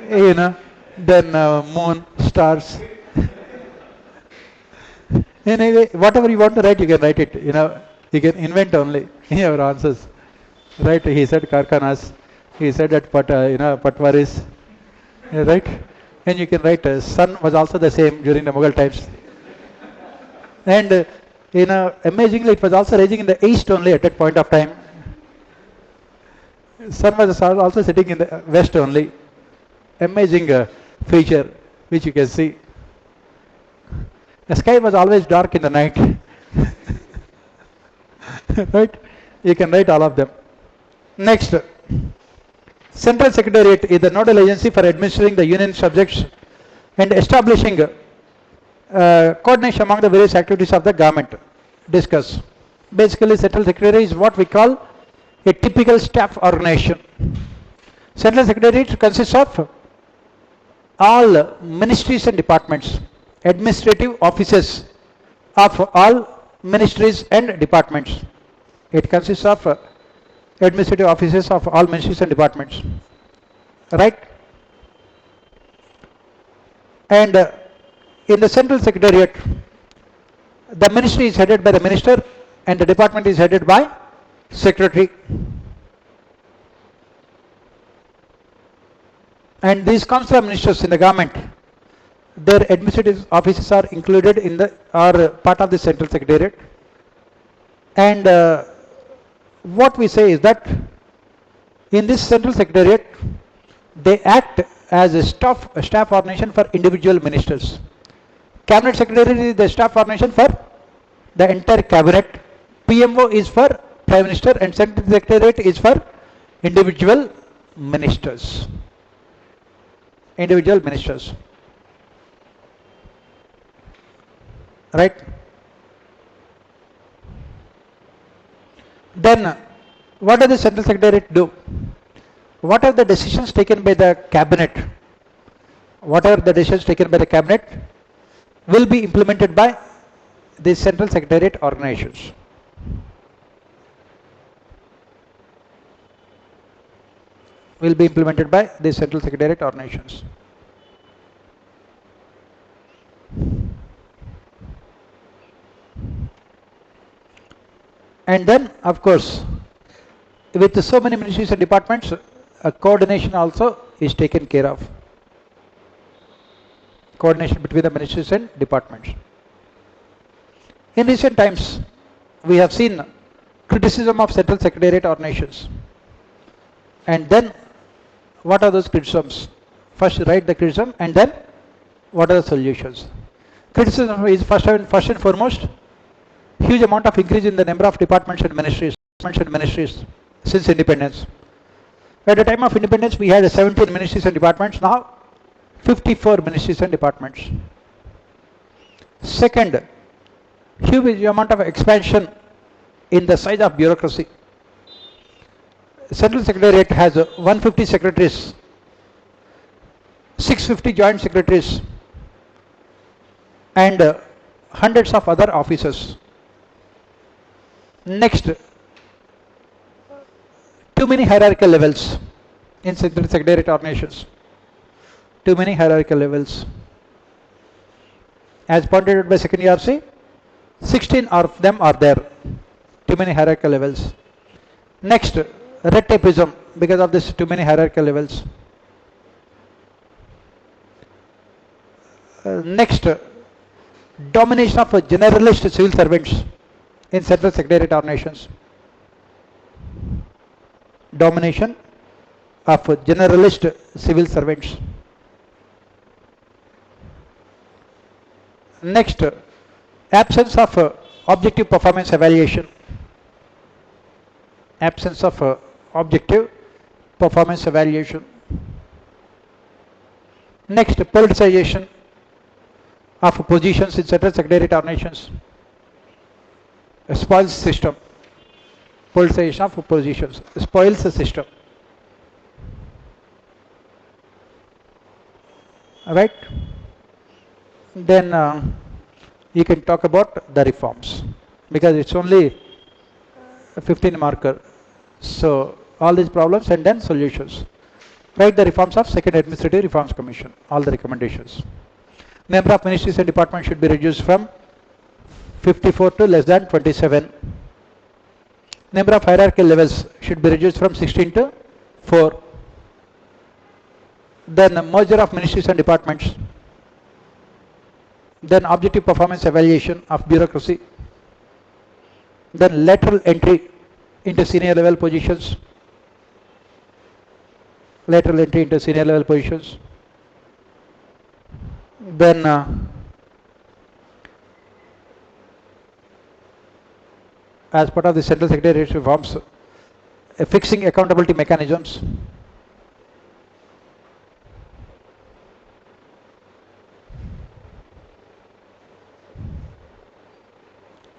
then moon, stars. Anyway, whatever you want to write, you can write it. You can invent only your answers. Right? He said Karkhanas. He said that Patwaris. Right? And you can write sun was also the same during the Mughal times. And amazingly, it was also rising in the east only at that point of time. Sun was also sitting in the west only. Amazing feature which you can see. The sky was always dark in the night. Right? You can write all of them. Next, Central Secretariat is the nodal agency for administering the union subjects and establishing coordination among the various activities of the government. Discuss. Basically, Central Secretariat is what we call a typical staff organization. Central Secretariat consists of all ministries and departments, administrative offices of all ministries and departments. It consists of administrative offices of all ministries and departments. Right? And in the Central Secretariat, the ministry is headed by the minister and the department is headed by secretary. And these council of ministers in the government, their administrative offices are included in the are part of the Central Secretariat. And what we say is that in this Central Secretariat, they act as a staff organization for individual ministers. Cabinet Secretary is the staff organization for the entire cabinet. PMO is for Prime Minister and Central Secretariat is for individual ministers. Individual ministers. Right? Then, what does the Central Secretariat do? What are the decisions taken by the cabinet? Whatever the decisions taken by the cabinet will be implemented by the Central Secretariat organizations. Will be implemented by the Central Secretariat organizations. And then, of course, with so many ministries and departments, a coordination also is taken care of. Coordination between the ministries and departments. In recent times, we have seen criticism of Central Secretariat organizations. And then, what are those criticisms? First, write the criticism, and then, what are the solutions? Criticism is first and foremost, huge amount of increase in the number of departments and ministries since independence. At the time of independence, we had 17 ministries and departments. Now, 54 ministries and departments. Second, huge amount of expansion in the size of bureaucracy. Central Secretariat has 150 secretaries, 650 joint secretaries, and hundreds of other officers. Next, too many hierarchical levels in Central Secretariat organizations. Too many hierarchical levels. As pointed out by second ERC, 16 of them are there. Too many hierarchical levels. Next, red tapeism because of this too many hierarchical levels. Next, domination of generalist civil servants in Central Secretariat organizations. domination of generalist civil servants. Next, absence of objective performance evaluation. Absence of objective performance evaluation. Next, politicization of positions in central secretariat organizations. A spoils system. Politicization of positions spoils the system. Alright? Then you can talk about the reforms, because it's only a 15 marker. So all these problems and then solutions. Write the reforms of Second Administrative Reforms Commission, all the recommendations. Number of ministries and departments should be reduced from 54 to less than 27. Number of hierarchical levels should be reduced from 16 to 4. Then merger of ministries and departments. Then objective performance evaluation of bureaucracy. Then lateral entry into senior level positions. Lateral entry into senior level positions. Then as part of the central secretariat reforms, fixing accountability mechanisms.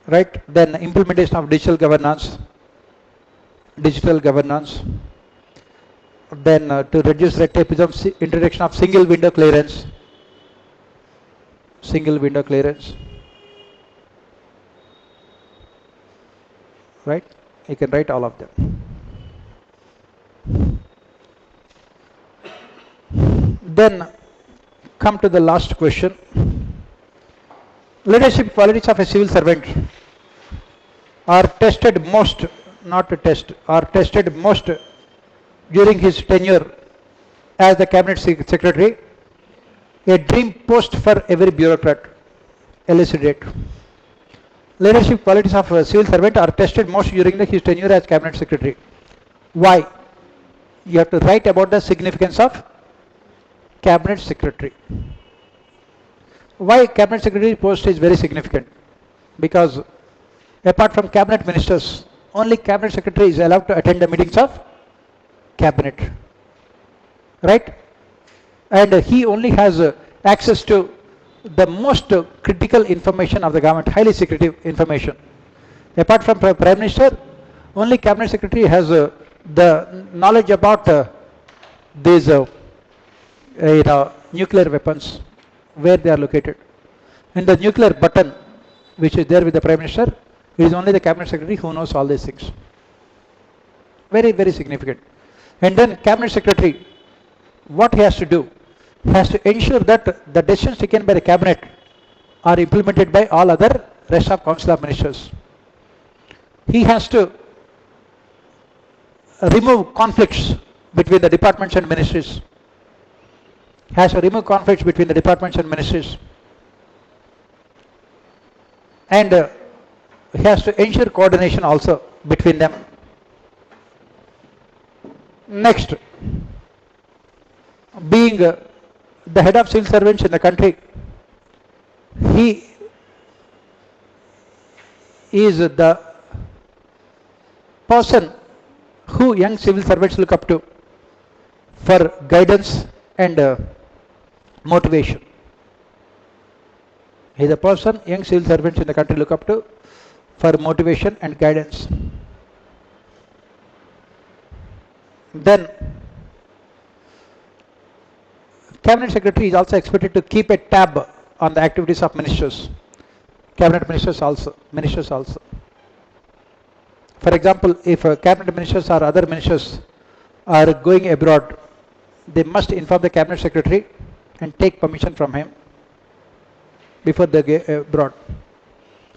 Right, then implementation of digital governance, then to reduce red tape, introduction of single window clearance, right, you can write all of them. Then come to the last question. Leadership qualities of a civil servant are tested most, are tested most during his tenure as the cabinet secretary, a dream post for every bureaucrat. Elucidate. Leadership qualities of a civil servant are tested most during his tenure as cabinet secretary. Why? You have to write about the significance of cabinet secretary. Why cabinet secretary post is very significant? Because apart from cabinet ministers, only cabinet secretary is allowed to attend the meetings of cabinet, right? And he only has access to the most critical information of the government, highly secretive information. Apart from prime minister, only cabinet secretary has the knowledge about these nuclear weapons, where they are located. And the nuclear button, which is there with the prime minister, it is only the cabinet secretary who knows all these things. Very, very significant. And then cabinet secretary, what he has to do? He has to ensure that the decisions taken by the cabinet are implemented by all other rest of council of ministers. He has to remove conflicts between the departments and ministries. Has to remove conflicts between the departments and ministries. And he has to ensure coordination also between them. Next, being the head of civil servants in the country, he is the person who young civil servants look up to for guidance and motivation. He is the person young civil servants in the country look up to for motivation and guidance. Then cabinet secretary is also expected to keep a tab on the activities of ministers, cabinet ministers also. For example, if cabinet ministers or other ministers are going abroad, they must inform the cabinet secretary and take permission from him before they go abroad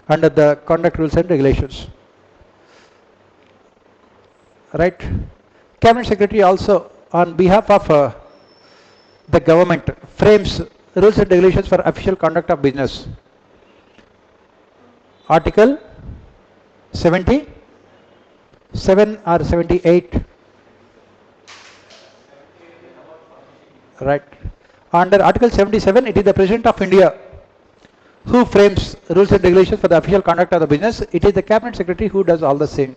under the conduct rules and regulations. Right? Cabinet secretary also, on behalf of the government, frames rules and regulations for official conduct of business. Article 77 or 78 right? Under Article 77, it is the President of India who frames rules and regulations for the official conduct of the business. It is the Cabinet Secretary who does all the same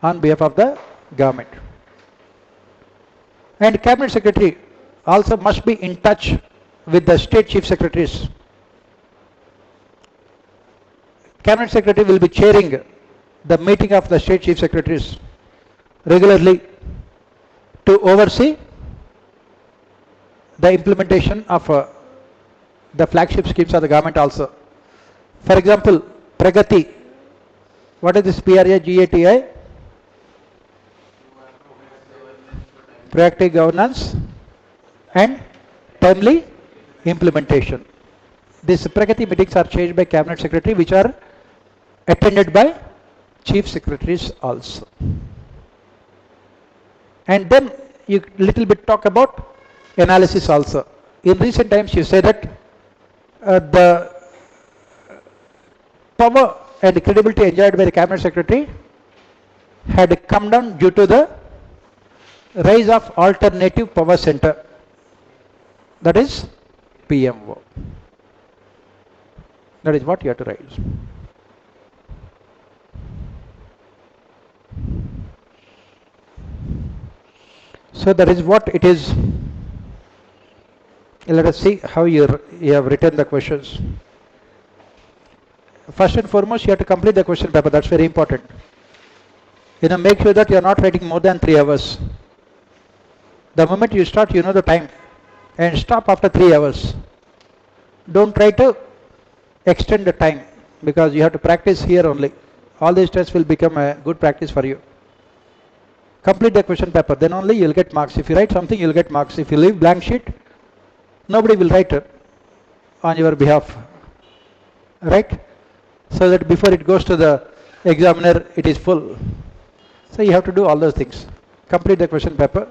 on behalf of the government. And Cabinet Secretary also must be in touch with the State Chief Secretaries. Cabinet Secretary will be chairing the meeting of the State Chief Secretaries regularly to oversee the implementation of the flagship schemes of the government also. For example, Pragati. What is this PRAGATI? Proactive governance and timely implementation. These Pragati meetings are chaired by Cabinet Secretary, which are attended by Chief Secretaries also. And then you little bit talk about analysis also. In recent times you say that the power and credibility enjoyed by the Cabinet Secretary had come down due to the rise of alternative power center, that is PMO. That is what you have to raise. So that is what it is. Let us see how you have written the questions. First and foremost, you have to complete the question paper. That's very important. Make sure that you are not writing more than 3 hours. The moment you start, you know the time, and stop after 3 hours. Don't try to extend the time, because you have to practice here only. All these tests will become a good practice for you. Complete the question paper, then only you will get marks. If you write something, you will get marks. If you leave blank sheet, nobody will write on your behalf, right? So that before it goes to the examiner, it is full. So you have to do all those things. Complete the question paper.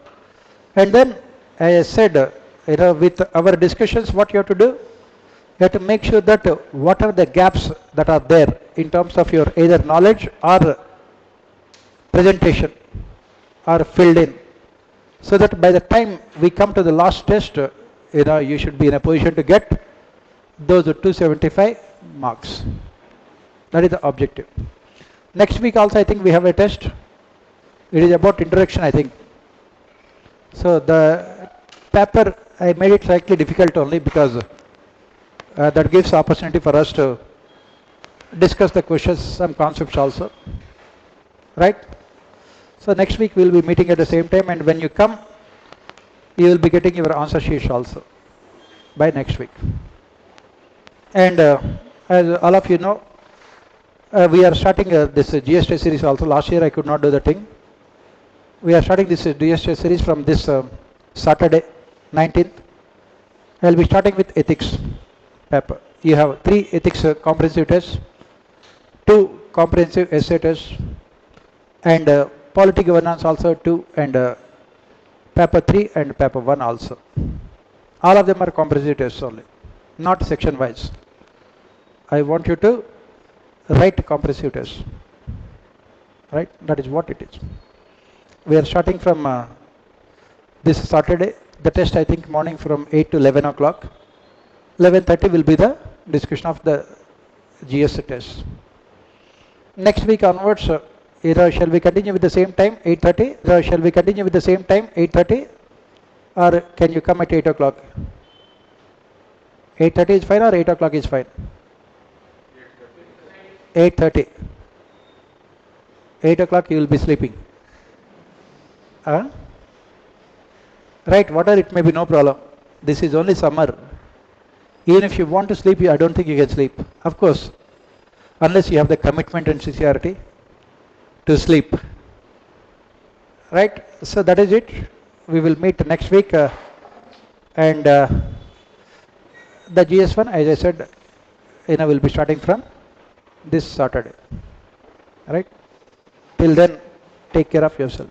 And then, as I said, with our discussions, what you have to do? You have to make sure that what are the gaps that are there in terms of your either knowledge or presentation are filled in. So that by the time we come to the last test, you should be in a position to get those 275 marks. That is the objective. Next week also I think we have a test. It is about introduction, I think. So the paper, I made it slightly difficult only because that gives opportunity for us to discuss the questions, some concepts also. Right? So next week we will be meeting at the same time, and when you come, you will be getting your answer sheets also by next week. And as all of you know, we are starting this GST series also. Last year I could not do the thing. We are starting this GST series from this Saturday, 19th. I will be starting with ethics paper. You have 3 ethics comprehensive tests, 2 comprehensive essay tests, and polity governance also 2, and paper 3 and paper 1 also. All of them are comprehensive tests only, not section wise. I want you to write comprehensive tests. Right? That is what it is. We are starting from this Saturday. The test I think morning from 8 to 11 o'clock. 11:30 will be the discussion of the GS test. Next week onwards, shall we continue with the same time, 8:30? Shall we continue with the same time, 8:30? Or can you come at 8 o'clock? 8:30 is fine or 8 o'clock is fine? 8:30. 8 o'clock you will be sleeping. Right, whatever it may be, no problem. This is only summer. Even if you want to sleep, I don't think you can sleep. Of course, unless you have the commitment and sincerity to sleep. Right, so that is it. We will meet next week, and the GS1, as I said, will be starting from this Saturday. Right, till then, take care of yourself.